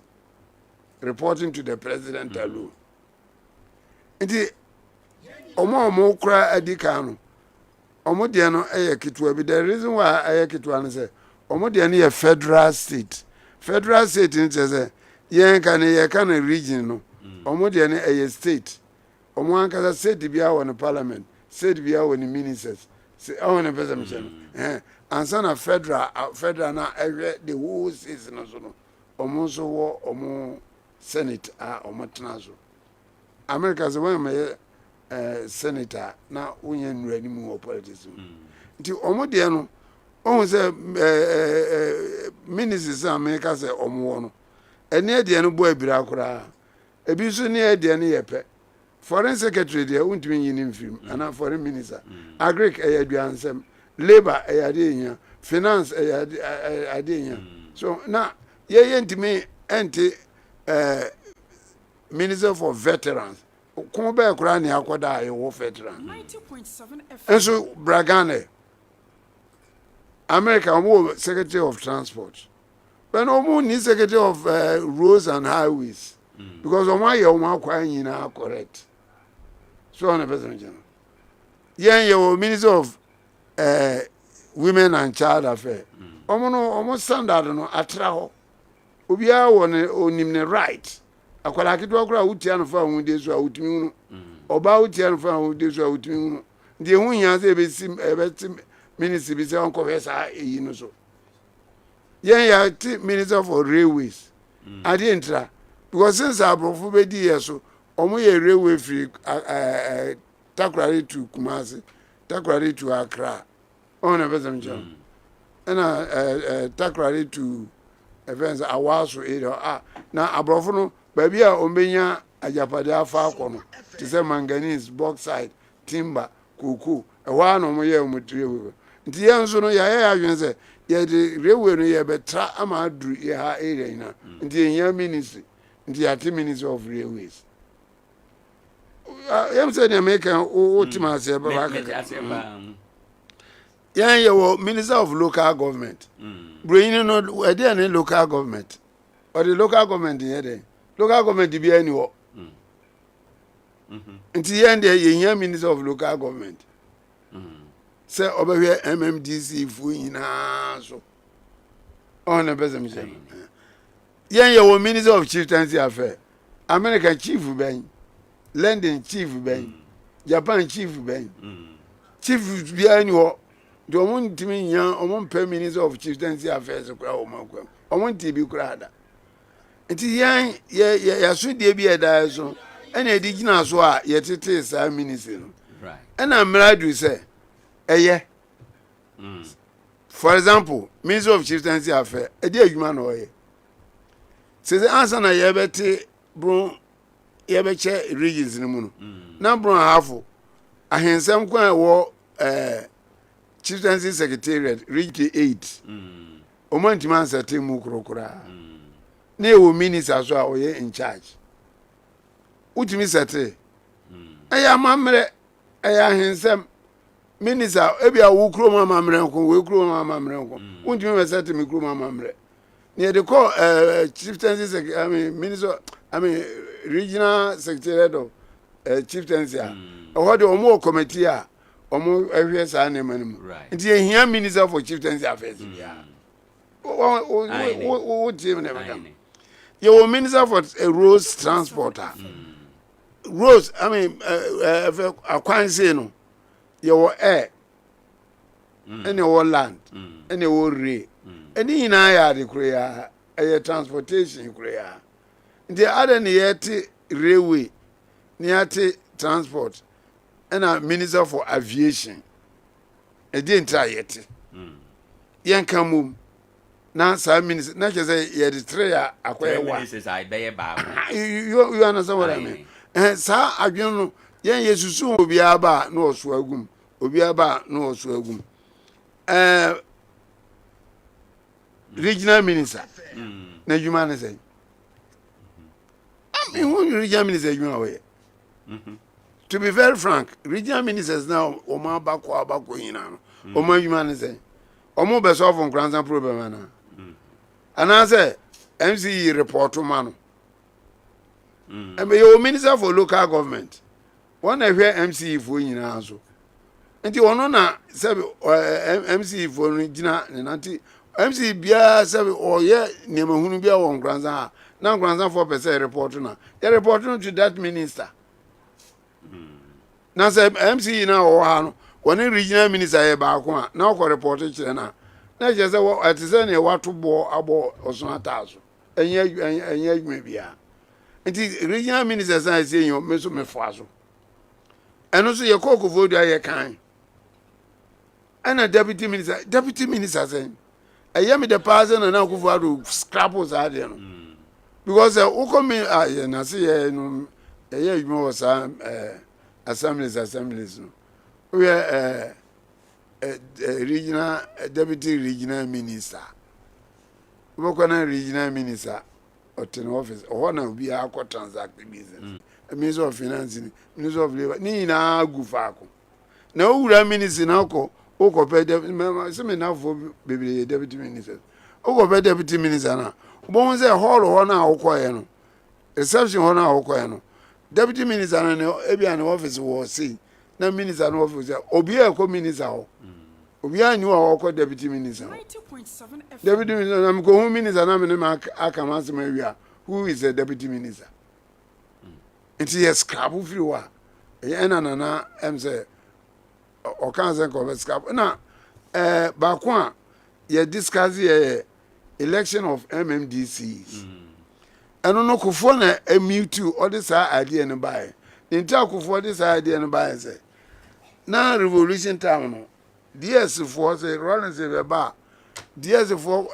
reporting to the president alone nti omo kura adika no omo de no kitwa bi the reason why kitwa no say omo de no federal state ni say yen kan region no omo de no state omo ankasa state bia won parliament state bia won ministers say on person me ansa na federal na the whole state no so no omo so wo omo senate omo tena so America say when me senator na unye nrani mu politics nti omo de no on say ministers America say omo no ene de no bo abira kura ebi so ne de ne yepe foreign secretary de untimi yin film ana foreign minister agric aduansem labor ayade finance ayade so na ye ntimi enti minister for veterans ko be kura ne akoda aye wo veteran 90.7 FM enso bragane America omo secretary of transport but omo ni secretary of roads and highways because omo aye omo akwa nyina correct so on a person general yen ye minister of women and child affairs omo standard no atra ho obia won onim ne right akwala kitwa kura utia no fa hu de so utimi hu oba utia no fa hu de so utimi hu de hu nya se ebetim minister bi se onko hesa eyi no so yen ya minister for railways ade intra because since abrofu be di yeso omo ye railway free Takoradi to Kumasi Takoradi to Accra on a person and Takoradi to events awaso area na abrofu no baby a ombenya ajapade afa akono to say manganese bauxite timber cocoa ewa no mo ye omutire nti ye nso no ya adwen se ye de railway no ye betra ama aduru ye ha area ina nti ye ministry nti ya ministry of railways yam say the American ultima say ba yan ye wo minister of local government bring no e dey na local government or the local government here dey local government bi any wo nti yan dey ye minister of local government say obehwe MMDC fu nyina so on a person say yan ye wo minister of chieftaincy affair American chief ben London chief ben Japan chief ben chief bi any wo do omo ntimi nya omo mpa minister of chieftaincy affairs kura omo akwam omo ntibi kura da nti yan ya so de bi eda so ena edi gina so a ye tete sa ministry no right ena mradu say eye for example minister of chieftaincy affairs edi adwuma na oye se answer na ye beti bro ye be che regions ni mu no na bro hafo ahensem kwa wo chieftaincy secretariat region 8 omanti man sete mu krokora na ewo minister so a oye in charge utimi sete eya mamre eya ahensem minister ebia wo kro mamre nko we kro mamre nko utimi me sete mi kro mamre near the call chieftaincy minister regional secretariat of chieftaincy what the omo committee omo ehwe sa na manum nti ehia minister for chieftaincy affairs ya o team na madam you minister for roads transporter roads akwanse no you air any land any rail any na ya de kura ya transportation kura nti other na yet railway na yet transport and a minister for aviation e dey enter yet yen kamum na sa minister na say ye de three akwai wa ministers I be ba you understand what I mean sa adwen no yen yesusu obi aba na oso agum obi aba na oso agum regional minister na juma na say I mean who regional minister juma we to be very frank regional ministers now omo abako yina no omo juma na say omo be solve Nkoranza problem na and say MC report man and be minister for local government one na hwe MC for yina so nti ono na say MC for gina nanti MC bia say oye nemahunu bia won Nkoranza na Nkoranza 4% report na the report to that minister na say MC na o ha no one regional minister e ba ko a na ko report kire na je say at say na wato bo abo osun atazo enye adwuma bia nti regional minister say say yo me so me fo aso eno so ye ko vodu aye kan ana deputy minister say eye me the person na ko vodu scrapos ade no because who come na say ye no eye adwuma was assemblies no we regional deputy regional minister we ko na regional minister otin office o na obi akọ transact business minister of finance minister of labor ni na agufa ko na owura minister na ko o ko pe se me na fo bebre deputy minister o ko pe deputy minister na bo say hall ho na akoye no reception ho na akoye no deputy minister na ebia na office wo see na minister na office obi e ko minister ho obi anyu a ko deputy minister 90.7 deputy minister na ko hu minister na me na akama asema wi who is the deputy minister nti yes scrap free wa e na em say o kan say ko scrap na ba ko a ye discuss ye election of MMDCs eno no kofo na emu2 all this idea no buy nta kofo this idea no buy say na revolution time no DS for say Rollins be ba DS for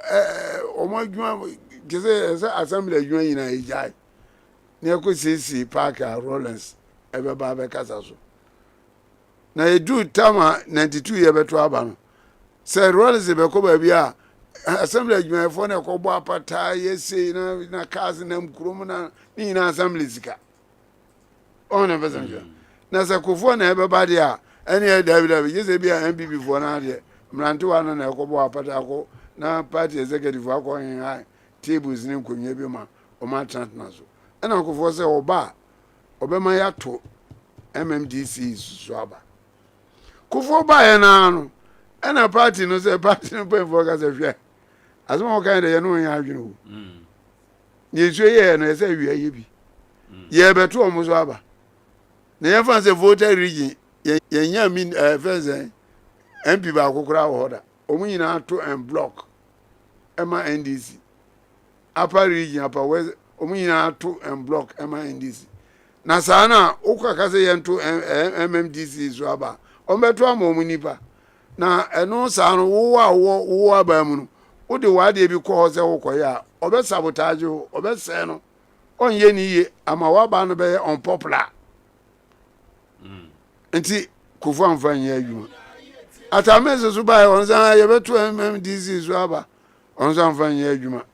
omo dwuma gese assembly adwuma yina ejai na ko CC park Rollins e be ba be kasa so na edu tama 92 ye beto aba no say Rollins be ko ba bia assembly adwuma for na ko bo apata yesi na cars na mkrom na ni na assembly sika ona bezanja na say kofo na e be ba dia any David just be an MP before now there mranti wa na ko bo apata ko na party executive ko high tables ni nkonye bi ma o ma transfer so na ko for say oba obema ya to MMDC so aba ko for ba ya na no na party no say party no pay for ka say hwe asoma o kan de ye no ya adwene o ye so ye no say hwe ye bi ye beto o mo so aba na ye fan say voter region yenya min feze MP ba kokora wo hoda omu nyina to en block ema NDC upper region upper west omu nyina to en block ema NDC na sana ukaka se yento MMDC so aba ombeto ama omu nipa na eno sano wo aba mu no wo de wade bi ko ho se wo koya obe sabotage obe se no onye ni ye ama wa ba no be unpopular nti Kufu amfa nyɛ adwuma atamese so bae ɔno sɛ yɛbɛto MDC so aba ɔno sɛ amfa nyɛ adwuma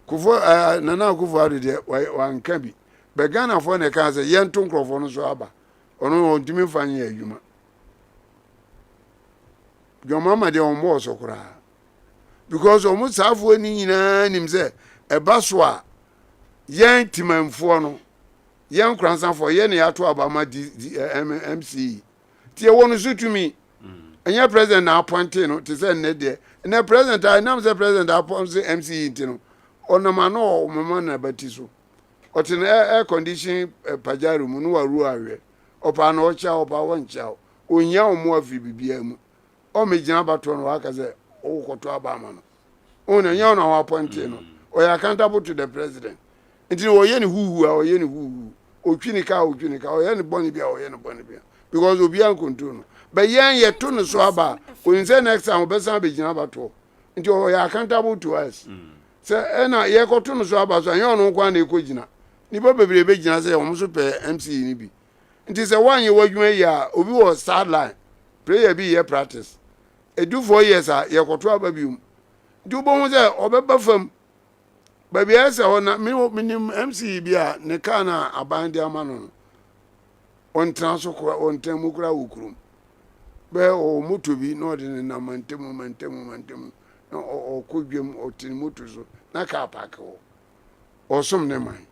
Kufu Nana Akufo-Addo deɛ wanka bi bɛ Ghanafoɔ ne ka sɛ yɛnto nkurɔfoɔ no so aba ɔno ɔntumi mfa nyɛ adwuma dwamama deɛ ɔmmɔɔ so koraa because ɔmo saafoɔ ni nyinaa nim sɛ ɛba so a yɛn timanfoɔ no yɛn Nkoranzafoɔ yɛn ne yɛato abama MCE tie wɔn so tumi ɛnyɛ president na appointe no te sɛ nnɛ deɛ nnɛ president a nam sɛ president appointe MCE nti no ɔnam ano ɔmama na bati so ɔte no air condition pajaro mu no waru ahwɛ ɔpa na ɔkyɛ ɔpa wɔnkyɛ onyia ɔmo afi bibia mu ɔmegyina bato no waka sɛ ɔwokɔto abama no ɔna nyɛ ɔna wɔ appointe no ɔyɛ accountable to the president nti ɔyɛ ne huhu a ɔyɛ ne huhu otwi ne ka ɔyɛ ne bɔne bia ɔyɛ ne bɔne bia because obi an control no but yɛn yɛ to no so aba onim sɛ next time ɔbɛsan bɛgyina bato nti ɔyɛ accountable to us sɛ ɛna yɛkɔto no so aba so anyɛ ɔno nkwa na ɛkɔgyina nipa bebree bɛgyina sɛ ɔmo so pɛ MCE ni bi nti sɛ woanyɛ w'adwuma yi a obi wɔ sideline prayer bi yɛ practice edu 4 years a yɛkɔto aba bi mu nti wobɛhu sɛ ɔbɛba fam baabi ayɛ sɛ ɔna menim MCE bi a ne kaa na aban de ama no ɔntena so kora ɔntena mu kora wɔ kurom bɛɛ ɔwɔ moto bi na ɔde ne nam mantamu na ɔkɔ dwam ɔte ne moto so na kaa paake hɔ ɔsom ne man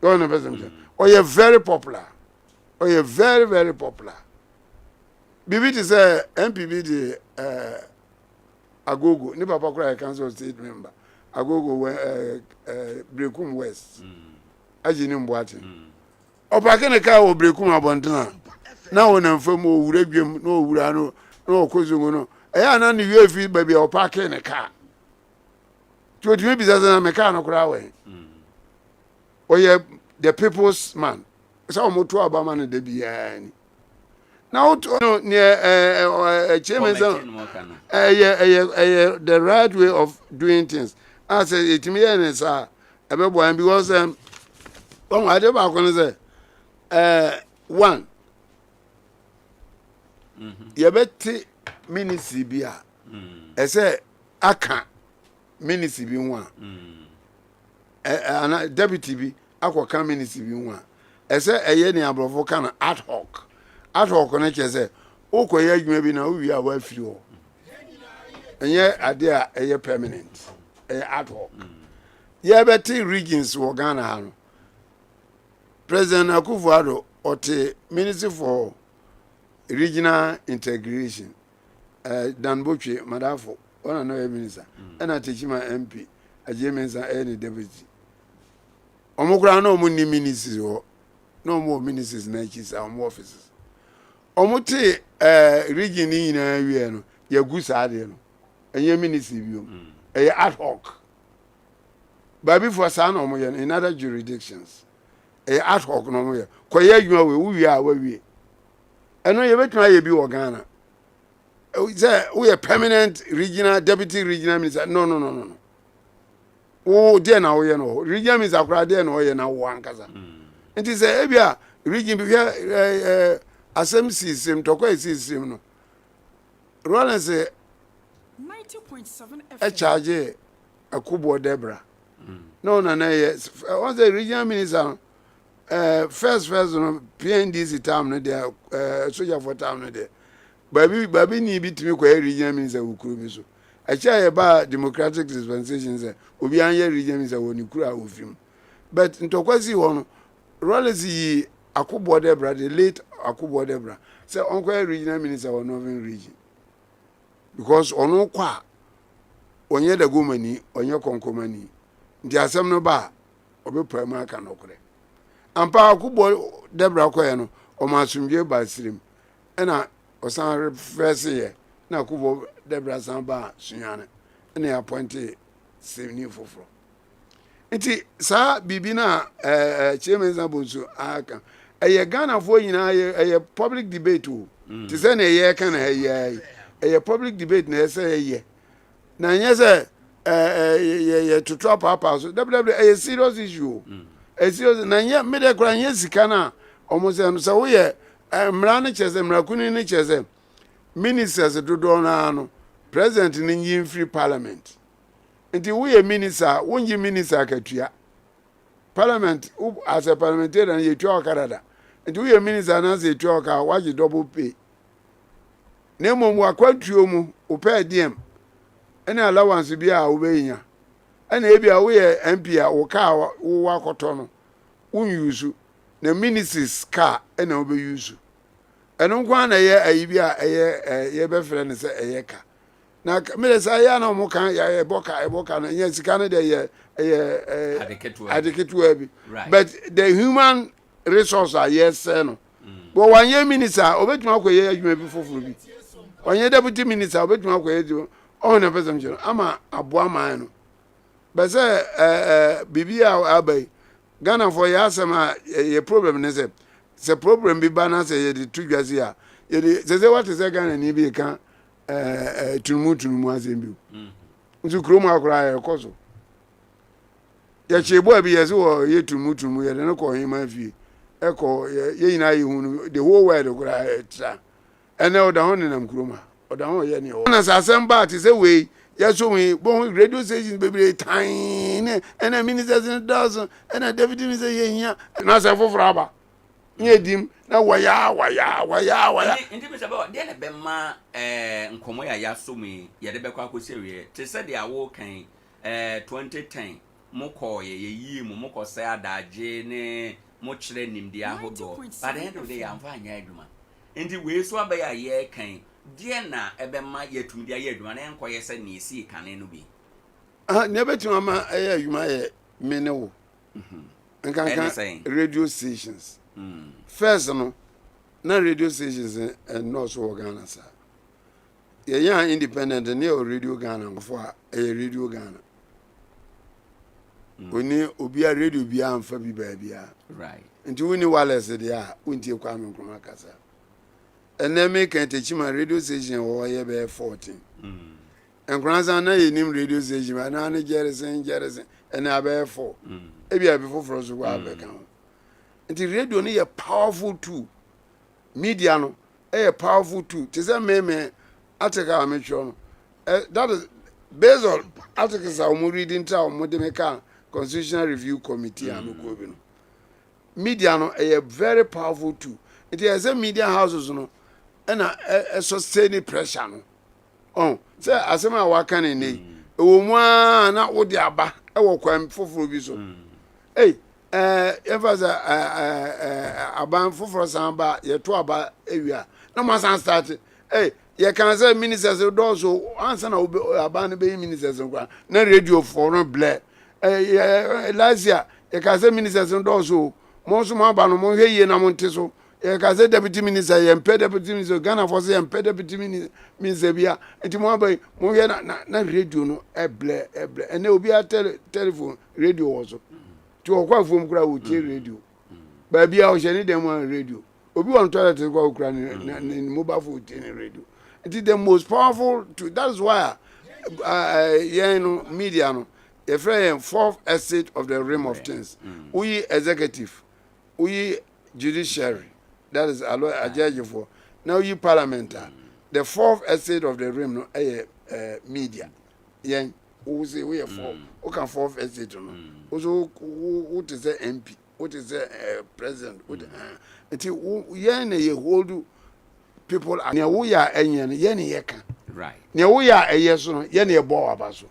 ɔne bɛsɛm sɛ ɔyɛ very popular ɔyɛ very very popular bibi te sɛ MPB de Agogo ne papa kora yɛ council state member Agogo Brekum West agye ne mboate ɔpaake ne kaa wɔ Brekum abɔntena na wɔnam fam ɔwura dwam na ɔwura no na ɔkɔ zongo no ɛyɛ ana ne wie fi baabi a ɔpaake ne kaa nti ɔtumi bisa sɛ na me kaa no koraa wɛ ɔyɛ the people's man sɛ ɔmoto abama no da biara ni na woto no neɛ chairman sɛ ɛyɛ the right way of doing things as ɛtumi yɛ ne saa ɛbɛboa because ɔmo ade baako no sɛ one yɛbɛte ministry bi a ɛsɛ aka ministry bi ho a ana deputy bi akɔka ministry bi ho a ɛsɛ ɛyɛ ne aborɔfo ka no ad hoc no kyerɛ sɛ wokɔyɛ adwuma bi na wowie a woafiri hɔ ɛnyɛ ade a ɛyɛ permanent ɛyɛ ad hoc yɛbɛte regions wɔ Ghana ha no President Akufo-Addo ɔte Ministry for Regional Integration Dan Botwe Madafo ɔna no yɛ minister ɛna Techima MP agye minister ɛyɛ ne deputy ɔmo koraa na ɔmo ni ministries hɔ na ɔmo wɔ ministries na akyi sa ɔmo offices ɔmo te region ni nyinaa wie no yɛgu saa adeɛ no ɛnyɛ ministry bi o ɛyɛ ad hoc baabi for saa na ɔmo yɛ no in other jurisdictions ɛyɛ ad hoc na ɔmo yɛ kɔyɛ adwuma wɔ wowie a wawie ɛno yɛbɛtumi ayɛ bi wɔ Ghana sɛ woyɛ permanent regional deputy regional minister no wo deɛ na woyɛ no regional minister koraa deɛ na ɔyɛ na wo ankasa nti sɛ ebi a region bi hwɛ asɛm sistem tɔkɔ sistem no Rollins 90.7 charge Akubo Debra no na yɛ once the regional minister first no PNDC term no there soldier for term no there baby ni bi timi ko regional minister wukuru bi so acha ye ba democratic dispensation say obi anye regional minister woni kuru a ofim but ntokwasi ho no Rollins yi Akubo Debra the late Akubo Debra say onko regional minister of Northern region because ono kwa onye da gomani onye konkomani ndi asem no ba obe prima aka no kore ampa Akubo Debra koye no o ma asumdwe ba sirim na osan refresh ye na Akubo Debra san ba sunyane na appoint senior foforo nti saa bibi na chairman Zabonso aka eye Ghana fo nyina eye public debate o ti se na eye kan eye public debate na eye na nye se ye to trap papa so eye serious issue a serious na nye me de kra nye sika na almost no se wo ye mrane chese mrakuni ni chese ministers dodo na no president ni yin free parliament nti wo ye minister wo nyi minister akatua parliament as a parliamentarian ye tua Canada nti wo ye minister na se tua ka waji double pay na mom wakwantuo mu o pay diem ene allowance bi a wo beyinya ene e bia wo ye MP a wo ka wo wakoto no wo use na ministers ka ene wo be use eno kwa na ye ayi bi a ye be frɛ ne sɛ eye ka na mele sa ya na mo kan ya eboka na ye sika na de ye adeketu abi but the human resource are yes no but one year minister obetuma akoye adwuma bi foforo bi one year deputy minister obetuma akoye di on na person jiro ama aboa man no but say bibia abai Ghana for ya asema ye problem ne se problem bi ba na se ye di tudwase a ye di se what is Ghana ni bi kan tunumu azembi nti kromo akora ya koso ya chebo abi yesi wo ye tunumu ye ne ko hima fie eko ye nyina ye hunu the whole world akora tra ene oda ho nenam kromo oda ho ye ne o na sasemba ti se we yeso we bon radio station bebre tiny ene ministers in dozen ene deputy minister ye hia na se foforo aba nye dim na waya ndi me sebe de na be ma nkomo ya so me ye de be kwa akosewie te se de awo kan 2010 mo ko ye yi mo ko se adaje ne mo kire nimdi ahodo but the end of the day am fa anya aduma ndi we so aba ya ye kan de na ebe ma ye tumdi ya aduma na enko ye se na isi kan no bi ne betima ma ya aduma ye menewo nkan radio stations first no na radio stations and no so Ghana sa ye ya independent ne o radio Ghana for radio Ghana oni obi a radio bia amfa bi ba bia right nti woni wireless de a wontie kwa me nkoma kasa ene me kan techima radio station wo ye be 14 Nkoranza na ye nim radio station na na jeresen ene abe 4 e bia be foforo so kwa be kan nti radio ni ye powerful tool media no a powerful tool to say me article me show that is based on articles I'm reading to our constitutional review committee and go no media no a very powerful tool it is a media houses no and a sustain pressure no oh say asema waka ne ne wo mu na wo de aba e wo kwam foforo bi so hey efaza aban foforo samba ye to aba ewia na mo san start ye kan say ministers do so ansa na aban be ministers kwa na radio for no ble last year ye kan say ministers do so mo so mo aba no mo hwe ye na mo nte so ye kan say deputy minister ye mpe deputy minister Ghana for say mpe deputy minister bia enti mo aba mo hwe na radio no ble ene obi a telephone radio also to okwa fom kura wo tie radio ba bia o hye ni dem radio obi won toilet kwa okura ni mobile phone tie radio it is the most powerful that is why media no a friend fourth estate of the realm of things we executive we judiciary that is a judge for now you parliamentary the fourth estate of the realm no media yen who say we are four who can fourth estate no also what is the MP what is the president what until yen ye hold people near we are enyen yen ye kan right near we are so no yen ye bo abaso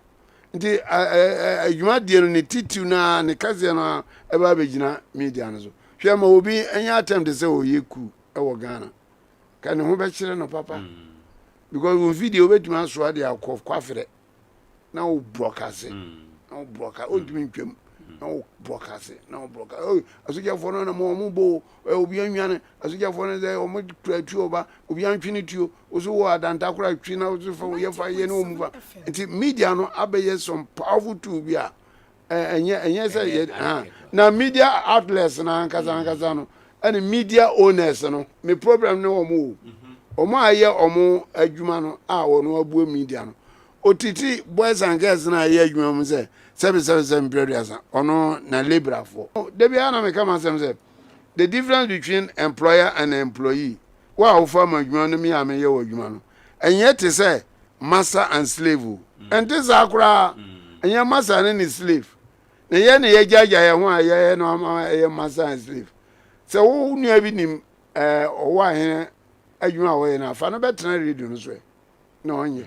nti adwuma die no ne titu na ne kaze no eba begina media no so hwe ma obi enya attempt say oyeku e wo Ghana kan ho be kire no papa because one video betuma so ade akwafre na o broadcast na o broadcast o dimi ntwam na o broadcast na o broadcast o asoja fo no na mo bo obi anwane asoja fo no dey o mo tratu oba obi antwini tuo o so wo adanta kora twi na o so fo ye fa ye no muva nti media no abeye some powerful tool bi a enye say na media outlets na nkasa no and media owners no me problem no omo aye omo adwuma no a wono abu media no otiti boys and girls na aye adwuma mu say 777 period ono na labor for de bia na me kama say the difference between employer and employee wa offer ma adwuma no me ame ye wo adwuma no enye te say master and slave and this akura enye master and slave na ye na ye jaja ye ho a ye no ama ye master and slave so wo nua bi nim Owoahene adwuma wo ye na fa no betena radio no so na onye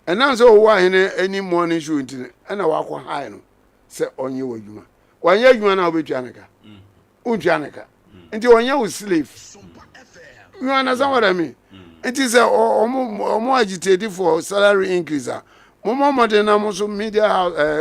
and now so Owoahene any morning show nti na wakọ high no se onye wo adwuma wanye adwuma na obetua neka untua neka nti onye wo slave you understand what I mean? It is a more agitated for salary increase. More than most media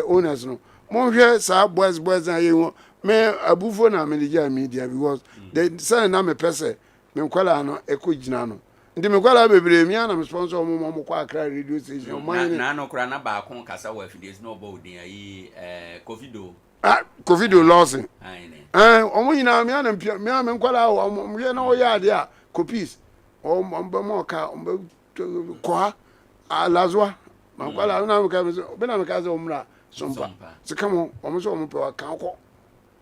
owners no. More here, sir, boys, and you me abufo na media because they say na me person me kwala no ekojina no. Nti me kwala bebre mi na me sponsor mo kwa Accra radio station. Na no kra na ba kon kasa wa fides no bo din ayi Covido. Covido losing. Omo nyina mi na me kwala o ye na o ya de a copies o mo ka kwa alazwa mankwala na me be na me ka ze omra sompa se kamo o mo so mo pe wa kan ko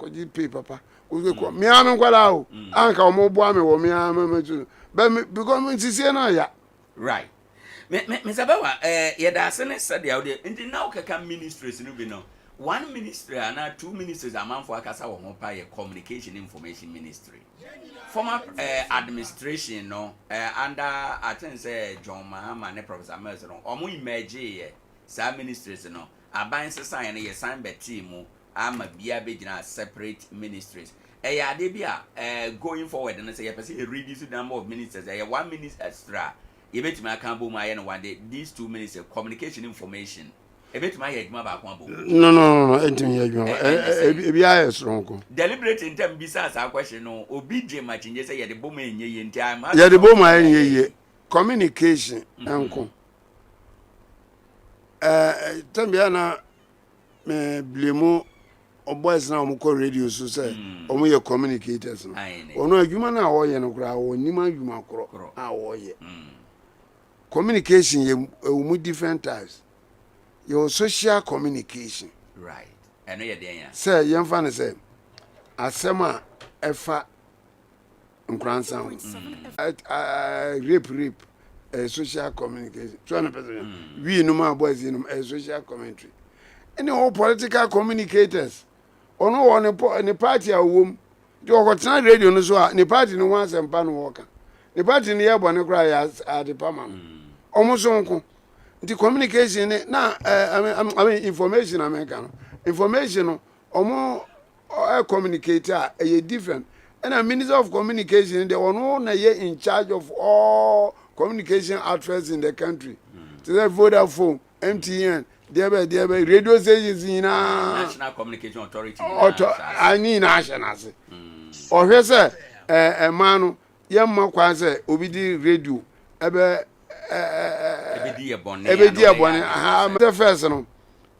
ji pay papa ko mi am kwala o anka o mo bo ame wo mi am tu because me sisi na ya right me sabawa ye da se ne said ya de ndi na o kaka ministries no bi no one ministry and two ministries amanfo akasa wo ho pa ye communication information ministry former administration no under I think say John Mahama ne Professor Mills no omo emerge ye sa ministries no aban sesan ye sign be team ama bia be gina separate ministries ya de bia going forward and say ye person reduce the number of ministers one minister extra ye betima aka bo ma ye no one day these two ministers communication information no entimi adwuma ebi aye stronko deliberate in term bisa sa question no obi je machinje say ye de boma enye ye nti am ye de boma enye ye communication enko tambia na me blemo oboys na omko radio so say omo ye communicators no ono adwuma na wo ye no kra wo nima adwuma kro a wo ye communication ye mu different types. Your social communication. Right. I know you're there. Say, young fan say, Asema Efa Nkoranza. Rape, social communication. 200%. We no more boys in social commentary. Any all political communicators. Or no one in the party a womb. Do what time radio no so the party no once and pan walker. The party in the air one cry as at the Pama. Almost uncle. The communication na I mean information American information omo communicator different and a minister of communication they were no na in charge of all communication outlets in the country to the Vodafone MTN there radio stations in National Communication Authority I need national or here say man yamma kwa say obi di radio ebe ebedi abone the first no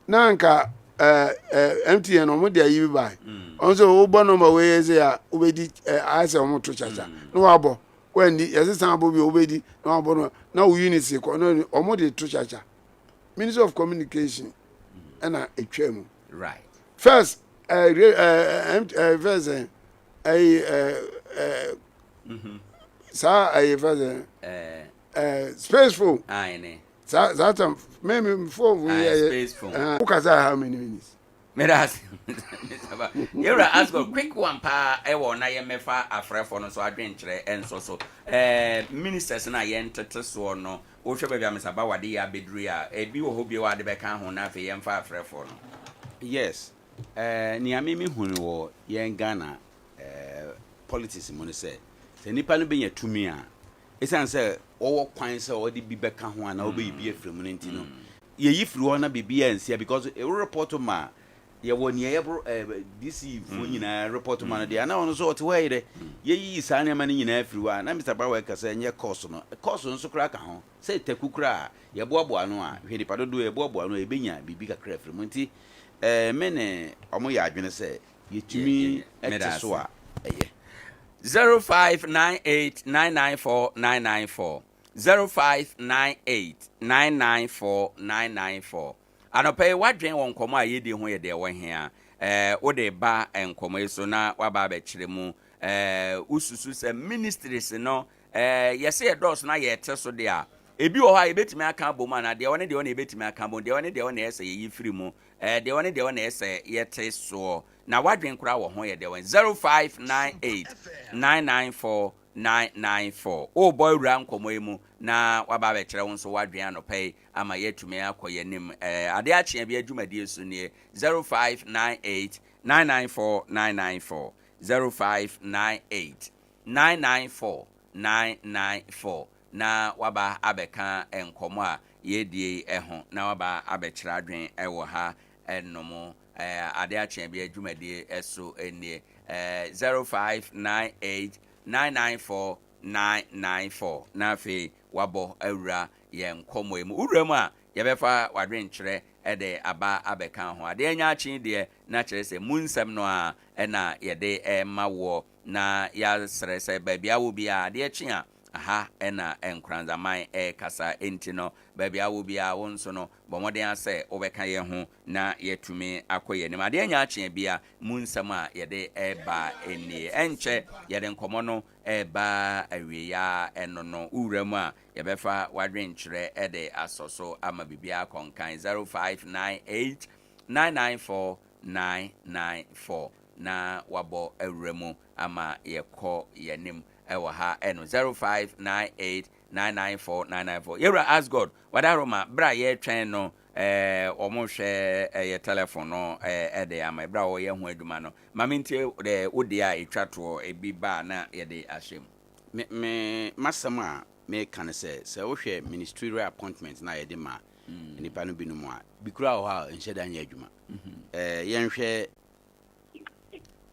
nanka MTN no mo dia yi bai onso wo bo no ma we say ya obedi ase mo to chacha no wabo when di yesisan abo bi obedi no wabo no na wo unity ko no omo de to chacha Minister of Communication na etwam right first space phone. That maybe phone space phone. Who can say how many minutes? You ask a quick one pa na ye mefa afre for no so adwenkyere enso ministers na ye ntete so no wo hwe bia mesaba wade ya bedru a ebi wo hobie wade be kan ho na afi ye mfa afre for no yes ni amemi hunu wo ye Ghana politics mo ne se nipa no be nya tumi a esan se wo kwan se wo de bi be ka ho ana wo be bi afre mu nti no ye yifiri ho na bibia nsia because e report ma ye woni ye DC fo nyina report ma no de ana ono so o te we de ye yi sa na ma ni nyina afiri wa na Mr. Bawa ka se nye course no so kra ka ho se tekukura ye boaboa no a hwe dipa dodo ye boaboa no e benya bibi ka kra afiri mu nti mene omo ya adwene se ye tumi ete so a eye 0598994994 0598994994 anope wadwen won komo a yedi ho ye de wo he a wo de ba enkomo eso na waba ba kire mu ususu se ministries no yɛsɛ yɛdɔɔso na yɛte so de a ebi wɔ hɔ a yɛbɛtumi aka abɔ mu ana deɛ wɔne deɛ wɔne yɛbɛtumi aka abɔ deɛ wɔne deɛ wɔne ɛsɛ yɛyi firi mu deɛ wɔne deɛ wɔne ɛsɛ yɛte soɔ na wadwen koraa wɔ ho yɛ deɛ wɔn 0598 994 994 o boy wura nkɔmɔ yi mu na waba bɛkyerɛ wo nso wadwen anɔpɛ ama yɛtumi akɔ yɛnim Adea Akye Abia adwumadie so nie 0598 994 994 0598 994 994 na waba abɛka nkɔmɔ a yɛdie ɛho na waba abɛkyerɛ adwen ɛwɔ ha ɛnomo Adea Akye Abia adwumadie ɛso nie 0598 994 994 na fe wabo awura ye nkomo emu ura mu a ye befa wadwen kyerɛ ɛde aba abɛka ho ade anya akye de na kyerɛ sɛ munsɛm no a ɛna yɛde ma wo na ya srɛ sɛ baabi awo bia ade akye a aha ɛna Nkoranza man kasa enti no baabi awo bia wo nso no bɔmɔden asɛ wobɛka yɛ ho na yɛtumi akɔ yɛ nim ade anya akye bia munsɛm a yɛde ɛba eni ɛnkyɛ yɛde nkɔmɔ no ɛba awiya ɛno no ura mu a yɛbɛfa wadwen kyerɛ ɛde asɔso ama bibia kɔnkan 0598 994 994 na wabɔ awura mu ama yɛkɔ yɛnim ɛwɔ ha ɛno 0598 994 994 yɛwura ask God wadaroma bra yɛtwɛn no ɔmo hwɛ ɛyɛ telephone no ɛde ama bra wɔ yɛ ho adwuma no mamintie de wodi a etwato ebi ba na yɛde ahyem me masam a me kan sɛ wo hwɛ ministerial appointment na yɛde ma nipa no binu mu a bikura wɔ ha nhyɛ da nyɛ adwuma yɛnhwɛ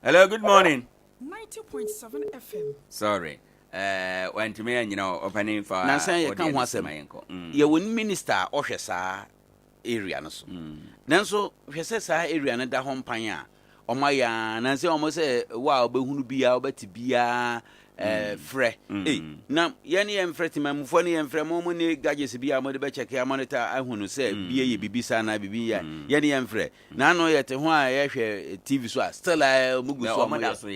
hello good morning 90.7 FM. Sorry. When to me, you know, opening for Nansan ye kan ho asem. Ye won minister ohwe saa area no so. Nanso hwe se saa area no da ho mpan a omaya nansan omo se wa obehunu bia obati bia frɛ na yɛne yɛmfrɛ timamufo ne yɛmfrɛ mo ne gadgets bia mo de bɛkyɛke monitor ahunu sɛ bia yɛ bibisa na bibi ya yɛne yɛmfrɛ na no yɛte ho a yɛhwɛ TV so a still mugu so omoda so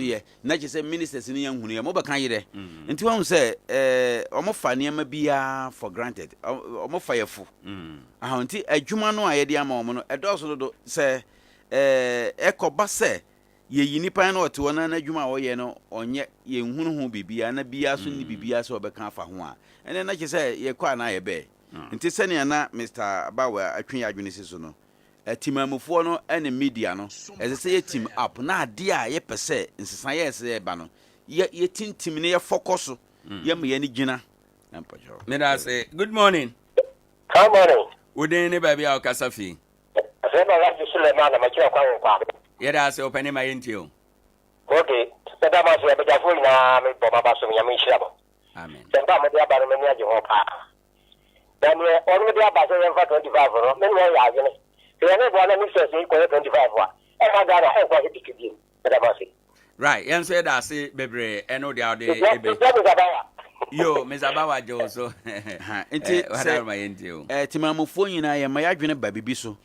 yɛ na kyɛ sɛ ministers ne yɛhunu yɛ mo bɛka yɛ dɛ nti wɔn sɛ omo fa nneɛma bia for granted omo fa yɛfo aha nti adwuma no a yɛde ama omo no ɛdɔso do sɛ ɛkɔba sɛ ye yini pan no to na adwuma wo ye no onye ye nhunu ho bibia na bia so ni bibia so obeka afa ho a ene na kyese ye kwa na ye be nti sene na Mr. Bawa atwen adwene si so no timamufo no ene media no ezese ye team up na ade a ye pese nsesa ye ese ba no ye tintim ne ye focus ye me ye ni gina ampajo me da say good morning good morning wodin ne baby a okasafi ase na ya Suleiman na machira kwa kwa yɛda sɛ ɔpɛne ma yɛntio okay sɛda ma sɛ bɛgyafo nyinaa me bɔ baba so nyame nhyira mo amen sɛ mpa mode aba no m'ani agye ho paa na neɛ ɔno mede aba sɛ yɛmfa 25 no mene wɔyɛ adwene sɛ yɛne boa na mefɛ sɛ kɔyɛ 25 a ɛma Ghana ɛnkɔ hɛ dikidiem sɛda ma se right yɛn nso yɛda ase bebree ɛno de awde yo mezabawa jo so nti sɛ timamufo nyinaa yɛma yɛadwene ba bibi so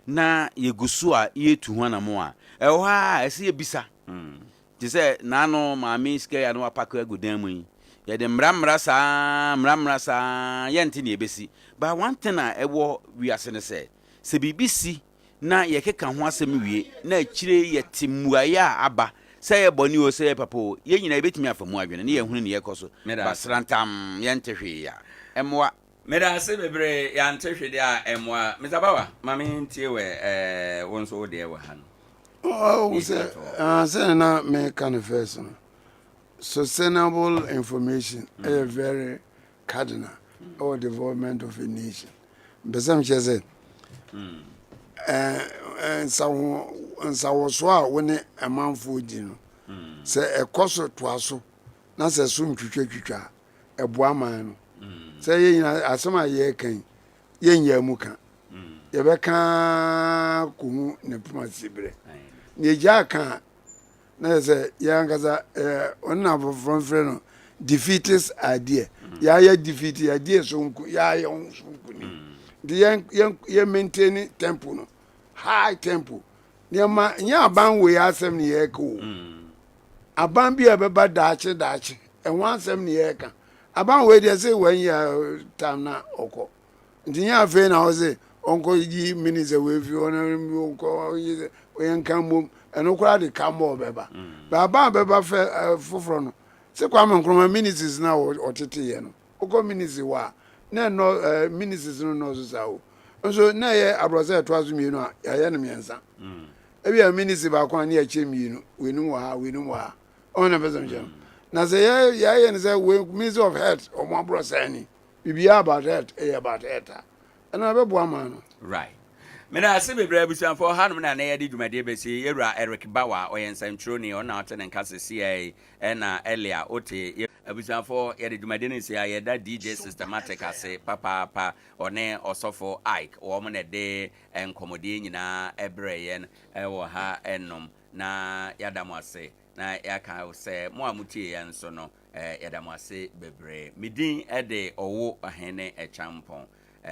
na yegusu a yetu ho na mo a ɛwɔ ha ɛse yebisa ti sɛ nano maame sika ya no apaka agudan mu yi yɛde mramra saa yɛnte ne ebesi ba one thing a ɛwɔ wiase ne sɛ bibisi na yɛkeka ho asɛm wie na akyire yɛte muaye a aba sɛ yɛbɔne o sɛ papo yɛ nyina yɛbɛtumi afa mu adwene ne yɛhunu ne yɛkɔ so basrantam yɛnte hwee ya ɛmoa meda se bebre ya ntehwe de a emwa Bawa mame ntie we wonso wo de we ha no we say na me can first sustainable information is very cardinal or development of a nation besam chese nsawo so a woni amanfo di no se ekoso toaso na se so ntwitwa eboa man no say ye asema ye kan ye nya mu kan ye be kan ko ne puma sibre ne ja kan na say ye angaza onna from friend no defeatist idea ya defeat idea so nku ya ye so nku ni ye maintain tempo no high tempo ne ma nya ban we asem ne ye ko aban bi a bɛba daakye ɛho asɛm ne yɛka aban wei deɛ sɛ wɔanyia tam na ɔkɔ nti nyɛ afei na hɔ sɛ ɔnkɔ yi minisɛ wɔafi ɔnkɔ yɛnka mmom ɛno koraa de ka mmɔ ɔbɛba baaban bɛba fɛ foforɔ no sɛ Kwame Nkrumah ministers na ɔteteyɛ no wokɔ ministry wɔ a na ɛnɔ ministers no nɔɔso saa o nso na ɛyɛ aborɔsɛ ɛtoa so mmienu a yɛayɛ no mmiɛnsa ebi a ministry baako a ne yɛkyɛ mmienu w'anim wɔ ha ɔna pɛ sɛ mkyɛ na sɛ yɛayɛ no sɛ ministry of health ɔmo aborɔsɛ ni biribiara about health ɛyɛ about health a ɛna bɛboa ma no right mena ase bebre abusuanfo hanom na yɛde dwumade bɛsi yɛwura Eric Bawa ɔyɛ nsɛntwerɛni ɔna ɔte ne nkase CA ɛna Elia ote abusuanfo yɛde dwumade no si a yɛda DJ systematic ase papa ɔne ɔsɔfo Ike wɔn na de nkɔmɔdie nyinaa ɛbrɛ yɛn ɛwɔ ha ɛnom na yɛda mo ase na yɛaka sɛ mo a mutie yɛn so no yɛda mo ase bebre midin ɛde Owoahene Acheampong